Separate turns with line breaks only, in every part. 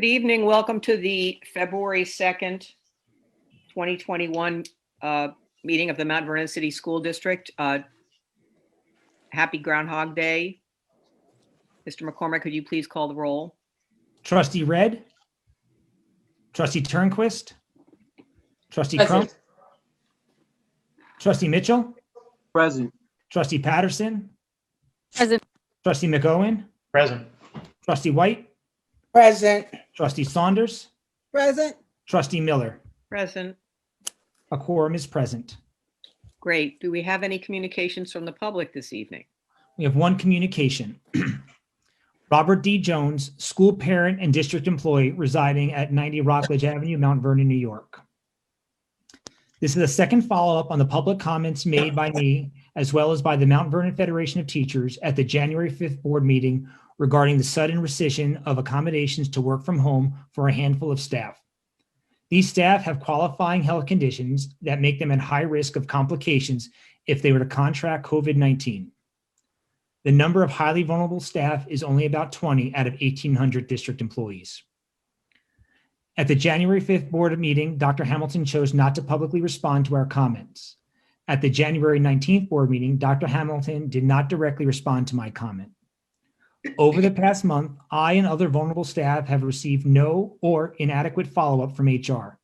evening. Welcome to the February 2nd, 2021 meeting of the Mount Vernon City School District. Happy Groundhog Day. Mr. McCormick, could you please call the roll?
Trustee Red, Trustee Turnquist, Trustee Crump, Trustee Mitchell,
Present.
Trustee Patterson,
Present.
Trustee McOwen,
Present.
Trustee White,
Present.
Trustee Saunders,
Present.
Trustee Miller.
Present.
A quorum is present.
Great. Do we have any communications from the public this evening?
We have one communication. Robert D. Jones, school parent and district employee residing at 90 Rockledge Avenue, Mount Vernon, New York. This is a second follow-up on the public comments made by me, as well as by the Mount Vernon Federation of Teachers at the January 5th board meeting regarding the sudden rescission of accommodations to work from home for a handful of staff. These staff have qualifying health conditions that make them at high risk of complications if they were to contract COVID-19. The number of highly vulnerable staff is only about 20 out of 1,800 district employees. At the January 5th board meeting, Dr. Hamilton chose not to publicly respond to our comments. At the January 19th board meeting, Dr. Hamilton did not directly respond to my comment. Over the past month, I and other vulnerable staff have received no or inadequate follow-up from HR.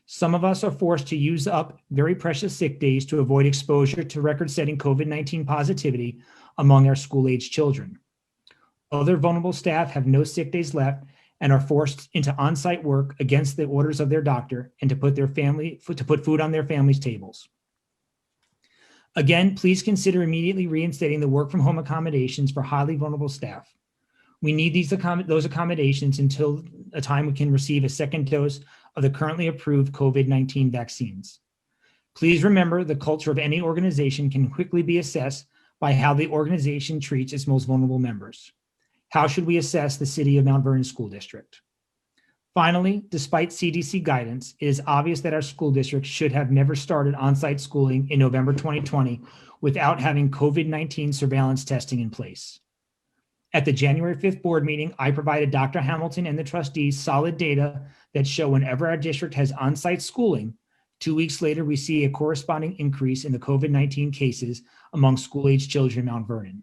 Some of us are forced to use up very precious sick days to avoid exposure to record-setting COVID-19 positivity among our school-age children. Other vulnerable staff have no sick days left and are forced into on-site work against the orders of their doctor and to put food on their families' tables. Again, please consider immediately reinstating the work from home accommodations for highly vulnerable staff. We need those accommodations until a time we can receive a second dose of the currently approved COVID-19 vaccines. Please remember, the culture of any organization can quickly be assessed by how the organization treats its most vulnerable members. How should we assess the City of Mount Vernon School District? Finally, despite CDC guidance, it is obvious that our school district should have never started on-site schooling in November 2020 without having COVID-19 surveillance testing in place. At the January 5th board meeting, I provided Dr. Hamilton and the trustees solid data that show whenever our district has on-site schooling, 2 weeks later, we see a corresponding increase in the COVID-19 cases among school-age children in Mount Vernon.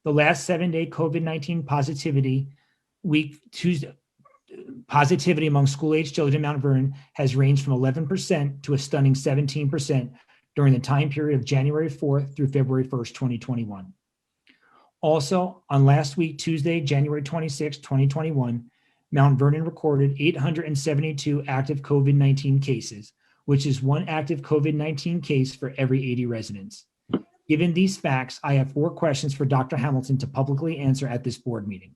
The last 7-day COVID-19 positivity among school-age children in Mount Vernon has ranged from 11% to a stunning 17% during the time period of January 4th through February 1st, 2021. Also, on last week, Tuesday, January 26, 2021, Mount Vernon recorded 872 active COVID-19 cases, which is one active COVID-19 case for every 80 residents. Given these facts, I have 4 questions for Dr. Hamilton to publicly answer at this board meeting.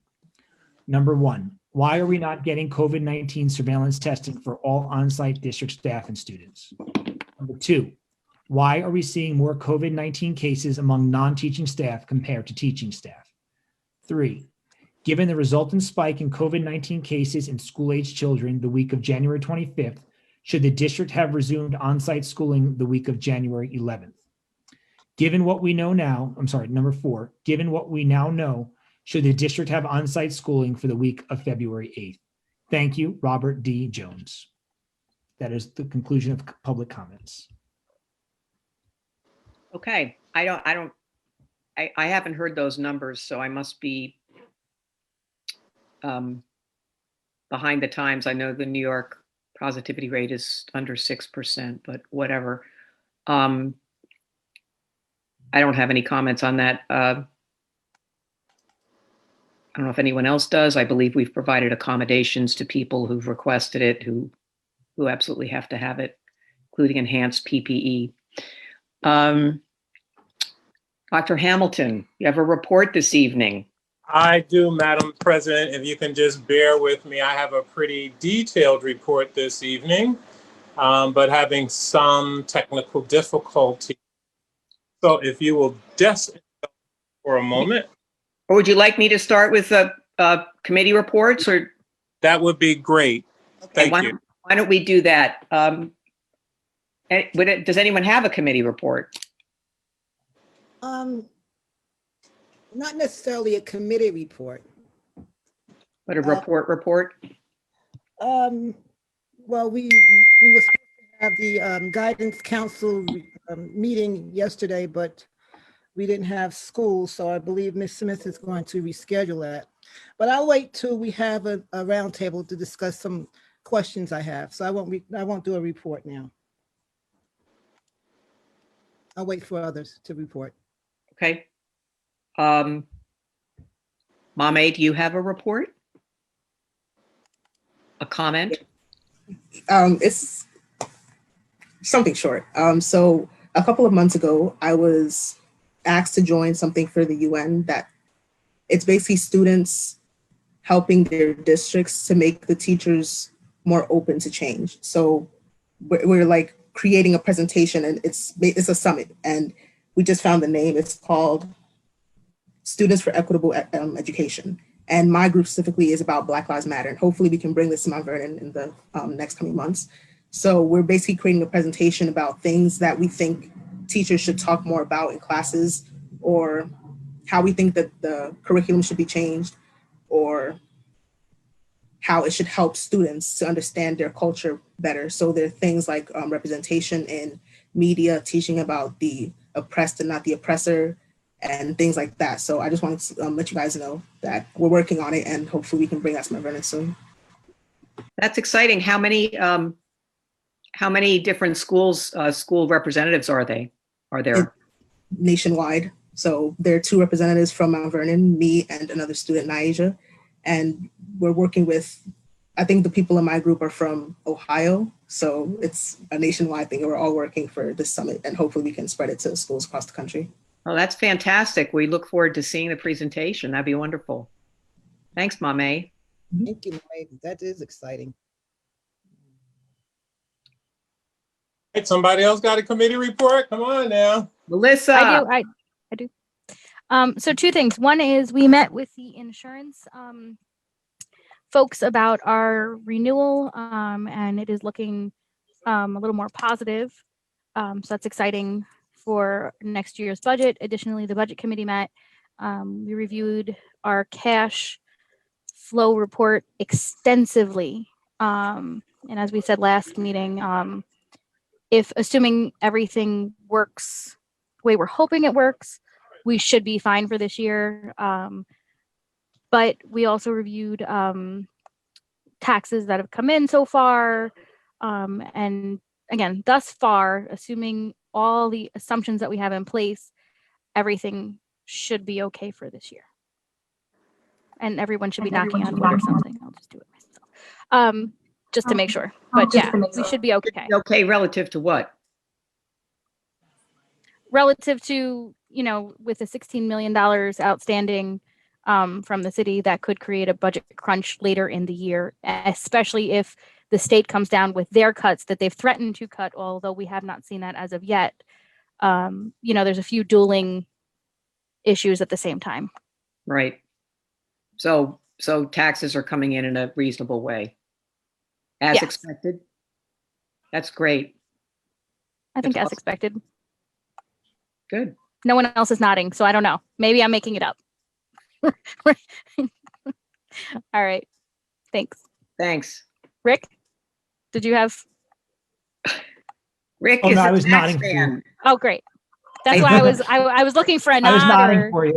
Number 1, why are we not getting COVID-19 surveillance testing for all on-site district staff and students? Number 2, why are we seeing more COVID-19 cases among non-teaching staff compared to teaching staff? 3, given the resultant spike in COVID-19 cases in school-age children the week of January 25th, should the district have resumed on-site schooling the week of January 11th? Given what we know now, number 4, given what we now know, should the district have on-site schooling for the week of February 8th? Thank you, Robert D. Jones. That is the conclusion of public comments.
Okay, I haven't heard those numbers, so I must be behind the times. I know the New York positivity rate is under 6%, but whatever. I don't have any comments on that. I don't know if anyone else does. I believe we've provided accommodations to people who've requested it, who absolutely have to have it, including enhanced PPE. Dr. Hamilton, you have a report this evening.
I do, Madam President. If you can just bear with me, I have a pretty detailed report this evening, but having some technical difficulty. So if you will just for a moment.
Or would you like me to start with committee reports? Or
that would be great.
Okay,
Thank you.
Why don't we do that? Does anyone have a committee report?
Not necessarily a committee report.
But a report?
Well, we were supposed to have the guidance council meeting yesterday, but we didn't have school, so I believe Ms. Smith is going to reschedule that. But I'll wait till we have a roundtable to discuss some questions I have. So I won't do a report now. I'll wait for others to report.
Okay. Mame, do you have a report? A comment?
It's something short. So a couple of months ago, I was asked to join something for the UN that it's basically students helping their districts to make the teachers more open to change. So we're like creating a presentation, and it's a summit, and we just found the name. It's called Students for Equitable Education. And my group specifically is about Black Lives Matter. And hopefully we can bring this to Mount Vernon in the next coming months. So we're basically creating a presentation about things that we think teachers should talk more about in classes, or how we think that the curriculum should be changed, or how it should help students to understand their culture better. So there are things like representation in media, teaching about the oppressed and not the oppressor, and things like that. So I just wanted to let you guys know that we're working on it, and hopefully we can bring that to Mount Vernon soon.
That's exciting. How many different schools, school representatives are there?
Nationwide. So there are 2 representatives from Mount Vernon, me and another student, Naija. And we're working with, I think the people in my group are from Ohio. So it's a nationwide thing. We're all working for this summit, and hopefully we can spread it to schools across the country.
Oh, that's fantastic. We look forward to seeing the presentation. That'd be wonderful. Thanks, Mame.
Thank you, Mike. That is exciting.
Right, somebody else got a committee report? Come on now.
Melissa.
I do. So 2 things. One is we met with the insurance folks about our renewal, and it is looking a little more positive. So that's exciting for next year's budget. Additionally, the budget committee met. We reviewed our cash flow report extensively. And as we said last meeting, if assuming everything works the way we're hoping it works, we should be fine for this year. But we also reviewed taxes that have come in so far. And again, thus far, assuming all the assumptions that we have in place, everything should be okay for this year. And everyone should be knocking on wood or something. I'll just do it myself. Just to make sure. But yeah, we should be okay.
Okay, relative to what?
Relative to, with the $16 million outstanding from the city, that could create a budget crunch later in the year, especially if the state comes down with their cuts that they've threatened to cut, although we have not seen that as of yet. There's a few dueling issues at the same time.
Right. So taxes are coming in a reasonable way, as
Yes.
expected. That's great.
I think
That's
as expected.
Good.
No one else is nodding, so I don't know. Maybe I'm making it up. All right. Thanks.
Thanks.
Rick, did you have?
Rick
Oh,
is
no,
a
I was
tax
nodding for you.
fan.
Oh, great. That's why I was looking for a nod.
I was nodding
or-
for you.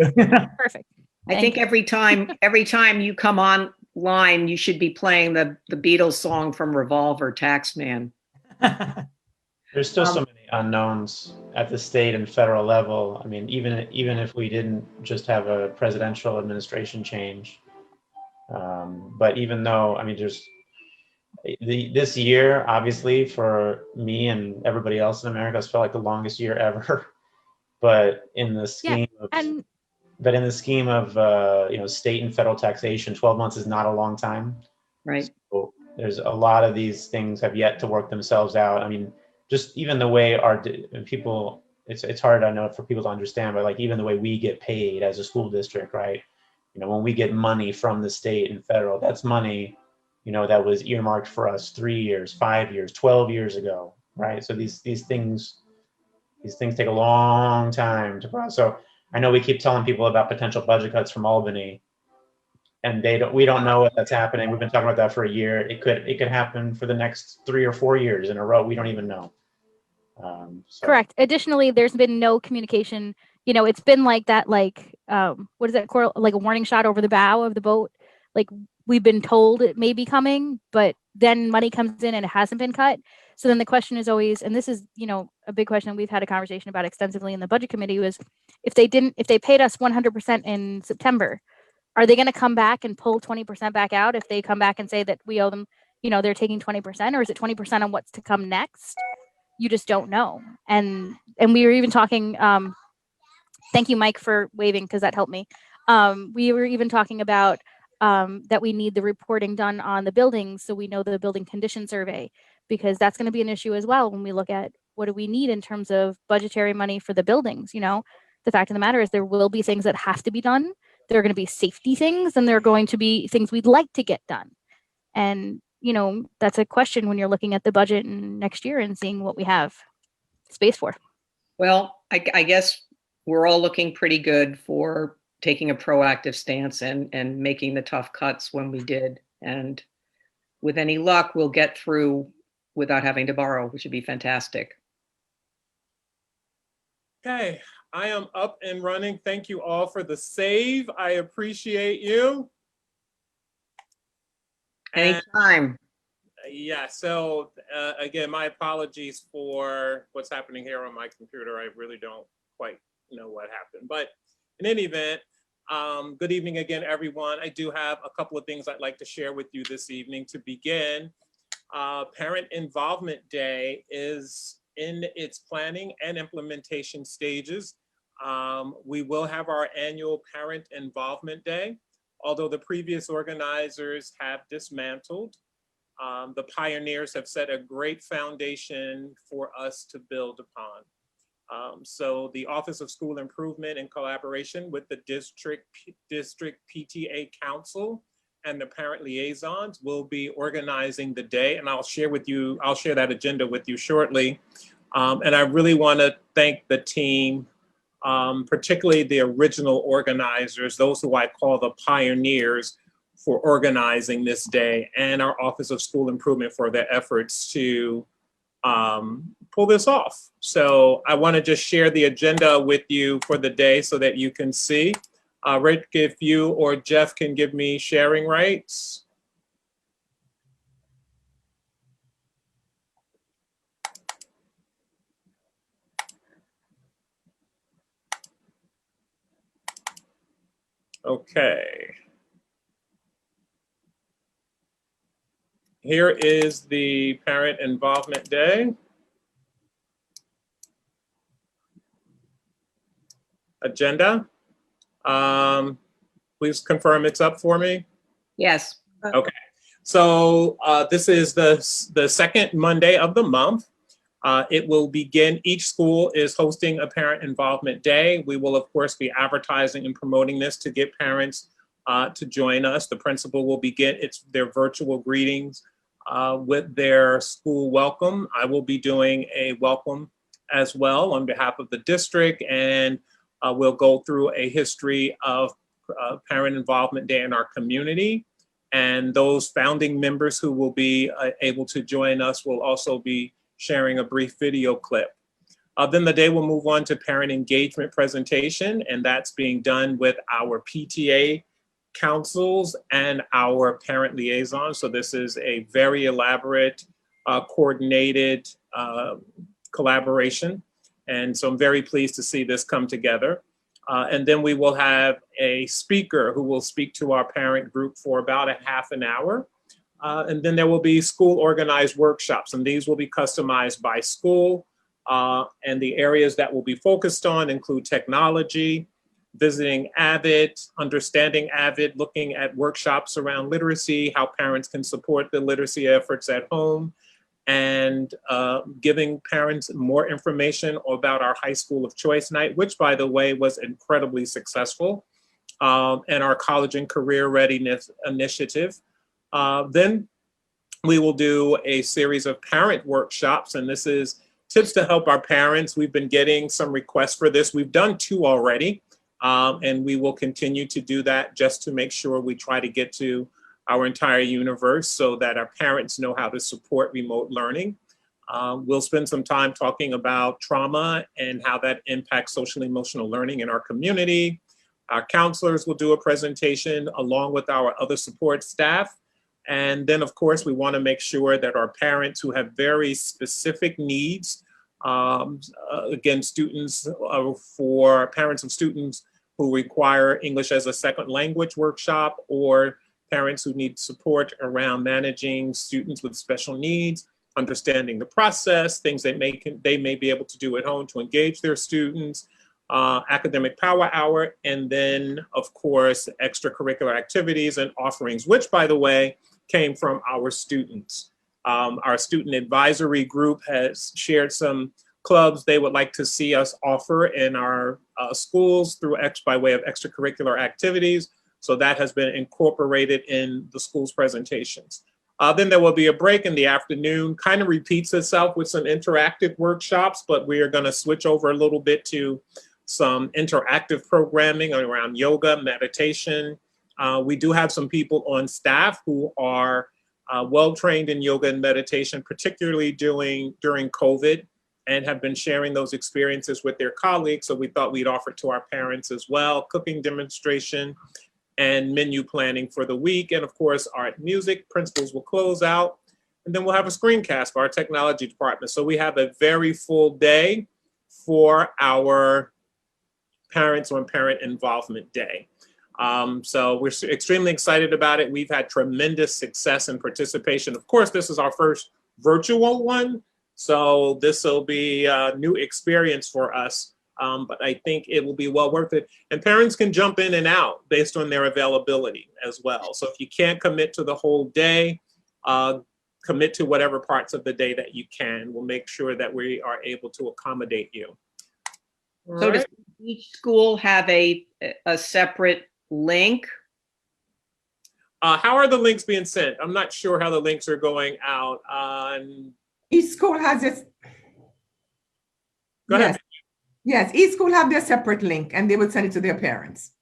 Perfect.
I
Thank
think
you.
every time you come online, you should be playing the Beatles song from Revolver, Taxman.
There's still so many unknowns at the state and federal level. I mean, even if we didn't just have a presidential administration change, but even though, I mean, there's this year, obviously, for me and everybody else in America, has felt like the longest year ever. But in the scheme of state and federal taxation, 12 months is not a long time.
Right.
So there's a lot of these things have yet to work themselves out. I mean, just even the way people, it's hard, I know, for people to understand, but like even the way we get paid as a school district, right? When we get money from the state and federal, that's money, that was earmarked for us 3 years, 5 years, 12 years ago, right? So these things take a long time to process. So I know we keep telling people about potential budget cuts from Albany, and we don't know if that's happening. We've been talking about that for a year. It could happen for the next 3 or 4 years in a row. We don't even know.
Correct. Additionally, there's been no communication. It's been like that, like, what is that, like a warning shot over the bow of the boat. Like, we've been told it may be coming, but then money comes in and it hasn't been cut. So then the question is always, and this is, a big question we've had a conversation about extensively in the budget committee, was if they paid us 100% in September, are they going to come back and pull 20% back out if they come back and say that we owe them, they're taking 20%, or is it 20% on what's to come next? You just don't know. And we were even talking, thank you, Mike, for waving, because that helped me. We were even talking about that we need the reporting done on the buildings, so we know the building condition survey, because that's going to be an issue as well when we look at what do we need in terms of budgetary money for the buildings. The fact of the matter is there will be things that have to be done. There are going to be safety things, and there are going to be things we'd like to get done. And that's a question when you're looking at the budget next year and seeing what we have space for.
Well, I guess we're all looking pretty good for taking a proactive stance and making the tough cuts when we did. And with any luck, we'll get through without having to borrow, which would be fantastic.
Okay, I am up and running. Thank you all for the save. I appreciate you.
Anytime.
Yeah, so again, my apologies for what's happening here on my computer. I really don't quite know what happened. But in any event, good evening again, everyone. I do have a couple of things I'd like to share with you this evening. To begin, Parent Involvement Day is in its planning and implementation stages. We will have our annual Parent Involvement Day. Although the previous organizers have dismantled, the pioneers have set a great foundation for us to build upon. So the Office of School Improvement, in collaboration with the district PTA Council and the parent liaisons, will be organizing the day, and I'll share that agenda with you shortly. And I really want to thank the team, particularly the original organizers, those who I call the pioneers, for organizing this day, and our Office of School Improvement for their efforts to pull this off. So I want to just share the agenda with you for the day so that you can see. Rick, if you or Jeff can give me sharing rights. Okay. Here is the Parent Involvement Day agenda. Please confirm it's up for me.
Yes.
Okay. So this is the second Monday of the month. It will begin, each school is hosting a Parent Involvement Day. We will, of course, be advertising and promoting this to get parents to join us. The principal will begin their virtual greetings with their school welcome. I will be doing a welcome as well on behalf of the district, and we'll go through a history of Parent Involvement Day in our community. And those founding members who will be able to join us will also be sharing a brief video clip. Then the day will move on to parent engagement presentation, and that's being done with our PTA councils and our parent liaisons. So this is a very elaborate, coordinated collaboration. And so I'm very pleased to see this come together. And then we will have a speaker who will speak to our parent group for about a half an hour. And then there will be school organized workshops, and these will be customized by school. And the areas that will be focused on include technology, visiting AVID, understanding AVID, looking at workshops around literacy, how parents can support the literacy efforts at home, and giving parents more information about our High School of Choice Night, which, by the way, was incredibly successful, and our College and Career Readiness Initiative. Then we will do a series of parent workshops, and this is tips to help our parents. We've been getting some requests for this. We've done 2 already. And we will continue to do that just to make sure we try to get to our entire universe so that our parents know how to support remote learning. We'll spend some time talking about trauma and how that impacts social emotional learning in our community. Our counselors will do a presentation along with our other support staff. And then, of course, we want to make sure that our parents who have very specific needs, again, students for parents of students who require English as a second language workshop, or parents who need support around managing students with special needs, understanding the process, things that they may be able to do at home to engage their students, academic power hour, and then, of course, extracurricular activities and offerings, which, by the way, came from our students. Our student advisory group has shared some clubs they would like to see us offer in our schools by way of extracurricular activities. So that has been incorporated in the school's presentations. Then there will be a break in the afternoon, kind of repeats itself with some interactive workshops, but we are going to switch over a little bit to some interactive programming around yoga, meditation. We do have some people on staff who are well-trained in yoga and meditation, particularly during COVID, and have been sharing those experiences with their colleagues. So we thought we'd offer to our parents as well, cooking demonstration and menu planning for the week. And of course, art, music, principals will close out. And then we'll have a screencast for our technology department. So we have a very full day for our Parents on Parent Involvement Day. So we're extremely excited about it. We've had tremendous success and participation. Of course, this is our first virtual one. So this will be a new experience for us, but I think it will be well worth it. And parents can jump in and out based on their availability as well. So if you can't commit to the whole day, commit to whatever parts of the day that you can. We'll make sure that we are able to accommodate you.
So does each school have a separate link?
How are the links being sent? I'm not sure how the links are going out on.
Each school has its.
Go ahead.
Yes, each school have their separate link and they will send it to their parents.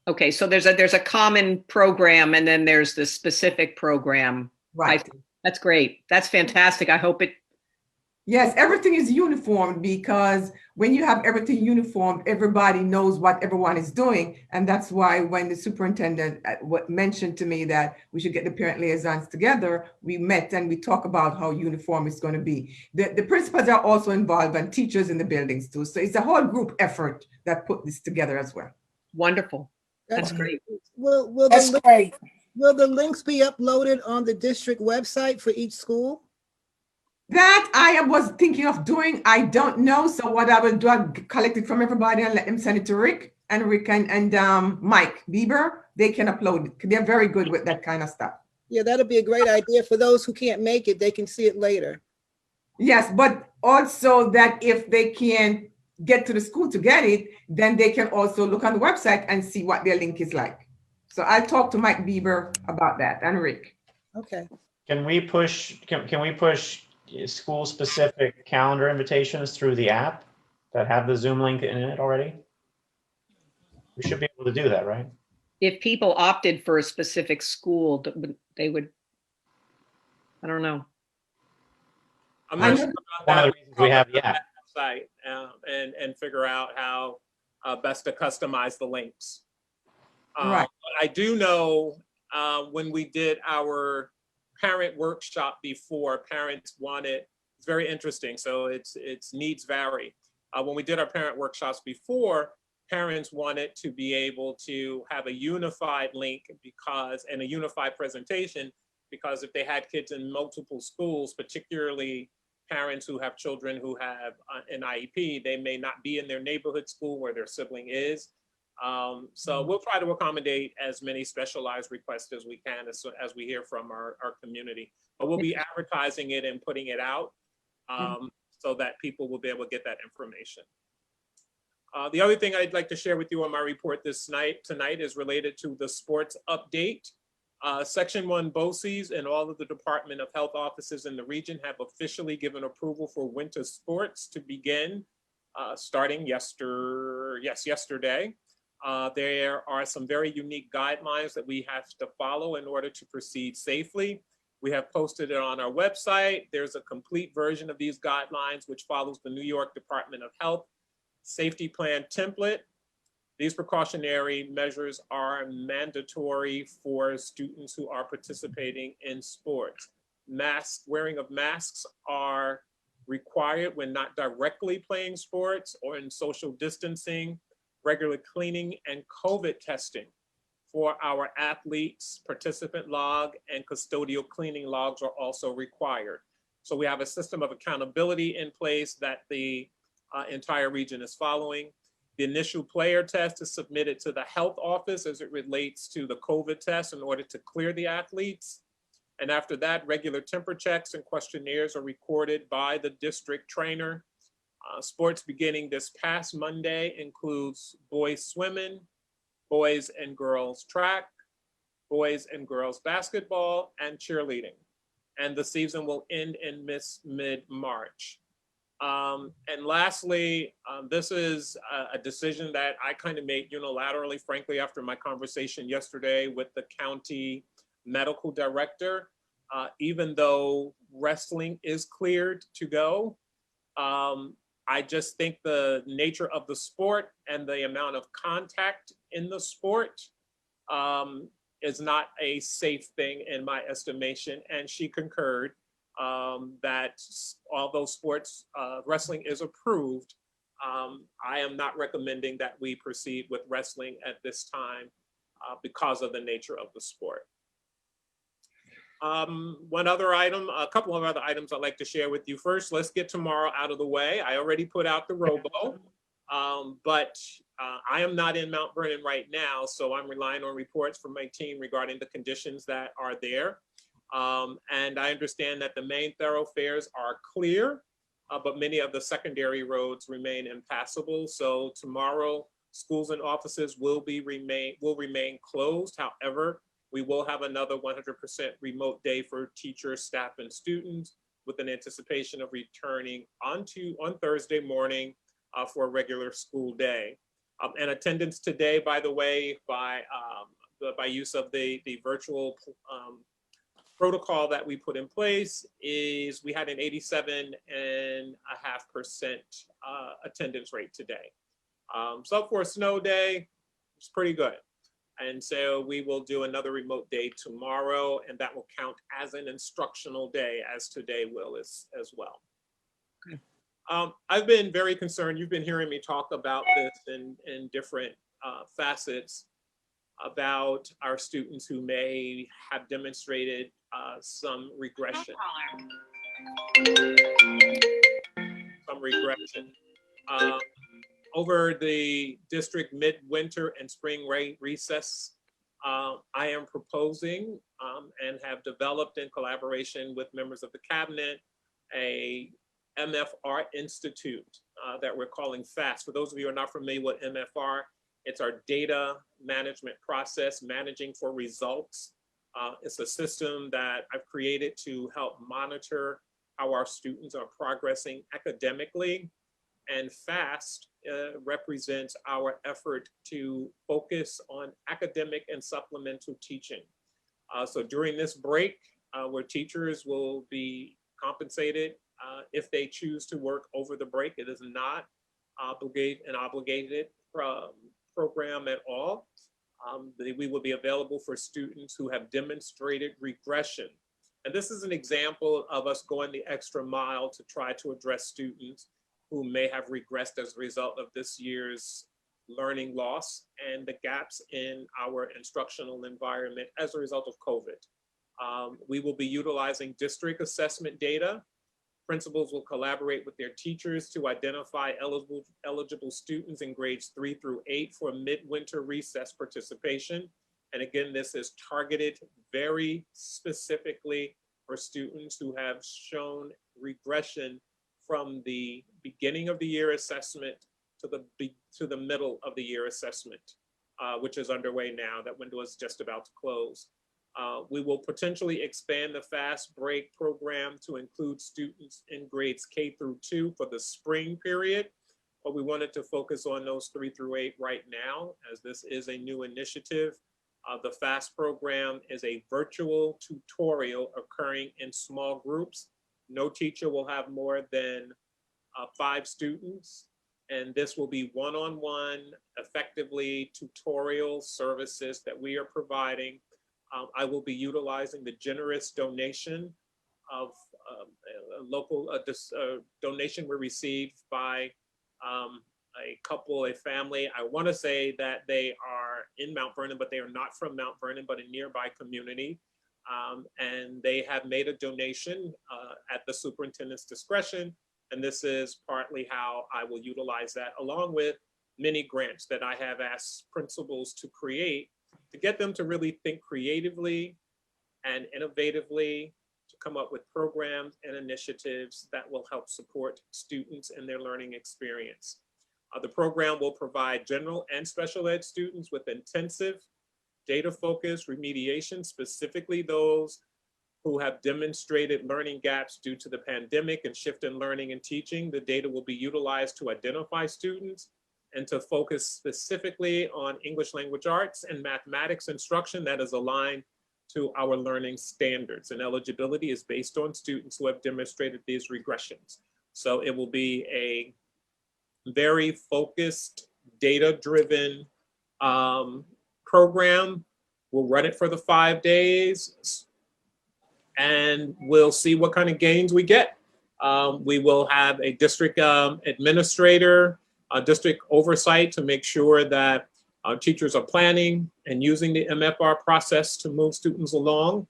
Okay, so there's a common program and then there's the specific program.
Right.
That's great. That's fantastic. I hope it.
Yes, everything is uniform, because when you have everything uniform, everybody knows what everyone is doing. And that's why when the superintendent mentioned to me that we should get the parent liaisons together, we met and we talked about how uniform it's going to be. The principals are also involved and teachers in the buildings too. So it's a whole group effort that put this together as well.
Wonderful. That's great.
Will the links be uploaded on the district website for each school?
That I was thinking of doing. I don't know. So what I will do, I'll collect it from everybody and let them send it to Rick and Mike Bieber. They can upload it. They're very good with that kind of stuff.
Yeah, that'll be a great idea. For those who can't make it, they can see it later.
Yes, but also that if they can't get to the school to get it, then they can also look on the website and see what their link is like. So I'll talk to Mike Bieber about that and Rick.
Okay.
Can we push school-specific calendar invitations through the app that have the Zoom link in it already? We should be able to do that, right?
If people opted for a specific school, they would, I don't know.
I'm not sure about
One of the reasons we have the app.
Site and figure out how best to customize the links.
Right.
I do know when we did our parent workshop before, parents wanted, it's very interesting. So it's needs vary. When we did our parent workshops before, parents wanted to be able to have a unified link and a unified presentation, because if they had kids in multiple schools, particularly parents who have children who have an IEP, they may not be in their neighborhood school where their sibling is. So we'll try to accommodate as many specialized requests as we can as we hear from our community. But we'll be advertising it and putting it out so that people will be able to get that information. The other thing I'd like to share with you on my report tonight is related to the sports update. Section 1 BOCES and all of the Department of Health offices in the region have officially given approval for winter sports to begin starting yesterday. There are some very unique guidelines that we have to follow in order to proceed safely. We have posted it on our website. There's a complete version of these guidelines, which follows the New York Department of Health Safety Plan template. These precautionary measures are mandatory for students who are participating in sports. Wearing of masks are required when not directly playing sports or in social distancing. Regular cleaning and COVID testing for our athletes, participant log and custodial cleaning logs are also required. So we have a system of accountability in place that the entire region is following. The initial player test is submitted to the health office as it relates to the COVID test in order to clear the athletes. And after that, regular temper checks and questionnaires are recorded by the district trainer. Sports beginning this past Monday includes boys swimming, boys and girls track, boys and girls basketball, and cheerleading. And the season will end in mid-March. And lastly, this is a decision that I kind of made unilaterally, frankly, after my conversation yesterday with the county medical director. Even though wrestling is cleared to go, I just think the nature of the sport and the amount of contact in the sport is not a safe thing in my estimation. And she concurred that although sports, wrestling is approved, I am not recommending that we proceed with wrestling at this time because of the nature of the sport. One other item, a couple of other items I'd like to share with you. First, let's get tomorrow out of the way. I already put out the robo, but I am not in Mount Vernon right now, so I'm relying on reports from my team regarding the conditions that are there. And I understand that the main thoroughfares are clear, but many of the secondary roads remain impassable. So tomorrow, schools and offices will remain closed. However, we will have another 100% remote day for teachers, staff, and students with an anticipation of returning on Thursday morning for a regular school day. And attendance today, by the way, by use of the virtual protocol that we put in place is we had an 87.5% attendance rate today. So for a snow day, it's pretty good. And so we will do another remote day tomorrow, and that will count as an instructional day, as today will as well.
Okay.
I've been very concerned. You've been hearing me talk about this in different facets about our students who may have demonstrated some regression. Over the district midwinter and spring recess, I am proposing and have developed in collaboration with members of the cabinet a MFR Institute that we're calling FAST. For those of you who are not familiar with MFR, it's our data management process, managing for results. It's a system that I've created to help monitor how our students are progressing academically. And FAST represents our effort to focus on academic and supplemental teaching. So during this break, where teachers will be compensated if they choose to work over the break, it is not an obligated program at all. We will be available for students who have demonstrated regression. And this is an example of us going the extra mile to try to address students who may have regressed as a result of this year's learning loss and the gaps in our instructional environment as a result of COVID. We will be utilizing district assessment data. Principals will collaborate with their teachers to identify eligible students in grades 3 through 8 for midwinter recess participation. And again, this is targeted very specifically for students who have shown regression from the beginning of the year assessment to the middle of the year assessment, which is underway now. That window is just about to close. We will potentially expand the fast break program to include students in grades K through 2 for the spring period. but we wanted to focus on those 3 through 8 right now, as this is a new initiative. The FAST program is a virtual tutorial occurring in small groups. No teacher will have more than 5 students, and this will be one-on-one, effectively tutorial services that we are providing. I will be utilizing the generous donation of a local donation we received by a couple, a family. I want to say that they are in Mount Vernon, but they are not from Mount Vernon, but a nearby community. And they have made a donation at the superintendent's discretion. And this is partly how I will utilize that, along with many grants that I have asked principals to create, to get them to really think creatively and innovatively, to come up with programs and initiatives that will help support students in their learning experience. The program will provide general and special ed students with intensive data-focused remediation, specifically those who have demonstrated learning gaps due to the pandemic and shift in learning and teaching. The data will be utilized to identify students and to focus specifically on English language arts and mathematics instruction that is aligned to our learning standards. And eligibility is based on students who have demonstrated these regressions. So it will be a very focused, data-driven program. We'll run it for the 5 days, and we'll see what kind of gains we get. We will have a district administrator, district oversight to make sure that teachers are planning and using the MFR process to move students along.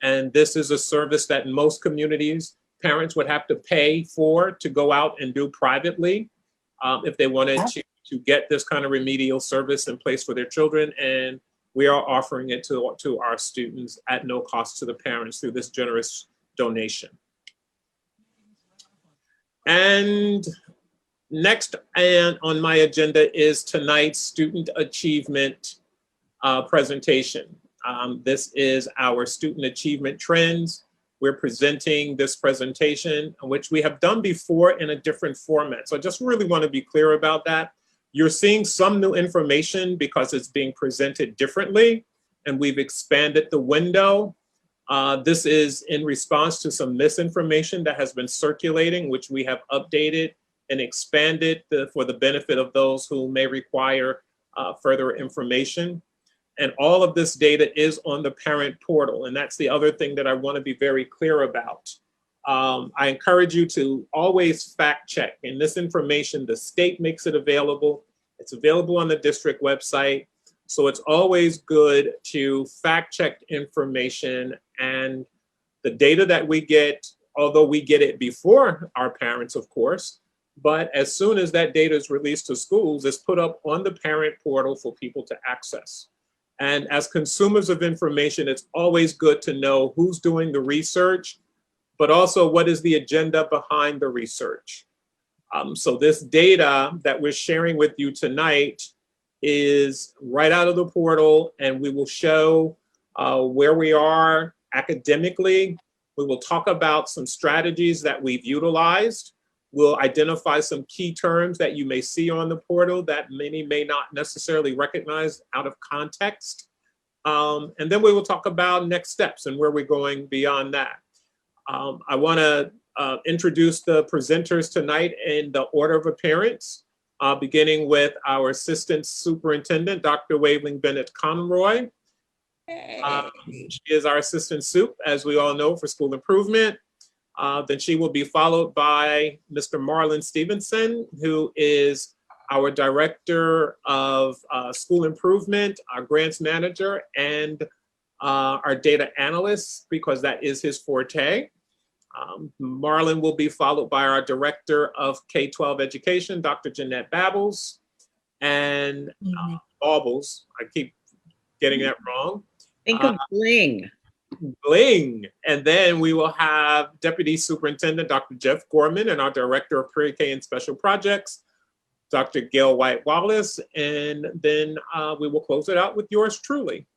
And this is a service that in most communities, parents would have to pay for to go out and do privately if they wanted to get this kind of remedial service in place for their children. And we are offering it to our students at no cost to the parents through this generous donation. And next on my agenda is tonight's student achievement presentation. This is our student achievement trends. We're presenting this presentation, which we have done before in a different format. So I just really want to be clear about that. You're seeing some new information because it's being presented differently, and we've expanded the window. This is in response to some misinformation that has been circulating, which we have updated and expanded for the benefit of those who may require further information. And all of this data is on the parent portal. And that's the other thing that I want to be very clear about. I encourage you to always fact check. And this information, the state makes it available. It's available on the district website. So it's always good to fact check information, and the data that we get, although we get it before our parents, of course, but as soon as that data is released to schools, it's put up on the parent portal for people to access. And as consumers of information, it's always good to know who's doing the research, but also what is the agenda behind the research. So this data that we're sharing with you tonight is right out of the portal, and we will show where we are academically. We will talk about some strategies that we've utilized. We'll identify some key terms that you may see on the portal that many may not necessarily recognize out of context. And then we will talk about next steps and where we're going beyond that. I want to introduce the presenters tonight in the order of appearance, beginning with our Assistant Superintendent, Dr. Waveling Bennett Conroy. She is our Assistant Sup, as we all know, for school improvement. Then she will be followed by Mr. Marlon Stevenson, who is our Director of School Improvement, our Grants Manager, and our Data Analyst, because that is his forte. Marlon will be followed by our Director of K-12 Education, Dr. Jeanette Babbles, and Baubles. I keep getting that wrong.
Think of Bling.
Bling. And then we will have Deputy Superintendent Dr. Jeff Gorman and our Director of Pre-K and Special Projects, Dr. Gail White Wallace. And then we will close it out with yours truly.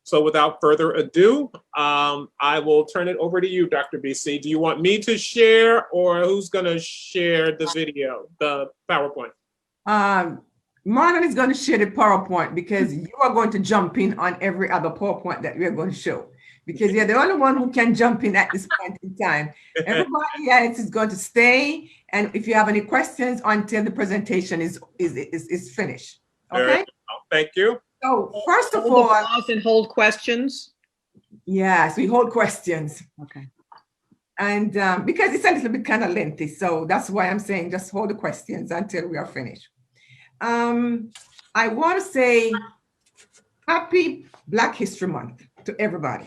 So without further ado, I will turn it over to you, Dr. BC. Do you want me to share, or who's going to share the video, the PowerPoint?
Marlon is going to share the PowerPoint because you are going to jump in on every other PowerPoint that we are going to show, because you're the only one who can jump in at this point in time. Everybody else is going to stay, and if you have any questions until the presentation is finished. Okay.
Thank you.
So first of
Hold
all,
applause and hold questions.
yes, we hold questions.
Okay.
And because it's a little bit kind of lengthy, so that's why I'm saying just hold the questions until we are finished. I want to say happy Black History Month to everybody,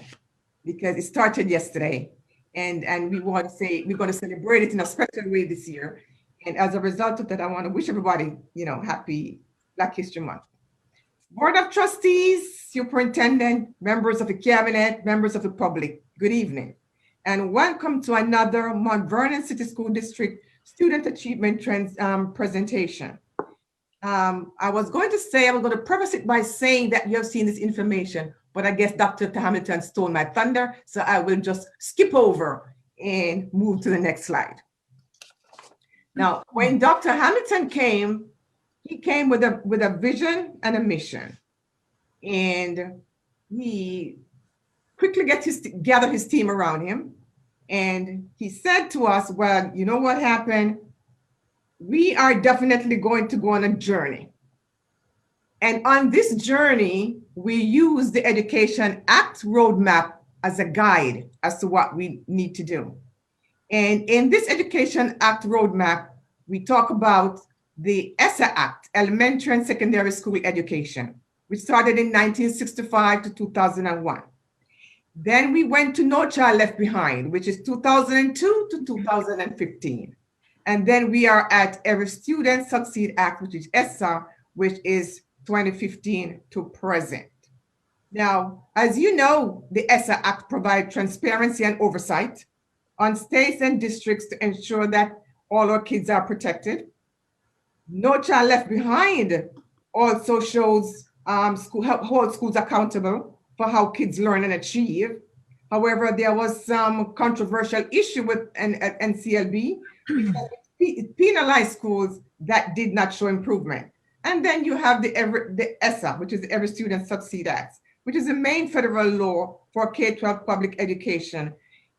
because it started yesterday, and we want to say we're going to celebrate it in a special way this year. And as a result of that, I want to wish everybody, happy Black History Month. Board of Trustees, Superintendent, members of the Cabinet, members of the public, good evening. And welcome to another Mount Vernon City School District Student Achievement Trends presentation. I was going to preface it by saying that you have seen this information, but I guess Dr. Hamilton stole my thunder, so I will just skip over and move to the next slide. Now, when Dr. Hamilton came, he came with a vision and a mission, and he quickly gathered his team around him, and he said to us, well, you know what happened? We are definitely going to go on a journey. And on this journey, we use the Education Act roadmap as a guide as to what we need to do. And in this Education Act roadmap, we talk about the ESSA Act, Elementary and Secondary School Education, which started in 1965 to 2001. Then we went to No Child Left Behind, which is 2002 to 2015. And then we are at Every Student Succeed Act, which is ESSA, which is 2015 to present. Now, as you know, the ESSA Act provides transparency and oversight on states and districts to ensure that all our kids are protected. No Child Left Behind also shows hold schools accountable for how kids learn and achieve. However, there was some controversial issue with NCLB because it penalized schools that did not show improvement. And then you have the ESSA, which is the Every Student Succeed Act, which is the main federal law for K-12 public education.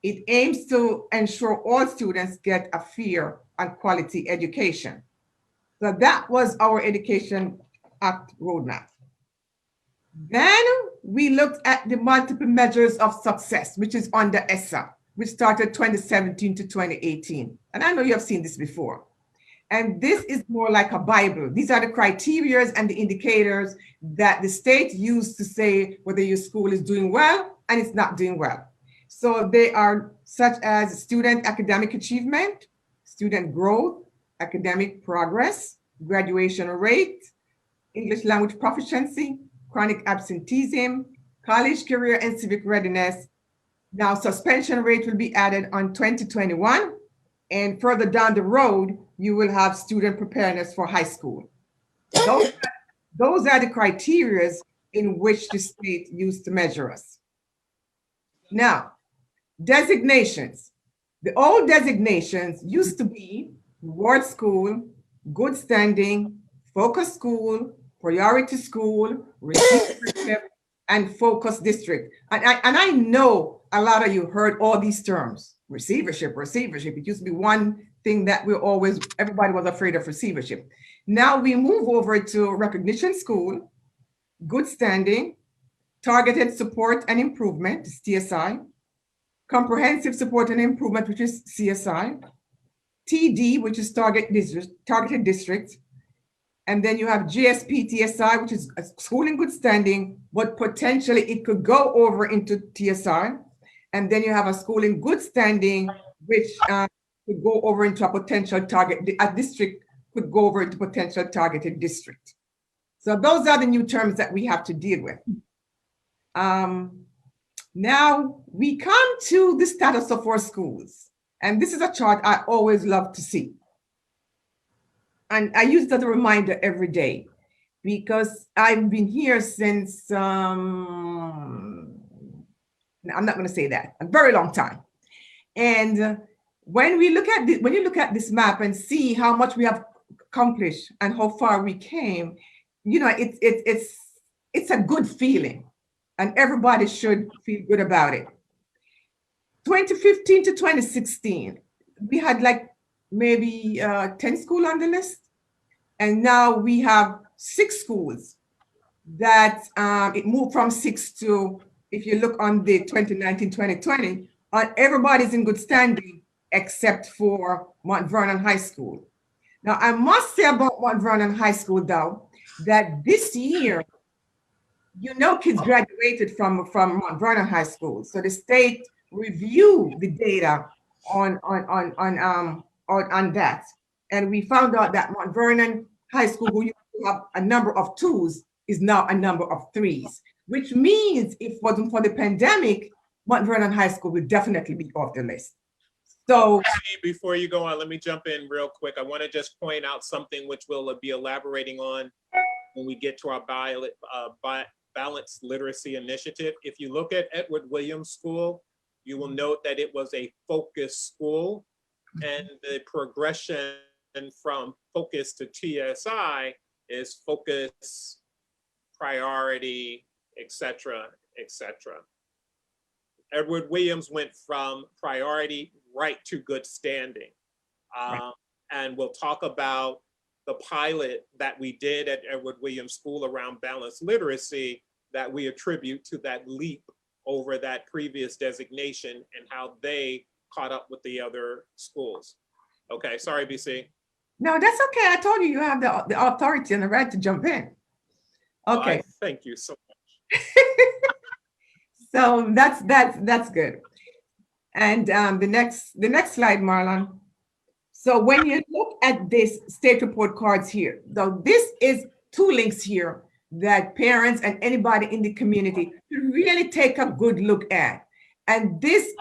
It aims to ensure all students get a fair and quality education. So that was our Education Act roadmap. Then we looked at the multiple measures of success, which is under ESSA, which started 2017 to 2018. And I know you have seen this before. And this is more like a Bible. These are the criteria and the indicators that the state used to say whether your school is doing well and it's not doing well. So they are such as student academic achievement, student growth, academic progress, graduation rate, English language proficiency, chronic absenteeism, college career and civic readiness. Now suspension rate will be added on 2021, and further down the road, you will have student preparedness for high school. Those are the criteria in which the state used to measure us. Now, designations. The old designations used to be reward school, good standing, focus school, priority school, receivership, and focus district. And I know a lot of you heard all these terms, receivership. It used to be one thing that everybody was afraid of receivership. Now we move over to recognition school, good standing, targeted support and improvement, TSI, comprehensive support and improvement, which is CSI, TD, which is targeted district, and then you have GSP TSI, which is a school in good standing, but potentially it could go over into TSI. And then you have a school in good standing, which could go over into a potential target, a district could go over into potential targeted district. So those are the new terms that we have to deal with. Now we come to the status of our schools. And this is a chart I always love to see. And I use it as a reminder every day because I've been here since I'm not going to say that, a very long time. And when you look at this map and see how much we have accomplished and how far we came, you know, it's a good feeling, and everybody should feel good about it. 2015 to 2016, we had like maybe 10 schools on the list, and now we have 6 schools that it moved from 6 to, if you look on the 2019-2020, everybody's in good standing except for Mount Vernon High School. Now, I must say about Mount Vernon High School, though, that this year, you know, kids graduated from Mount Vernon High School. So the state reviewed the data on that. And we found out that Mount Vernon High School, who used to have a number of 2s, is now a number of 3s, which means if it wasn't for the pandemic, Mount Vernon High School would definitely be off the list. So
before you go on, let me jump in real quick. I want to just point out something which we'll be elaborating on when we get to our balanced literacy initiative. If you look at Edward Williams School, you will note that it was a focus school, and the progression from focus to TSI is focus, priority, etc., etc. Edward Williams went from priority right to good standing. And we'll talk about the pilot that we did at Edward Williams School around balanced literacy that we attribute to that leap over that previous designation and how they caught up with the other schools. Okay, sorry, BC.
No, that's okay. I told you you have the authority and the right to jump in. Okay.
Well, thank you so much.
So that's good. And the next slide, Marlon. So when you look at this state report cards here, though, this is 2 links here that parents and anybody in the community should really take a good look at. And this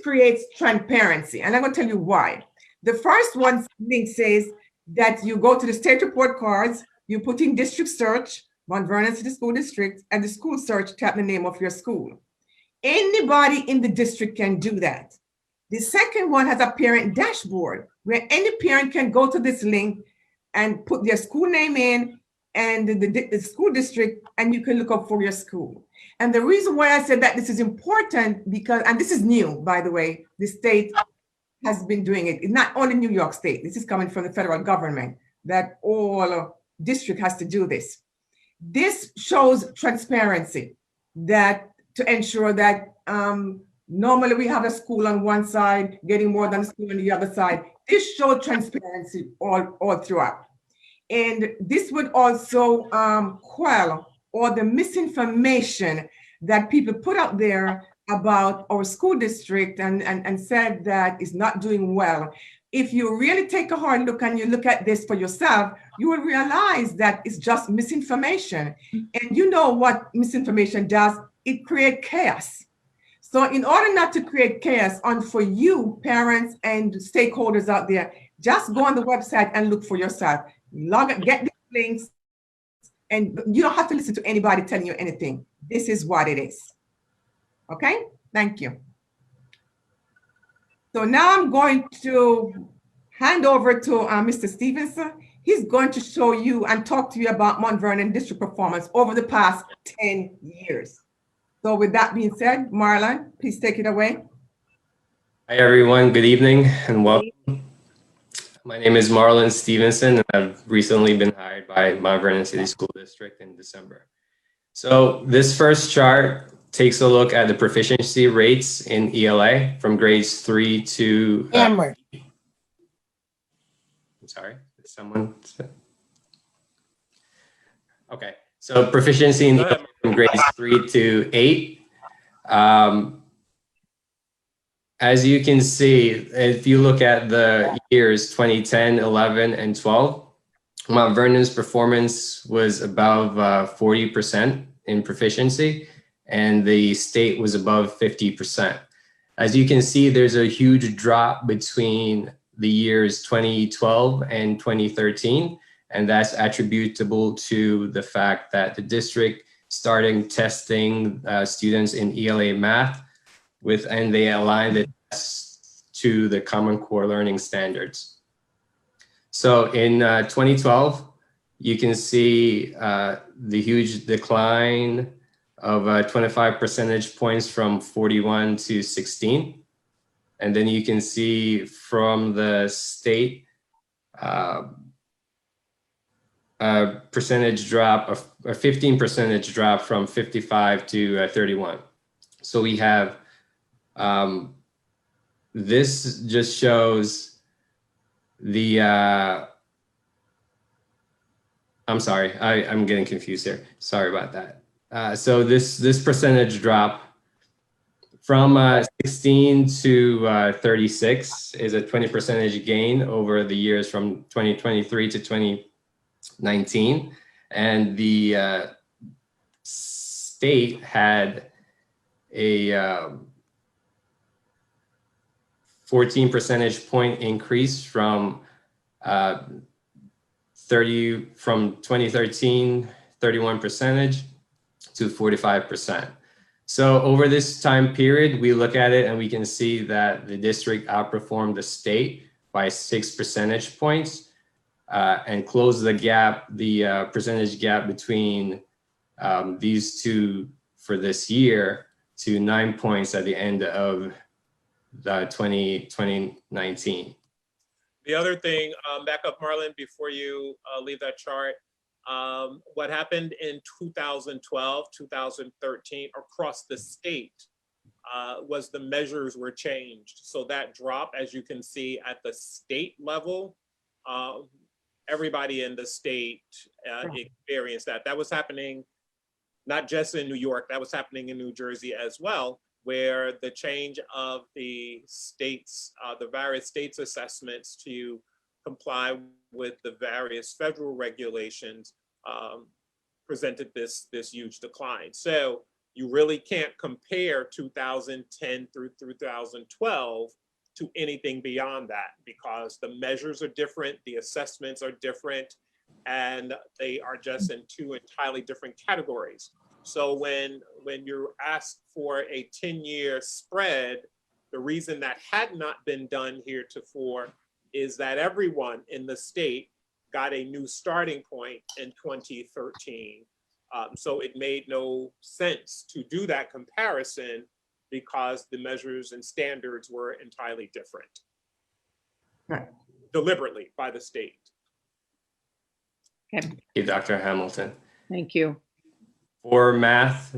creates transparency. And I'm going to tell you why. The first one link says that you go to the state report cards, you put in district search, Mount Vernon City School District, and the school search, tap the name of your school. Anybody in the district can do that. The second one has a parent dashboard where any parent can go to this link and put their school name in and the school district, and you can look up for your school. And the reason why I said that this is important because, and this is new, by the way, the state has been doing it. It's not only New York State. This is coming from the federal government that all district has to do this. This shows transparency that to ensure that normally we have a school on one side getting more than a school on the other side. This shows transparency all throughout. And this would also quell all the misinformation that people put out there about our school district and said that it's not doing well. If you really take a hard look and you look at this for yourself, you will realize that it's just misinformation. And you know what misinformation does? It creates chaos. So in order not to create chaos, and for you, parents and stakeholders out there, just go on the website and look for yourself. Log in, get the links, and you don't have to listen to anybody telling you anything. This is what it is. Okay, thank you. So now I'm going to hand over to Mr. Stevenson. He's going to show you and talk to you about Mount Vernon district performance over the past 10 years. So with that being said, Marlon, please take it away.
Hi, everyone. Good evening and welcome. My name is Marlon Stevenson, and I've recently been hired by Mount Vernon City School District in December. So this first chart takes a look at the proficiency rates in ELA from grades 3 to... I'm sorry, did someone... Okay, so proficiency in ELA from grades 3 to 8. As you can see, if you look at the years 2010, 11, and 12, Mount Vernon's performance was above 40% in proficiency, and the state was above 50%. As you can see, there's a huge drop between the years 2012 and 2013, and that's attributable to the fact that the district starting testing students in ELA math and they align the tests to the Common Core learning standards. So in 2012, you can see the huge decline of 25 percentage points from 41 to 16. And then you can see from the state percentage drop of a 15 percentage drop from 55 to 31. So we have this just shows the I'm sorry, I'm getting confused here. Sorry about that. So this percentage drop from 16 to 36 is a 20 percentage gain over the years from 2023 to 2019. And the state had a 14 percentage point increase from 2013, 31 percentage to 45%. So over this time period, we look at it and we can see that the district outperformed the state by 6 percentage points and closed the gap, the percentage gap between these two for this year to 9 points at the end of 2019.
The other thing, back up Marlon, before you leave that chart, what happened in 2012, 2013 across the state was the measures were changed. So that drop, as you can see at the state level, everybody in the state experienced that. That was happening not just in New York, that was happening in New Jersey as well, where the change of the states, the various states assessments to comply with the various federal regulations presented this huge decline. So you really can't compare 2010 through 2012 to anything beyond that, because the measures are different, the assessments are different, and they are just in two entirely different categories. So when you're asked for a 10-year spread, the reason that had not been done heretofore is that everyone in the state got a new starting point in 2013. So it made no sense to do that comparison because the measures and standards were entirely different.
Right.
Deliberately by the state.
Okay,
Thank you, Dr. Hamilton.
thank you.
For math,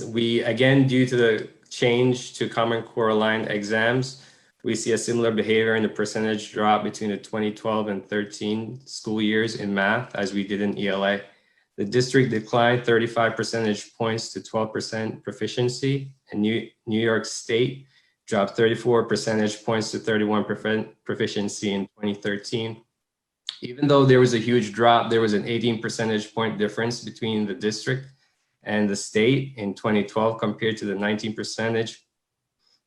we, again, due to the change to Common Core aligned exams, we see a similar behavior in the percentage drop between the 2012 and 13 school years in math as we did in ELA. The district declined 35 percentage points to 12% proficiency, and New York State dropped 34 percentage points to 31% proficiency in 2013. Even though there was a huge drop, there was an 18 percentage point difference between the district and the state in 2012 compared to the 19 percentage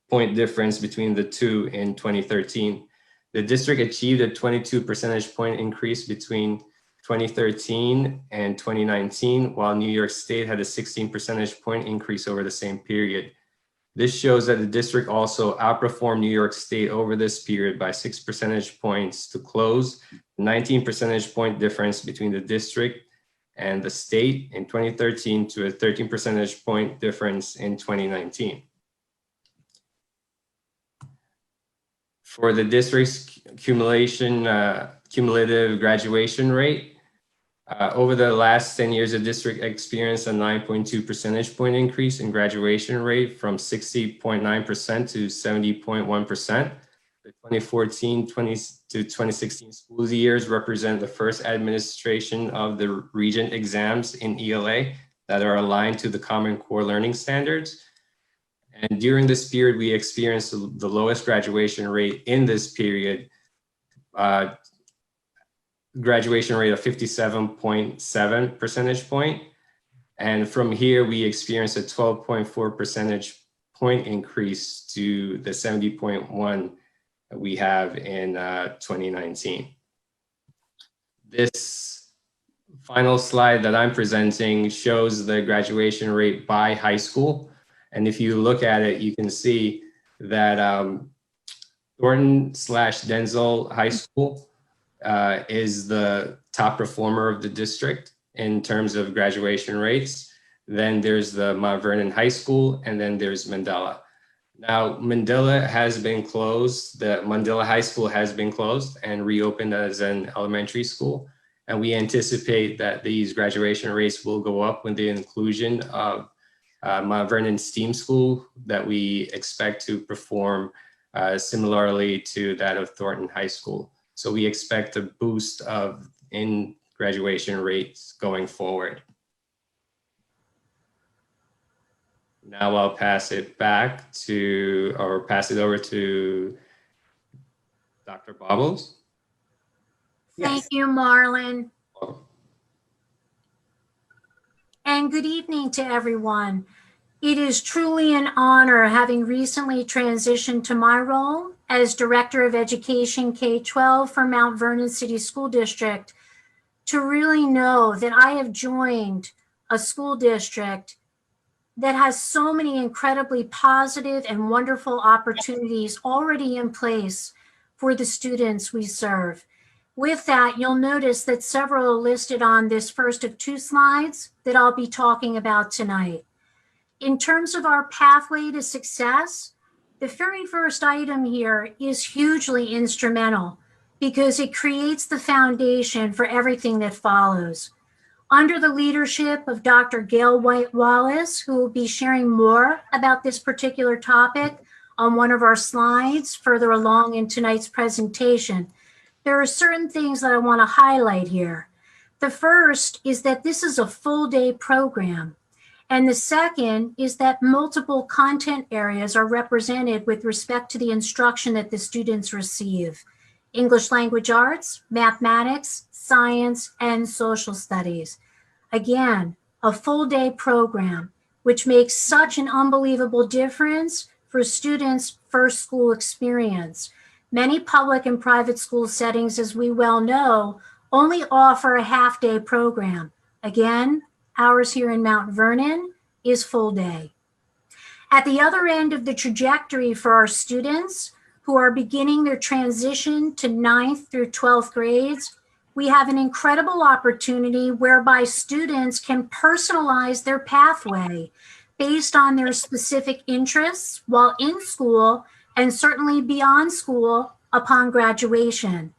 point difference between the two in 2013. The district achieved a 22 percentage point increase between 2013 and 2019, while New York State had a 16 percentage point increase over the same period. This shows that the district also outperformed New York State over this period by 6 percentage points to close the 19 percentage point difference between the district and the state in 2013 to a 13 percentage point difference in 2019. For the district's cumulative graduation rate, over the last 10 years, the district experienced a 9.2 percentage point increase in graduation rate from 60.9% to 70.1%. The 2014 to 2016 school years represent the first administration of the Regent exams in ELA that are aligned to the Common Core learning standards. And during this period, we experienced the lowest graduation rate in this period, graduation rate of 57.7 percentage point. And from here, we experienced a 12.4 percentage point increase to the 70.1 we have in 2019. This final slide that I'm presenting shows the graduation rate by high school. And if you look at it, you can see that Thornton/Denzel High School is the top performer of the district in terms of graduation rates. Then there's the Mount Vernon High School, and then there's Mandela. Now, Mandela has been closed. The Mandela High School has been closed and reopened as an elementary school. And we anticipate that these graduation rates will go up with the inclusion of Mount Vernon STEAM School that we expect to perform similarly to that of Thornton High School. So we expect a boost in graduation rates going forward. Now I'll pass it over to Dr. Bobbles.
Thank you, Marlon. And good evening to everyone. It is truly an honor, having recently transitioned to my role as Director of Education K-12 for Mount Vernon City School District, to really know that I have joined a school district that has so many incredibly positive and wonderful opportunities already in place for the students we serve. With that, you'll notice that several are listed on this first of two slides that I'll be talking about tonight. In terms of our pathway to success, the very first item here is hugely instrumental because it creates the foundation for everything that follows. Under the leadership of Dr. Gail White-Wallace, who will be sharing more about this particular topic on one of our slides further along in tonight's presentation, there are certain things that I want to highlight here. The first is that this is a full day program. And the second is that multiple content areas are represented with respect to the instruction that the students receive: English language arts, mathematics, science, and social studies. Again, a full day program, which makes such an unbelievable difference for students' first school experience. Many public and private school settings, as we well know, only offer a half-day program. Again, ours here in Mount Vernon is full day. At the other end of the trajectory for our students who are beginning their transition to 9th through 12th grades, we have an incredible opportunity whereby students can personalize their pathway based on their specific interests while in school and certainly beyond school upon graduation.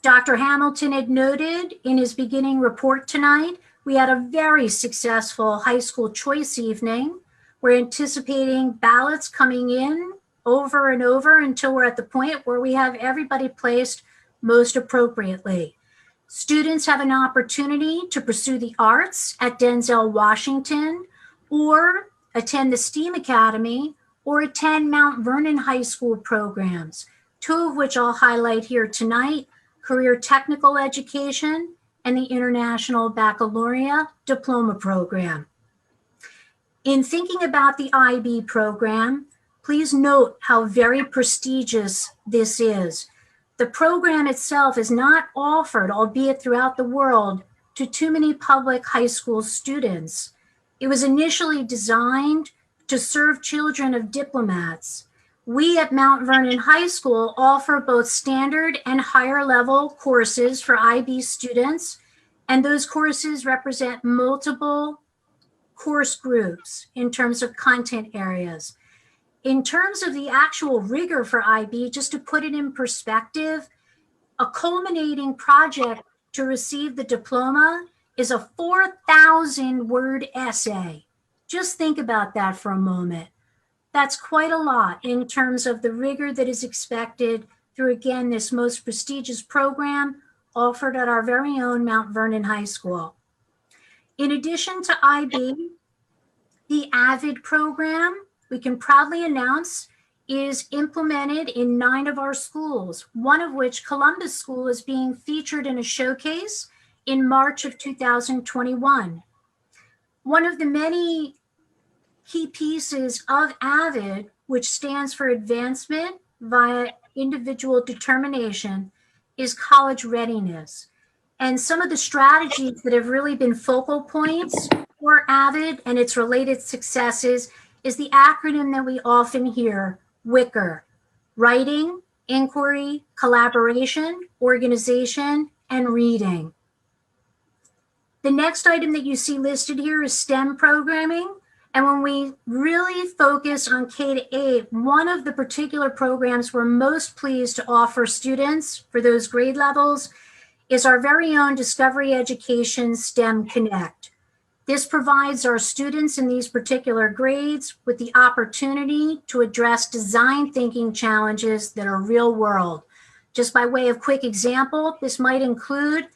Dr. Hamilton had noted in his beginning report tonight, we had a very successful high school choice evening. We're anticipating ballots coming in over and over until we're at the point where we have everybody placed most appropriately. Students have an opportunity to pursue the arts at Denzel Washington, or attend the STEAM Academy, or attend Mount Vernon High School programs, two of which I'll highlight here tonight: Career Technical Education and the International Baccalaureate Diploma program. In thinking about the IB program, please note how very prestigious this is. The program itself is not offered, albeit throughout the world, to too many public high school students. It was initially designed to serve children of diplomats. We at Mount Vernon High School offer both standard and higher level courses for IB students, and those courses represent multiple course groups in terms of content areas. In terms of the actual rigor for IB, just to put it in perspective, a culminating project to receive the diploma is a 4,000-word essay. Just think about that for a moment. That's quite a lot in terms of the rigor that is expected through, again, this most prestigious program offered at our very own Mount Vernon High School. In addition to IB, the AVID program, we can proudly announce, is implemented in 9 of our schools, one of which, Columbus School, is being featured in a showcase in March of 2021. One of the many key pieces of AVID, which stands for Advancement via Individual Determination, is college readiness. And some of the strategies that have really been focal points for AVID and its related successes is the acronym that we often hear, WICR: writing, inquiry, collaboration, organization, and reading. The next item that you see listed here is STEM programming. And when we really focus on K-8, one of the particular programs we're most pleased to offer students for those grade levels is our very own Discovery Education STEM Connect. This provides our students in these particular grades with the opportunity to address design thinking challenges that are real world. Just by way of quick example, this might include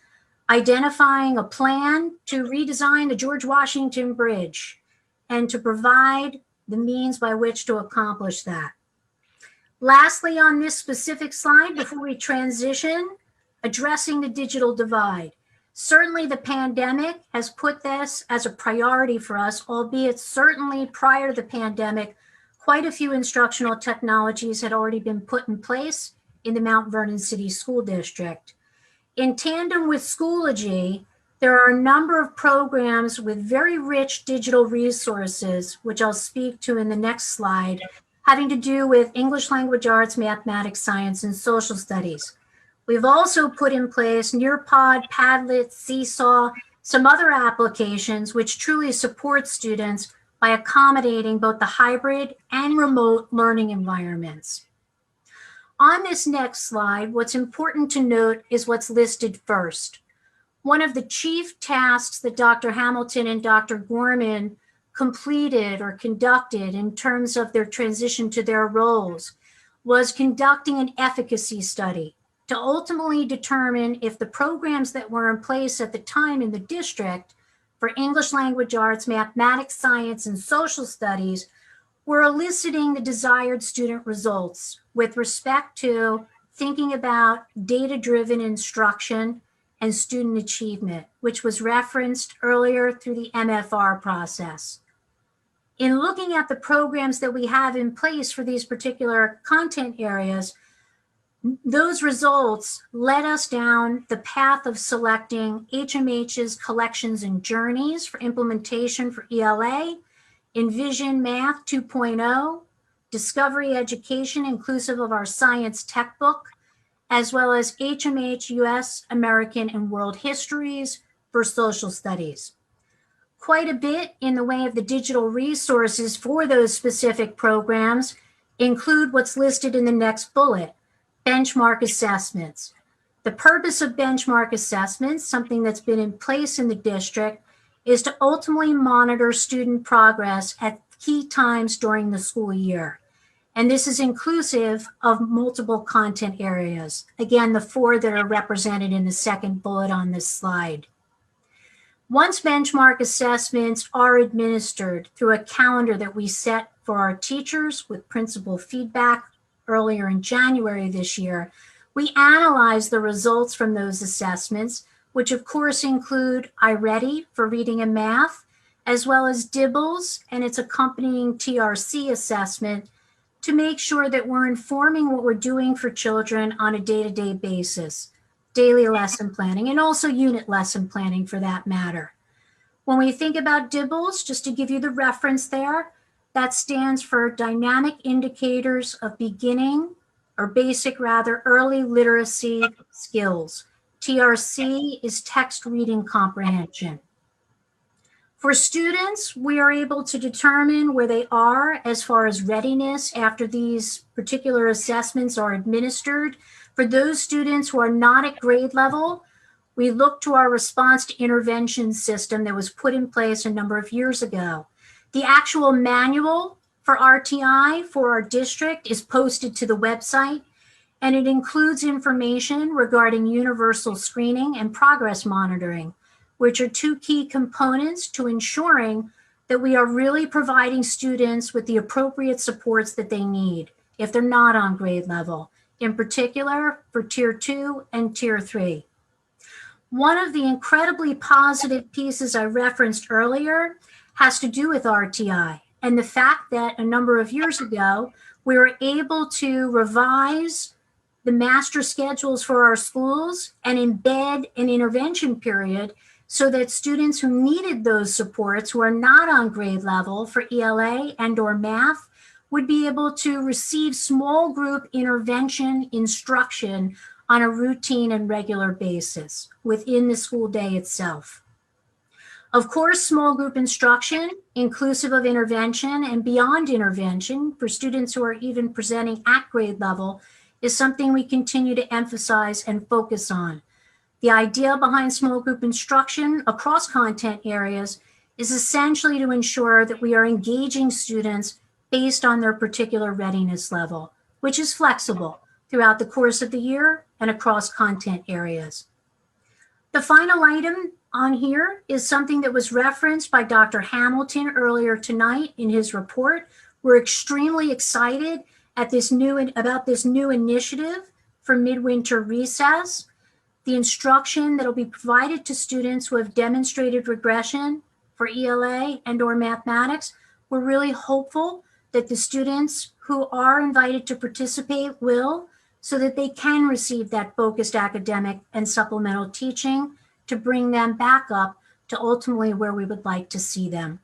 identifying a plan to redesign the George Washington Bridge and to provide the means by which to accomplish that. Lastly, on this specific slide, before we transition, addressing the digital divide. Certainly the pandemic has put this as a priority for us, albeit certainly prior to the pandemic, quite a few instructional technologies had already been put in place in the Mount Vernon City School District. In tandem with Schoology, there are a number of programs with very rich digital resources, which I'll speak to in the next slide, having to do with English language arts, mathematics, science, and social studies. We've also put in place Nearpod, Padlet, Seesaw, some other applications which truly support students by accommodating both the hybrid and remote learning environments. On this next slide, what's important to note is what's listed first. One of the chief tasks that Dr. Hamilton and Dr. Gorman completed or conducted in terms of their transition to their roles was conducting an efficacy study to ultimately determine if the programs that were in place at the time in the district for English language arts, mathematics, science, and social studies were eliciting the desired student results with respect to thinking about data-driven instruction and student achievement, which was referenced earlier through the MFR process. In looking at the programs that we have in place for these particular content areas, those results led us down the path of selecting HMH's Collections and Journeys for implementation for ELA, Envision Math 2.0, Discovery Education inclusive of our science tech book, as well as HMH US, American, and World Histories for social studies. Quite a bit in the way of the digital resources for those specific programs include what's listed in the next bullet, benchmark assessments. The purpose of benchmark assessments, something that's been in place in the district, is to ultimately monitor student progress at key times during the school year. And this is inclusive of multiple content areas. Again, the 4 that are represented in the second bullet on this slide. Once benchmark assessments are administered through a calendar that we set for our teachers with principal feedback earlier in January this year, we analyze the results from those assessments, which of course include iReady for reading and math, as well as DIBELS and its accompanying TRC assessment to make sure that we're informing what we're doing for children on a day-to-day basis, daily lesson planning, and also unit lesson planning for that matter. When we think about DIBELS, just to give you the reference there, that stands for Dynamic Indicators of Beginning, or basic rather, early literacy skills. TRC is text reading comprehension. For students, we are able to determine where they are as far as readiness after these particular assessments are administered. For those students who are not at grade level, we look to our response to intervention system that was put in place a number of years ago. The actual manual for RTI for our district is posted to the website, and it includes information regarding universal screening and progress monitoring, which are 2 key components to ensuring that we are really providing students with the appropriate supports that they need if they're not on grade level, in particular for Tier 2 and Tier 3. One of the incredibly positive pieces I referenced earlier has to do with RTI and the fact that a number of years ago, we were able to revise the master schedules for our schools and embed an intervention period so that students who needed those supports, who are not on grade level for ELA and or math, would be able to receive small group intervention instruction on a routine and regular basis within the school day itself. Of course, small group instruction, inclusive of intervention and beyond intervention for students who are even presenting at grade level, is something we continue to emphasize and focus on. The idea behind small group instruction across content areas is essentially to ensure that we are engaging students based on their particular readiness level, which is flexible throughout the course of the year and across content areas. The final item on here is something that was referenced by Dr. Hamilton earlier tonight in his report. We're extremely excited at about this new initiative for midwinter recess. The instruction that will be provided to students who have demonstrated regression for ELA and or mathematics. We're really hopeful that the students who are invited to participate will, so that they can receive that focused academic and supplemental teaching to bring them back up to ultimately where we would like to see them.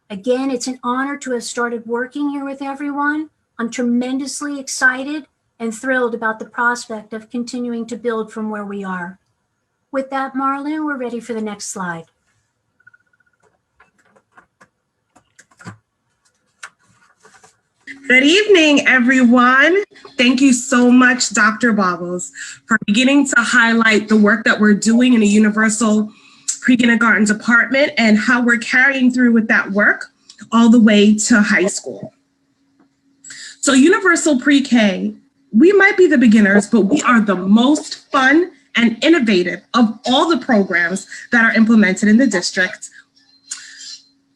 Again, it's an honor to have started working here with everyone. I'm tremendously excited and thrilled about the prospect of continuing to build from where we are. With that, Marlon, we're ready for the next slide.
Good evening, everyone. Thank you so much, Dr. Bobbles, for beginning to highlight the work that we're doing in the Universal Pre-Kindergarten Department and how we're carrying through with that work all the way to high school. So Universal Pre-K, we might be the beginners, but we are the most fun and innovative of all the programs that are implemented in the district.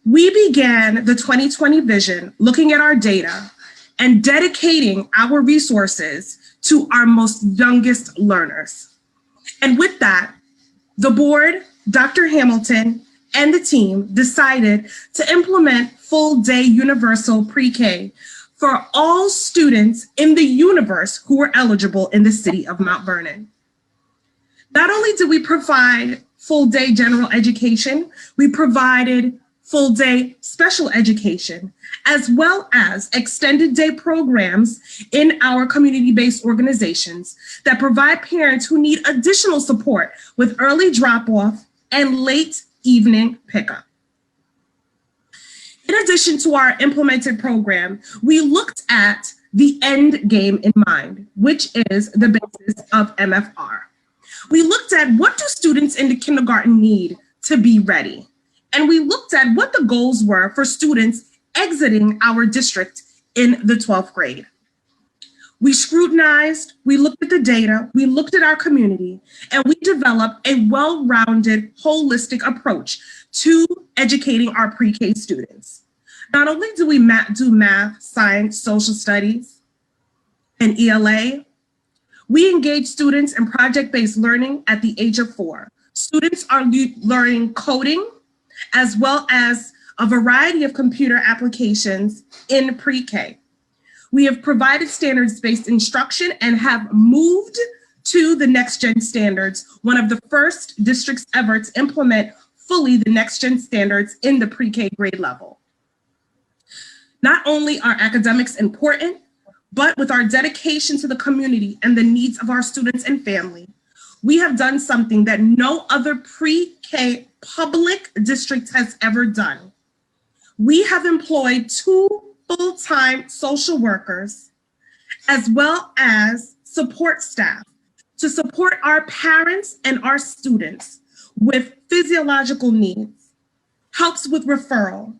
We began the 2020 vision looking at our data and dedicating our resources to our most youngest learners. And with that, the board, Dr. Hamilton, and the team decided to implement full-day universal pre-K for all students in the universe who were eligible in the city of Mount Vernon. Not only did we provide full-day general education, we provided full-day special education, as well as extended day programs in our community-based organizations that provide parents who need additional support with early drop-off and late evening pickup. In addition to our implemented program, we looked at the end game in mind, which is the basis of MFR. We looked at what do students in the kindergarten need to be ready? And we looked at what the goals were for students exiting our district in the 12th grade. We scrutinized, we looked at the data, we looked at our community, and we developed a well-rounded, holistic approach to educating our pre-K students. Not only do we do math, science, social studies, and ELA, we engage students in project-based learning at the age of 4. Students are learning coding, as well as a variety of computer applications in pre-K. We have provided standards-based instruction and have moved to the next-gen standards, one of the first districts ever to implement fully the next-gen standards in the pre-K grade level. Not only are academics important, but with our dedication to the community and the needs of our students and family, we have done something that no other pre-K public district has ever done. We have employed 2 full-time social workers, as well as support staff, to support our parents and our students with physiological needs, helps with referral,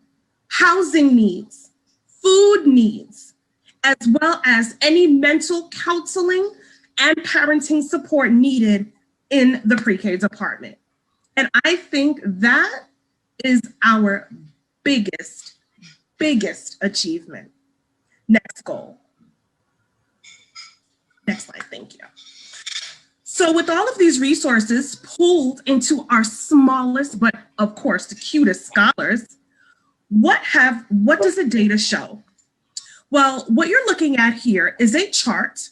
housing needs, food needs, as well as any mental counseling and parenting support needed in the pre-K department. And I think that is our biggest achievement. Next goal. Next slide, thank you. So with all of these resources pooled into our smallest, but of course the cutest scholars, what does the data show? Well, what you're looking at here is a chart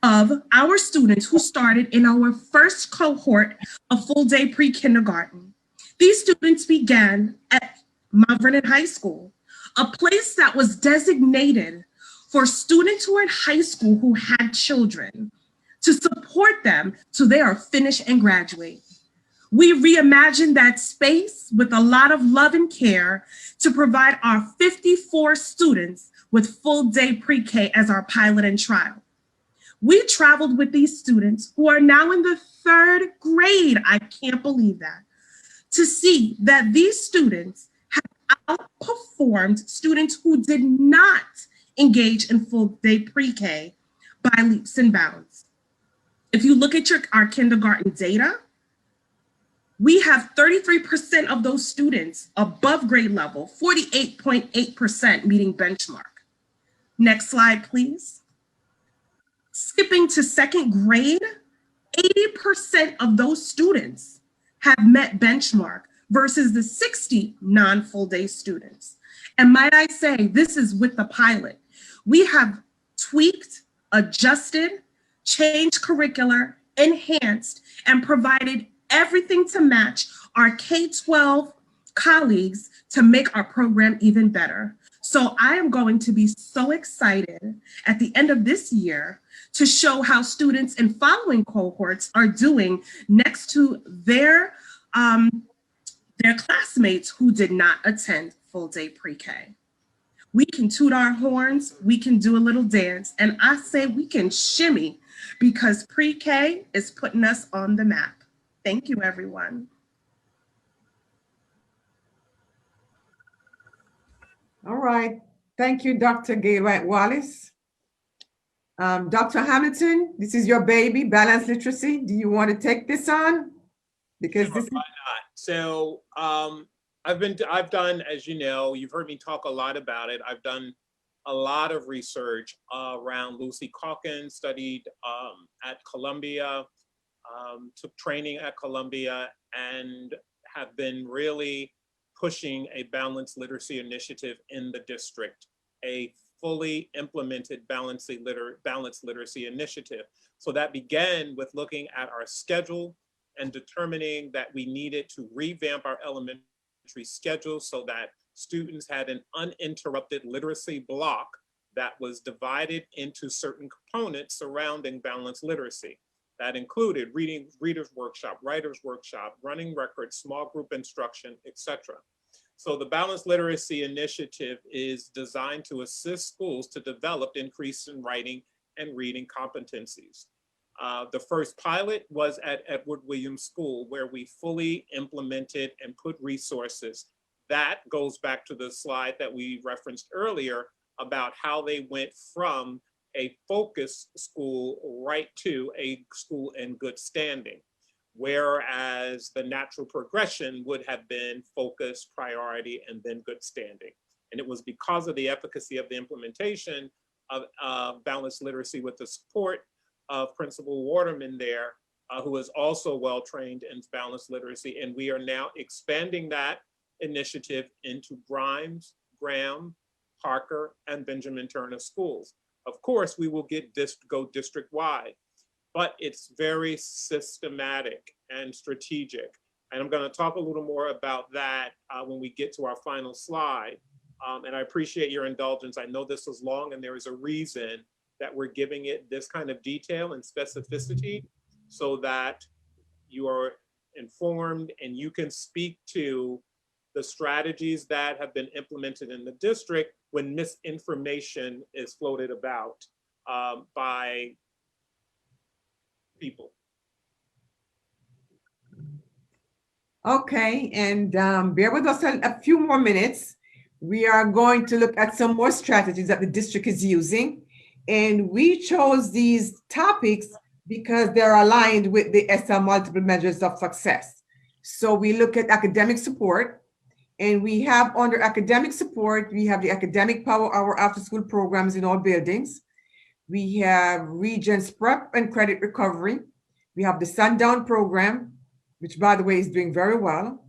of our students who started in our first cohort of full-day pre-kindergarten. These students began at Mount Vernon High School, a place that was designated for students who are in high school who had children, to support them till they are finished and graduate. We reimagined that space with a lot of love and care to provide our 54 students with full-day pre-K as our pilot and trial. We traveled with these students who are now in the 3rd grade, I can't believe that, to see that these students have outperformed students who did not engage in full-day pre-K by leaps and bounds. If you look at our kindergarten data, we have 33% of those students above grade level, 48.8% meeting benchmark. Next slide, please. Skipping to 2nd grade, 80% of those students have met benchmark versus the 60 non-full day students. And might I say, this is with the pilot. We have tweaked, adjusted, changed curricular, enhanced, and provided everything to match our K-12 colleagues to make our program even better. So I am going to be so excited at the end of this year to show how students in following cohorts are doing next to their classmates who did not attend full day pre-K. We can toot our horns, we can do a little dance, and I say we can shimmy because pre-K is putting us on the map. Thank you, everyone.
All right. Thank you, Dr. Gay Wallace. Dr. Hamilton, this is your baby, balanced literacy. Do you want to take this on? Because this is...
Why not? So I've done, as you know, you've heard me talk a lot about it. I've done a lot of research around Lucy Calkins, studied at Columbia, took training at Columbia, and have been really pushing a balanced literacy initiative in the district, a fully implemented balanced literacy initiative. So that began with looking at our schedule and determining that we needed to revamp our elementary schedule so that students had an uninterrupted literacy block that was divided into certain components surrounding balanced literacy. That included readers workshop, writers workshop, running records, small group instruction, etc. So the Balanced Literacy Initiative is designed to assist schools to develop increase in writing and reading competencies. The first pilot was at Edward Williams School, where we fully implemented and put resources. That goes back to the slide that we referenced earlier about how they went from a focus school right to a school in good standing, whereas the natural progression would have been focus, priority, and then good standing. And it was because of the efficacy of the implementation of balanced literacy with the support of Principal Waterman there, who is also well-trained in balanced literacy. And we are now expanding that initiative into Grimes, Graham, Parker, and Benjamin Turner schools. Of course, we will go district-wide, but it's very systematic and strategic. And I'm going to talk a little more about that when we get to our final slide. And I appreciate your indulgence. I know this was long, and there is a reason that we're giving it this kind of detail and specificity so that you are informed and you can speak to the strategies that have been implemented in the district when misinformation is floated about by people.
Okay, and bear with us a few more minutes. We are going to look at some more strategies that the district is using. And we chose these topics because they're aligned with the SL multiple measures of success. So we look at academic support, and we have under academic support, we have the academic power hour after school programs in all buildings. We have Regents Prep and credit recovery. We have the Sundown program, which by the way is doing very well.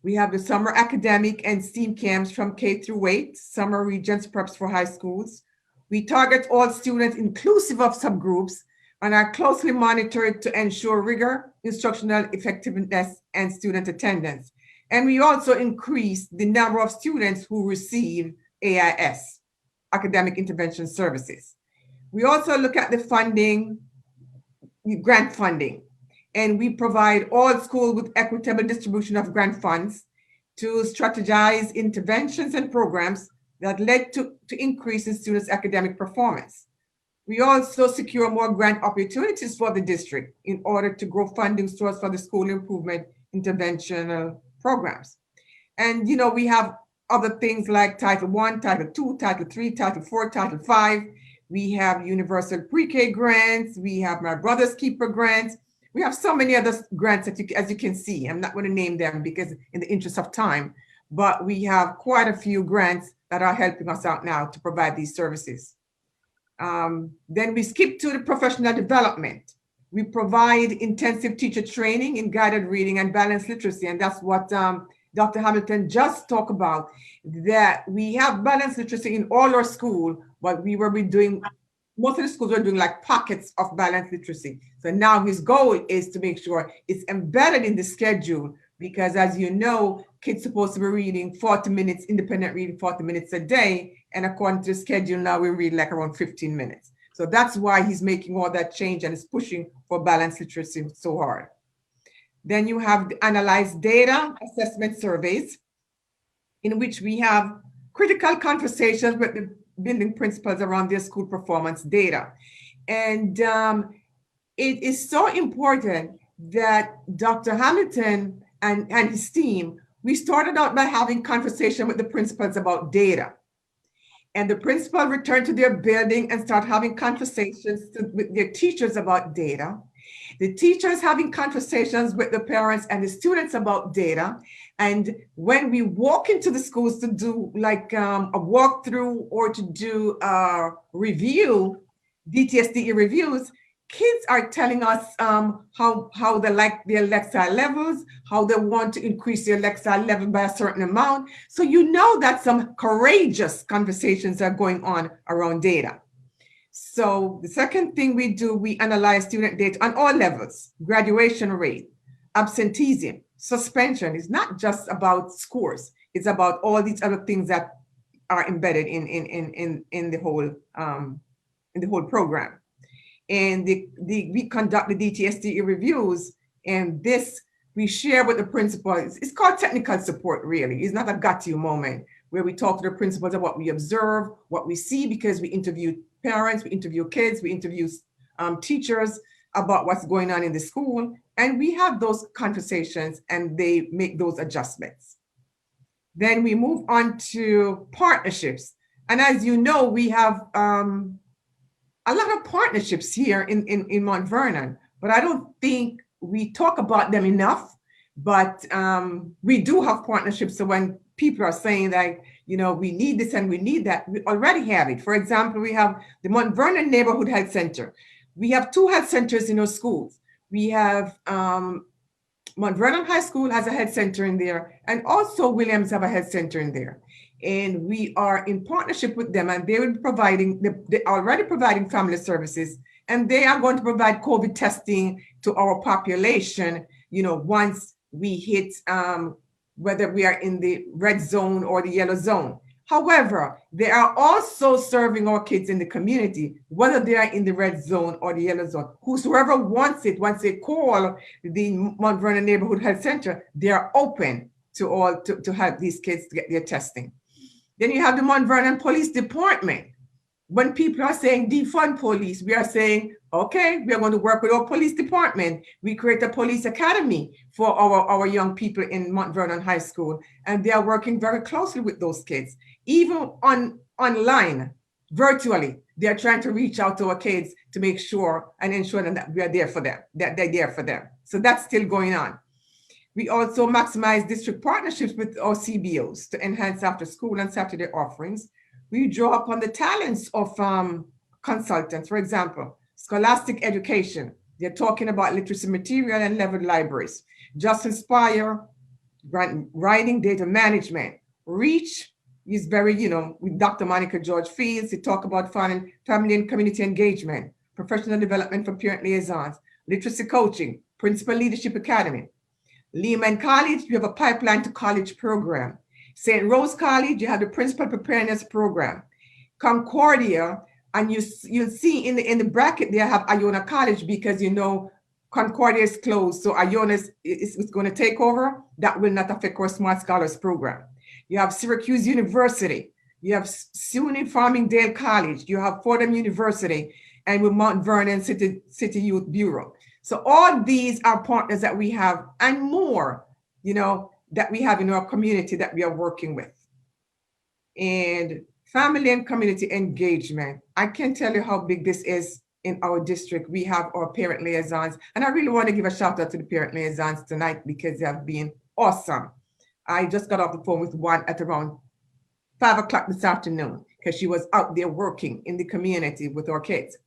We have the summer academic and STEAM camps from K through 8, summer Regents Preps for high schools. We target all students inclusive of subgroups and are closely monitored to ensure rigor, instructional effectiveness, and student attendance. And we also increase the number of students who receive AIS, Academic Intervention Services. We also look at the funding, grant funding, and we provide all schools with equitable distribution of grant funds to strategize interventions and programs that led to increase in students' academic performance. We also secure more grant opportunities for the district in order to grow funding source for the school improvement interventional programs. And, you know, we have other things like Title I, Title II, Title III, Title IV, Title V. We have universal pre-K grants. We have My Brother's Keeper grants. We have so many other grants that as you can see. I'm not going to name them because in the interest of time, but we have quite a few grants that are helping us out now to provide these services. Then we skip to the professional development. We provide intensive teacher training in guided reading and balanced literacy. And that's what Dr. Hamilton just talked about, that we have balanced literacy in all our school, but we will be doing, most of the schools are doing like pockets of balanced literacy. So now his goal is to make sure it's embedded in the schedule, because as you know, kids supposed to be reading 40 minutes, independent reading 40 minutes a day. And according to the schedule, now we read like around 15 minutes. So that's why he's making all that change and is pushing for balanced literacy so hard. Then you have the analyzed data assessment surveys, in which we have critical conversations with the building principals around their school performance data. And it is so important that Dr. Hamilton and his team, we started out by having conversation with the principals about data. And the principal returned to their building and start having conversations with their teachers about data. The teachers having conversations with the parents and the students about data. And when we walk into the schools to do like a walkthrough or to do a review, DTSDE reviews, kids are telling us how they like their lexile levels, how they want to increase their lexile level by a certain amount. So you know that some courageous conversations are going on around data. So the second thing we do, we analyze student data on all levels: graduation rate, absenteeism, suspension. It's not just about scores. It's about all these other things that are embedded in the whole program. And we conduct the DTSDE reviews, and this we share with the principals. It's called technical support, really. It's not a got you moment where we talk to the principals about what we observe, what we see, because we interview parents, we interview kids, we interview teachers about what's going on in the school. And we have those conversations and they make those adjustments. Then we move on to partnerships. And as you know, we have a lot of partnerships here in Mount Vernon, but I don't think we talk about them enough. But we do have partnerships. So when people are saying that, you know, we need this and we need that, we already have it. For example, we have the Mount Vernon Neighborhood Health Center. We have 2 health centers in our schools. We have Mount Vernon High School has a health center in there, and also Williams have a health center in there. And we are in partnership with them, and they will be providing, they're already providing family services, and they are going to provide COVID testing to our population, you know, once we hit, whether we are in the red zone or the yellow zone. However, they are also serving our kids in the community, whether they are in the red zone or the yellow zone. Whosoever wants it, once they call the Mount Vernon Neighborhood Health Center, they are open to help these kids to get their testing. Then you have the Mount Vernon Police Department. When people are saying defund police, we are saying, okay, we are going to work with our police department. We create a police academy for our young people in Mount Vernon High School. And they are working very closely with those kids. Even online, virtually, they are trying to reach out to our kids to make sure and ensure that we are there for them, that they're there for them. So that's still going on. We also maximize district partnerships with our CBOs to enhance after school and Saturday offerings. We draw upon the talents of consultants. For example, Scholastic Education. They're talking about literacy material and leveled libraries. Just Inspire, writing data management. Reach is very, you know, with Dr. Monica George Fields, they talk about family and community engagement. Professional Development for Parent Liaisons, Literacy Coaching, Principal Leadership Academy. Lehman College, you have a Pipeline to College program. St. Rose College, you have the Principal Preparedness Program. Concordia, and you'll see in the bracket there have Iona College, because you know Concordia is closed, so Iona is going to take over. That will not affect our Smart Scholars program. You have Syracuse University, you have SUNY Farmingdale College, you have Fordham University, and with Mount Vernon City Youth Bureau. So all these are partners that we have, and more, you know, that we have in our community that we are working with. And family and community engagement. I can't tell you how big this is in our district. We have our parent liaisons, and I really want to give a shout out to the parent liaisons tonight, because they have been awesome. I just got off the phone with one at around 5 o'clock this afternoon, because she was out there working in the community with our kids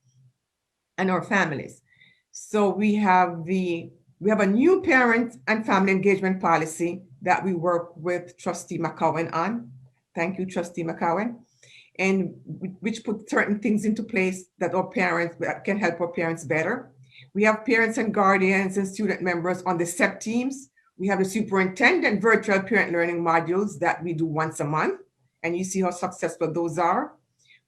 and our families. So we have a new parent and family engagement policy that we work with Trustee McCowan on. Thank you, Trustee McCowan. And which put certain things into place that our parents can help our parents better. We have parents and guardians and student members on the SEP teams. We have the superintendent virtual parent learning modules that we do once a month, and you see how successful those are.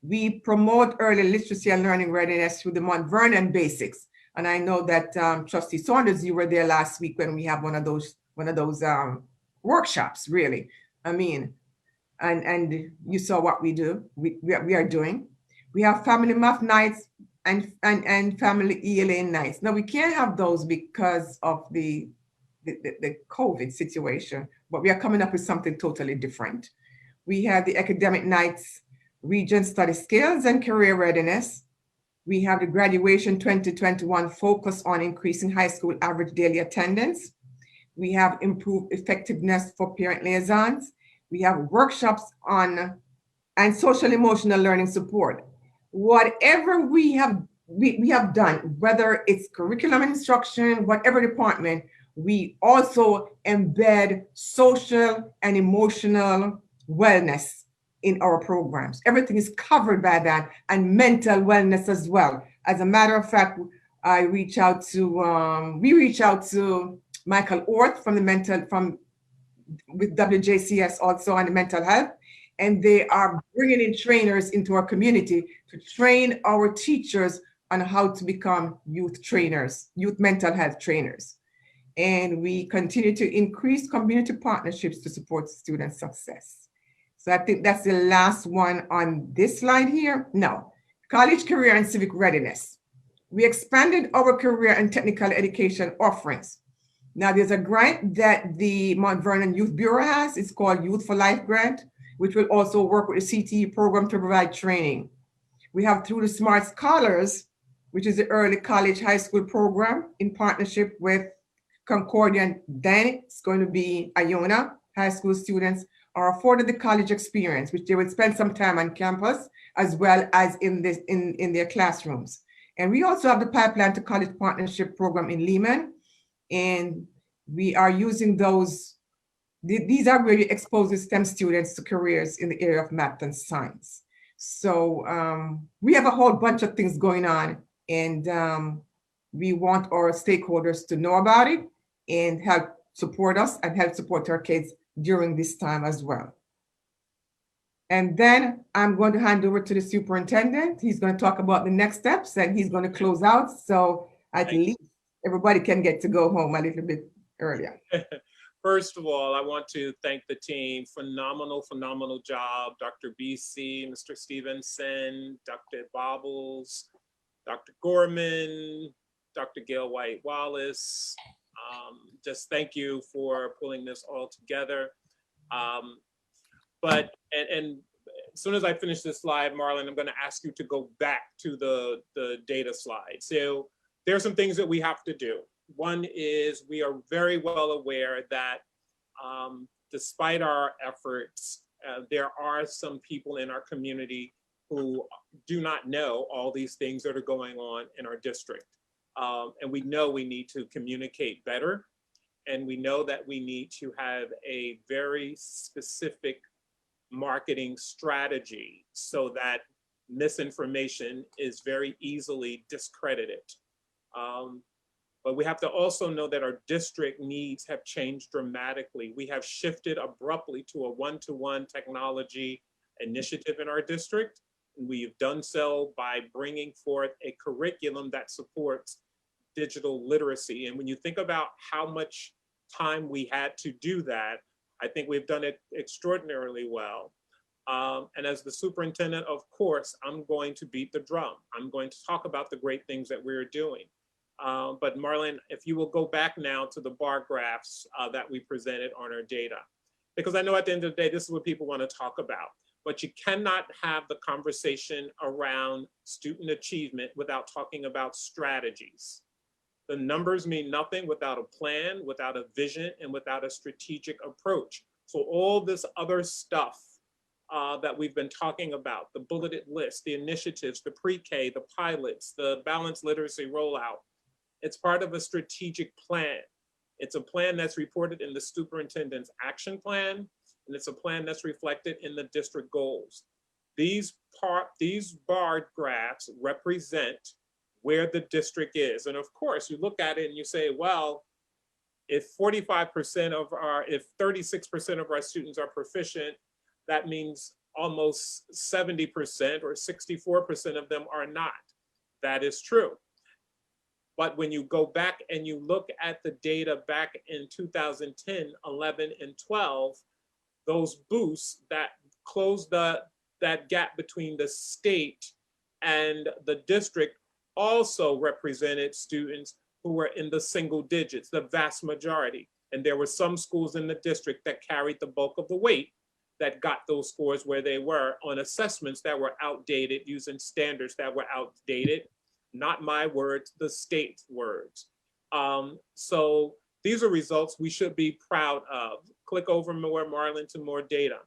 We promote early literacy and learning readiness through the Mount Vernon basics. And I know that Trustee Saunders, you were there last week when we have one of those workshops, really. I mean, and you saw what we do. We are doing. We have family math nights and family ELA nights. Now we can't have those because of the COVID situation, but we are coming up with something totally different. We have the academic nights, region study skills and career readiness. We have the graduation 2021 focus on increasing high school average daily attendance. We have improved effectiveness for parent liaisons. We have workshops on and social emotional learning support. Whatever we have done, whether it's curriculum instruction, whatever department, we also embed social and emotional wellness in our programs. Everything is covered by that, and mental wellness as well. As a matter of fact, we reach out to Michael Orth with WJCS also on the mental health, and they are bringing in trainers into our community to train our teachers on how to become youth trainers, youth mental health trainers. And we continue to increase community partnerships to support student success. So I think that's the last one on this slide here. No, college career and civic readiness. We expanded our career and technical education offerings. Now there's a grant that the Mount Vernon Youth Bureau has. It's called Youth for Life Grant, which will also work with the CTE program to provide training. We have through the Smart Scholars, which is the early college high school program in partnership with Concordia, and then it's going to be Iona. High school students are afforded the college experience, which they would spend some time on campus as well as in their classrooms. And we also have the Pipeline to College Partnership Program in Lehman. And we are using those. These are really exposing STEM students to careers in the area of math and science. So we have a whole bunch of things going on, and we want our stakeholders to know about it and help support us and help support our kids during this time as well. And then I'm going to hand over to the superintendent. He's going to talk about the next steps, and he's going to close out. So at least everybody can get to go home a little bit earlier.
First of all, I want to thank the team. Phenomenal, phenomenal job. Dr. BC, Mr. Stevenson, Dr. Bobbles, Dr. Gorman, Dr. Gail White Wallace. Just thank you for pulling this all together. But as soon as I finish this slide, Marlon, I'm going to ask you to go back to the data slide. So there are some things that we have to do. One is we are very well aware that despite our efforts, there are some people in our community who do not know all these things that are going on in our district. And we know we need to communicate better. And we know that we need to have a very specific marketing strategy so that misinformation is very easily discredited. But we have to also know that our district needs have changed dramatically. We have shifted abruptly to a one-to-one technology initiative in our district. And we've done so by bringing forth a curriculum that supports digital literacy. And when you think about how much time we had to do that, I think we've done it extraordinarily well. And as the superintendent, of course, I'm going to beat the drum. I'm going to talk about the great things that we're doing. But Marlon, if you will go back now to the bar graphs that we presented on our data, because I know at the end of the day, this is what people want to talk about, but you cannot have the conversation around student achievement without talking about strategies. The numbers mean nothing without a plan, without a vision, and without a strategic approach. So all this other stuff that we've been talking about, the bulleted list, the initiatives, the pre-K, the pilots, the balanced literacy rollout, it's part of a strategic plan. It's a plan that's reported in the superintendent's action plan, and it's a plan that's reflected in the district goals. These bar graphs represent where the district is. And of course, you look at it and you say, well, if 36% of our students are proficient, that means almost 70% or 64% of them are not. That is true. But when you go back and you look at the data back in 2010, 11, and 12, those boosts that closed that gap between the state and the district also represented students who were in the single digits, the vast majority. And there were some schools in the district that carried the bulk of the weight that got those scores where they were on assessments that were outdated, using standards that were outdated. Not my words, the state's words. So these are results we should be proud of. Click over more, Marlon, to more data.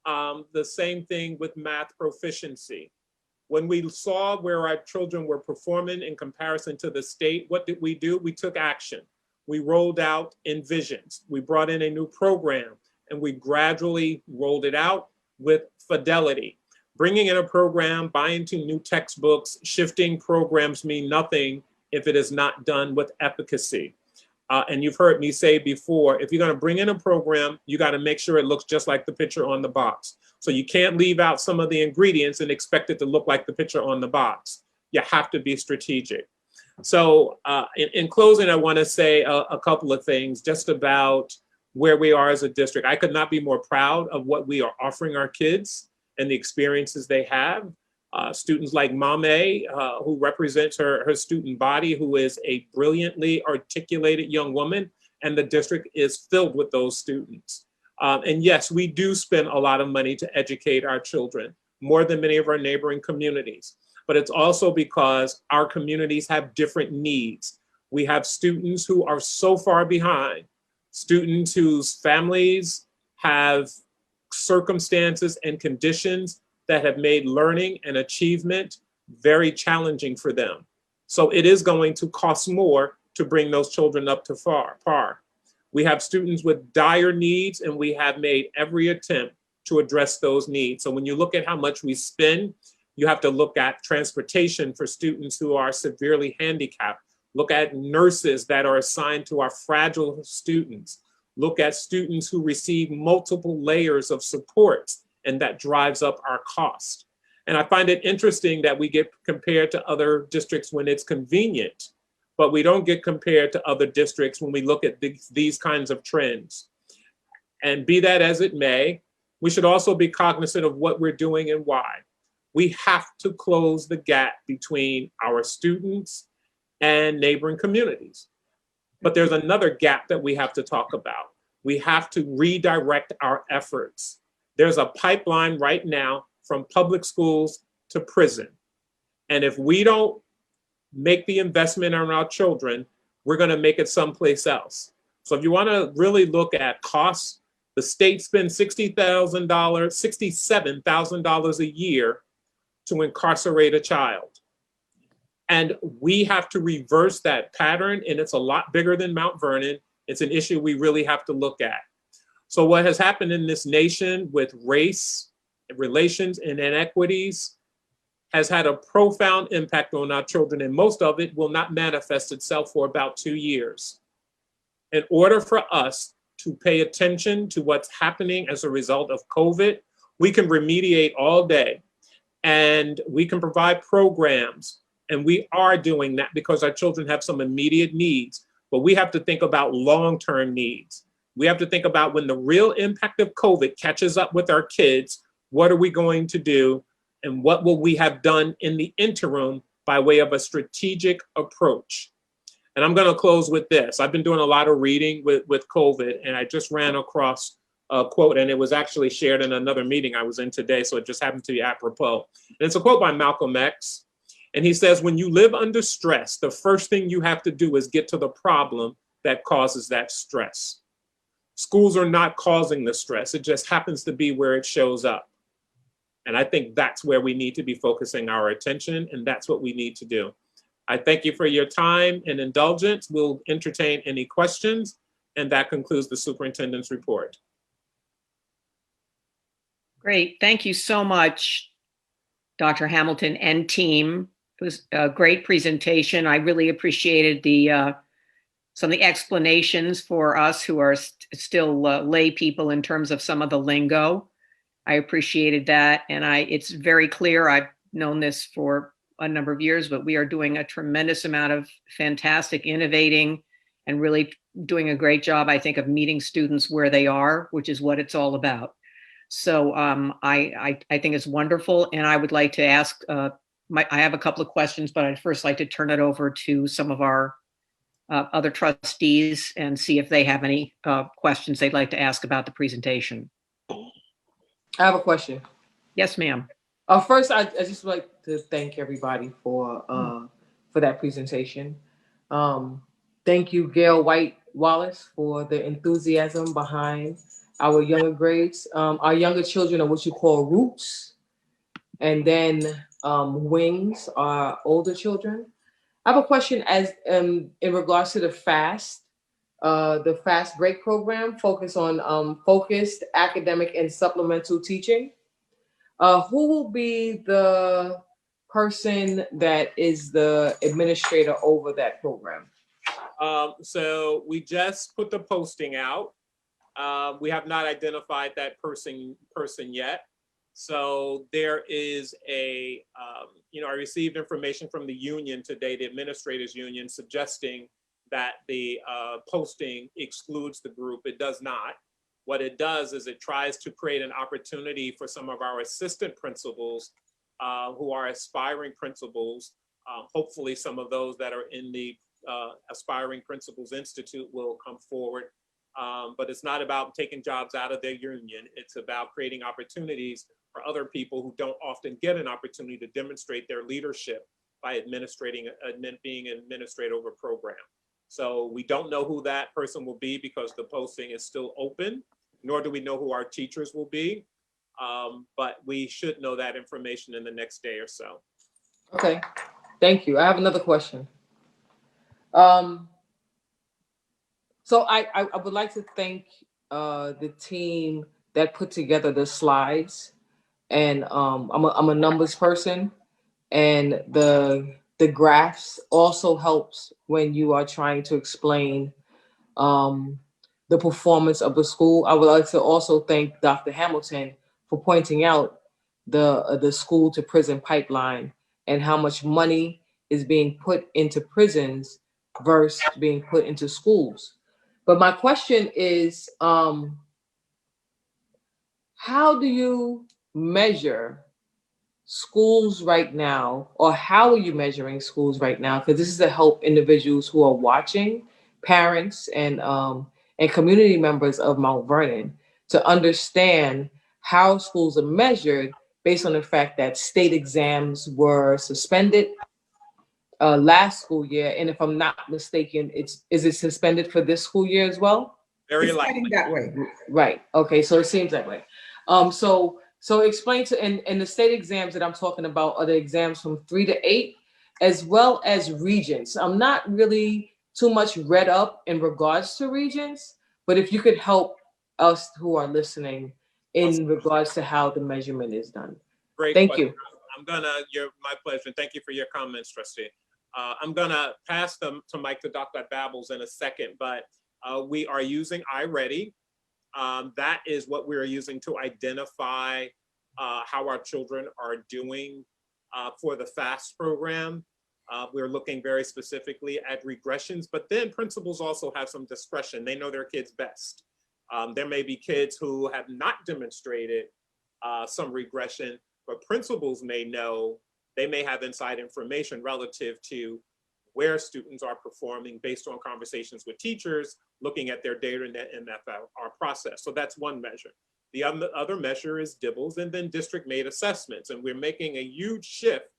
The same thing with math proficiency. When we saw where our children were performing in comparison to the state, what did we do? We took action. We rolled out Envisions. We brought in a new program and we gradually rolled it out with fidelity. Bringing in a program, buying two new textbooks, shifting programs mean nothing if it is not done with efficacy. And you've heard me say before, if you're going to bring in a program, you got to make sure it looks just like the picture on the box. So you can't leave out some of the ingredients and expect it to look like the picture on the box. You have to be strategic. So in closing, I want to say a couple of things just about where we are as a district. I could not be more proud of what we are offering our kids and the experiences they have. Students like Mame, who represents her student body, who is a brilliantly articulated young woman, and the district is filled with those students. And yes, we do spend a lot of money to educate our children, more than many of our neighboring communities. But it's also because our communities have different needs. We have students who are so far behind, students whose families have circumstances and conditions that have made learning and achievement very challenging for them. So it is going to cost more to bring those children up to par. We have students with dire needs, and we have made every attempt to address those needs. So when you look at how much we spend, you have to look at transportation for students who are severely handicapped. Look at nurses that are assigned to our fragile students. Look at students who receive multiple layers of supports, and that drives up our cost. And I find it interesting that we get compared to other districts when it's convenient, but we don't get compared to other districts when we look at these kinds of trends. And be that as it may, we should also be cognizant of what we're doing and why. We have to close the gap between our students and neighboring communities. But there's another gap that we have to talk about. We have to redirect our efforts. There's a pipeline right now from public schools to prison. And if we don't make the investment in our children, we're going to make it someplace else. So if you want to really look at costs, the state spends $67,000 a year to incarcerate a child. And we have to reverse that pattern, and it's a lot bigger than Mount Vernon. It's an issue we really have to look at. So what has happened in this nation with race, relations, and inequities has had a profound impact on our children, and most of it will not manifest itself for about 2 years. In order for us to pay attention to what's happening as a result of COVID, we can remediate all day, and we can provide programs, and we are doing that because our children have some immediate needs, but we have to think about long-term needs. We have to think about when the real impact of COVID catches up with our kids, what are we going to do, and what will we have done in the interim by way of a strategic approach? And I'm going to close with this. I've been doing a lot of reading with COVID, and I just ran across a quote, and it was actually shared in another meeting I was in today, so it just happened to be apropos. And it's a quote by Malcolm X, and he says, when you live under stress, the first thing you have to do is get to the problem that causes that stress. Schools are not causing the stress. It just happens to be where it shows up. And I think that's where we need to be focusing our attention, and that's what we need to do. I thank you for your time and indulgence. We'll entertain any questions, and that concludes the superintendent's report.
Great. Thank you so much, Dr. Hamilton and team. It was a great presentation. I really appreciated some of the explanations for us who are still lay people in terms of some of the lingo. I appreciated that. And it's very clear, I've known this for a number of years, but we are doing a tremendous amount of fantastic innovating and really doing a great job, I think, of meeting students where they are, which is what it's all about. So I think it's wonderful. And I would like to ask, I have a couple of questions, but I'd first like to turn it over to some of our other trustees and see if they have any questions they'd like to ask about the presentation.
I have a question.
Yes, ma'am.
First, I just would like to thank everybody for that presentation. Thank you, Gail White Wallace, for the enthusiasm behind our younger grades. Our younger children are what you call roots, and then wings are older children. I have a question as in regards to the FAST break program, focus on focused academic and supplemental teaching. Who will be the person that is the administrator over that program?
So we just put the posting out. We have not identified that person yet. So there is I received information from the union today, the administrators union, suggesting that the posting excludes the group. It does not. What it does is it tries to create an opportunity for some of our assistant principals who are aspiring principals. Hopefully some of those that are in the Aspiring Principals Institute will come forward. But it's not about taking jobs out of their union. It's about creating opportunities for other people who don't often get an opportunity to demonstrate their leadership by being an administrator over a program. So we don't know who that person will be because the posting is still open, nor do we know who our teachers will be. But we should know that information in the next day or so.
Okay, thank you. I have another question. So I would like to thank the team that put together the slides, and I'm a numbers person, and the graphs also helps when you are trying to explain the performance of the school. I would like to also thank Dr. Hamilton for pointing out the school to prison pipeline and how much money is being put into prisons versus being put into schools. But my question is, how do you measure schools right now, or how are you measuring schools right now? Because this is to help individuals who are watching, parents and community members of Mount Vernon, to understand how schools are measured based on the fact that state exams were suspended last school year, and if I'm not mistaken, is it suspended for this school year as well?
Very
It's
likely.
heading that way.
Right. Okay. So it seems that way. So explain to, and the state exams that I'm talking about are the exams from 3 to 8, as well as Regents. I'm not really too much read up in regards to Regents, but if you could help us who are listening in regards to how the measurement is done.
Great
Thank
question.
you.
My pleasure. Thank you for your comments, trustee. I'm gonna pass the mic to Dr. Babbles in a second, but we are using iReady. That is what we're using to identify how our children are doing for the FAST program. We're looking very specifically at regressions, but then principals also have some discretion. They know their kids best. There may be kids who have not demonstrated some regression, but principals may know, they may have inside information relative to where students are performing based on conversations with teachers, looking at their data in the MFR process. So that's one measure. The other measure is DIBELS and then district-made assessments. And we're making a huge shift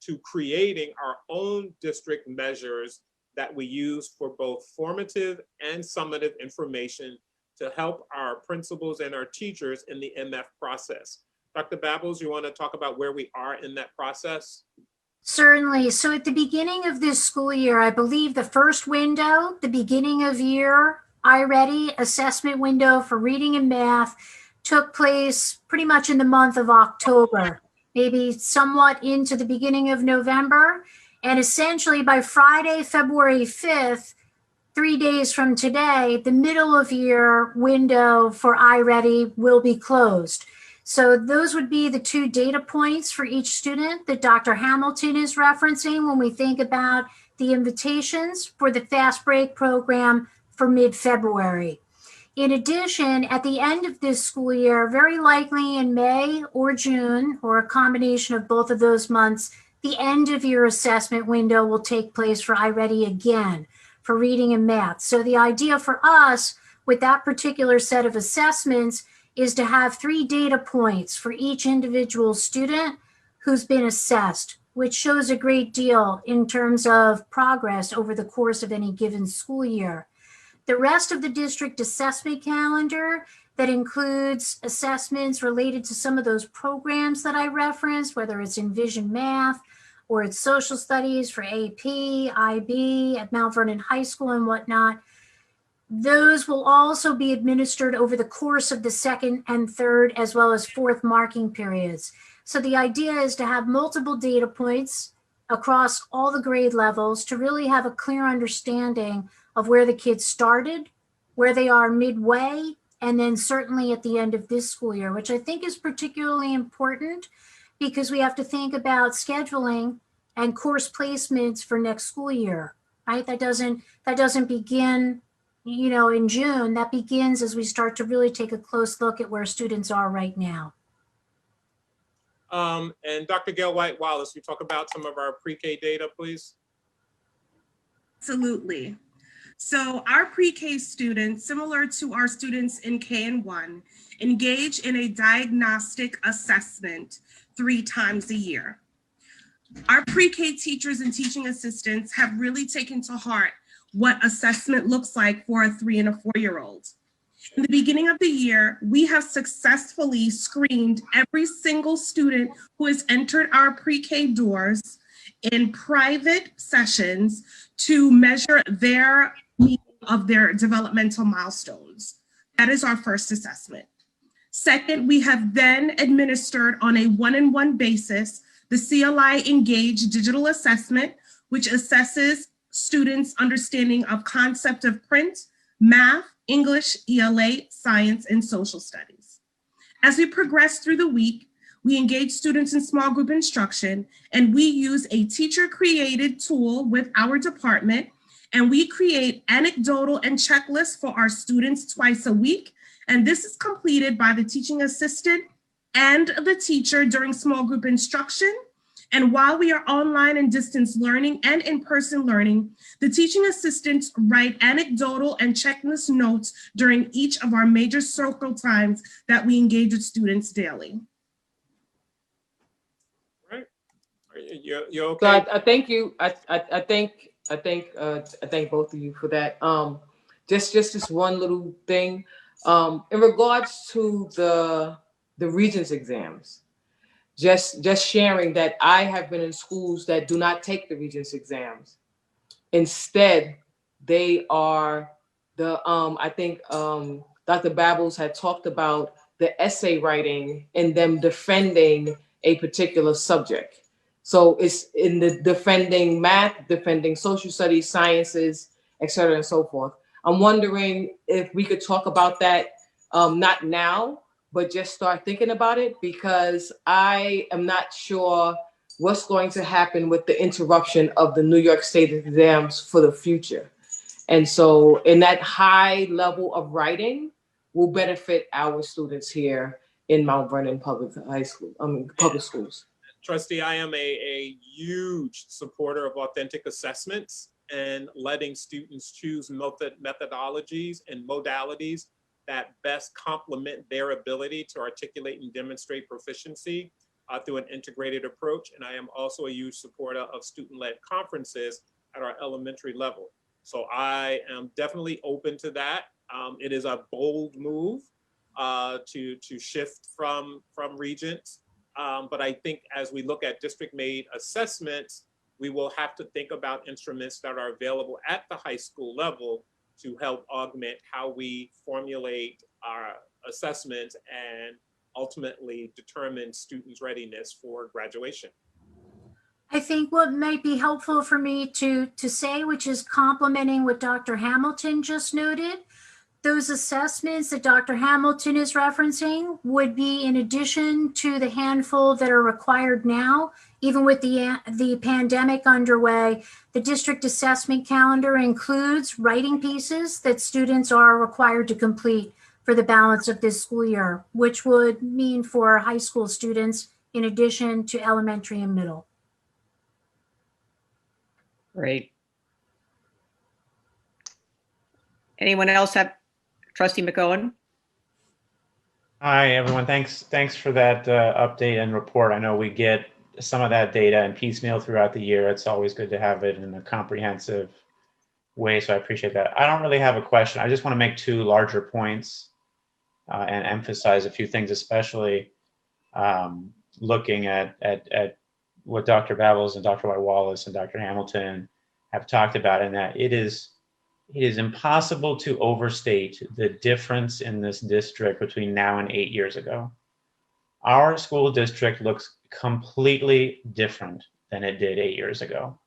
to creating our own district measures that we use for both formative and summative information to help our principals and our teachers in the MF process. Dr. Babbles, you want to talk about where we are in that process?
Certainly. So at the beginning of this school year, I believe the first window, the beginning of year iReady assessment window for reading and math took place pretty much in the month of October, maybe somewhat into the beginning of November. And essentially by Friday, February 5th, 3 days from today, the middle of year window for iReady will be closed. So those would be the 2 data points for each student that Dr. Hamilton is referencing when we think about the invitations for the Fast Break program for mid-February. In addition, at the end of this school year, very likely in May or June, or a combination of both of those months, the end of year assessment window will take place for iReady again for reading and math. So the idea for us with that particular set of assessments is to have 3 data points for each individual student who's been assessed, which shows a great deal in terms of progress over the course of any given school year. The rest of the district assessment calendar that includes assessments related to some of those programs that I referenced, whether it's Envision Math or it's social studies for AP, IB at Mount Vernon High School and whatnot, those will also be administered over the course of the 2nd and 3rd, as well as 4th marking periods. So the idea is to have multiple data points across all the grade levels to really have a clear understanding of where the kids started, where they are midway, and then certainly at the end of this school year, which I think is particularly important because we have to think about scheduling and course placements for next school year, right? That doesn't begin in June. That begins as we start to really take a close look at where students are right now.
And Dr. Gail White-Wallace, you talk about some of our pre-K data, please.
Absolutely. So our pre-K students, similar to our students in K and 1, engage in a diagnostic assessment 3 times a year. Our pre-K teachers and teaching assistants have really taken to heart what assessment looks like for a 3- and 4-year-old. In the beginning of the year, we have successfully screened every single student who has entered our pre-K doors in private sessions to measure their meaning of their developmental milestones. That is our first assessment. Second, we have then administered on a 1-on-1 basis the CLI Engage digital assessment, which assesses students' understanding of concept of print, math, English, ELA, science, and social studies. As we progress through the week, we engage students in small group instruction, and we use a teacher-created tool with our department, and we create anecdotal and checklists for our students twice a week, and this is completed by the teaching assistant and the teacher during small group instruction. And while we are online and distance learning and in-person learning, the teaching assistants write anecdotal and checklist notes during each of our major circle times that we engage with students daily.
Right. You okay?
So I thank you. I thank both of you for that. Just this one little thing. In regards to the Regents exams. Just sharing that I have been in schools that do not take the Regents exams. Instead, they are I think Dr. Babbles had talked about the essay writing and them defending a particular subject. So it's in the defending math, defending social studies, sciences, et cetera, and so forth. I'm wondering if we could talk about that, not now, but just start thinking about it, because I am not sure what's going to happen with the interruption of the New York State exams for the future. And so in that high level of writing will benefit our students here in Mount Vernon Public Schools.
Trustee, I am a huge supporter of authentic assessments and letting students choose methodologies and modalities that best complement their ability to articulate and demonstrate proficiency through an integrated approach. And I am also a huge supporter of student-led conferences at our elementary level. So I am definitely open to that. It is a bold move to shift from regents. But I think as we look at district-made assessments, we will have to think about instruments that are available at the high school level to help augment how we formulate our assessments and ultimately determine students' readiness for graduation.
I think what might be helpful for me to say, which is complementing what Dr. Hamilton just noted, those assessments that Dr. Hamilton is referencing would be in addition to the handful that are required now. Even with the pandemic underway, the district assessment calendar includes writing pieces that students are required to complete for the balance of this school year, which would mean for high school students in addition to elementary and middle.
Great. Anyone else have? Trustee McOwen?
Hi, everyone. Thanks for that update and report. I know we get some of that data and piecemeal throughout the year. It's always good to have it in a comprehensive way, so I appreciate that. I don't really have a question. I just want to make two larger points and emphasize a few things, especially looking at what Dr. Babels and Dr. White Wallace and Dr. Hamilton have talked about, and that it is impossible to overstate the difference in this district between now and 8 years ago. Our school district looks completely different than it did 8 years ago.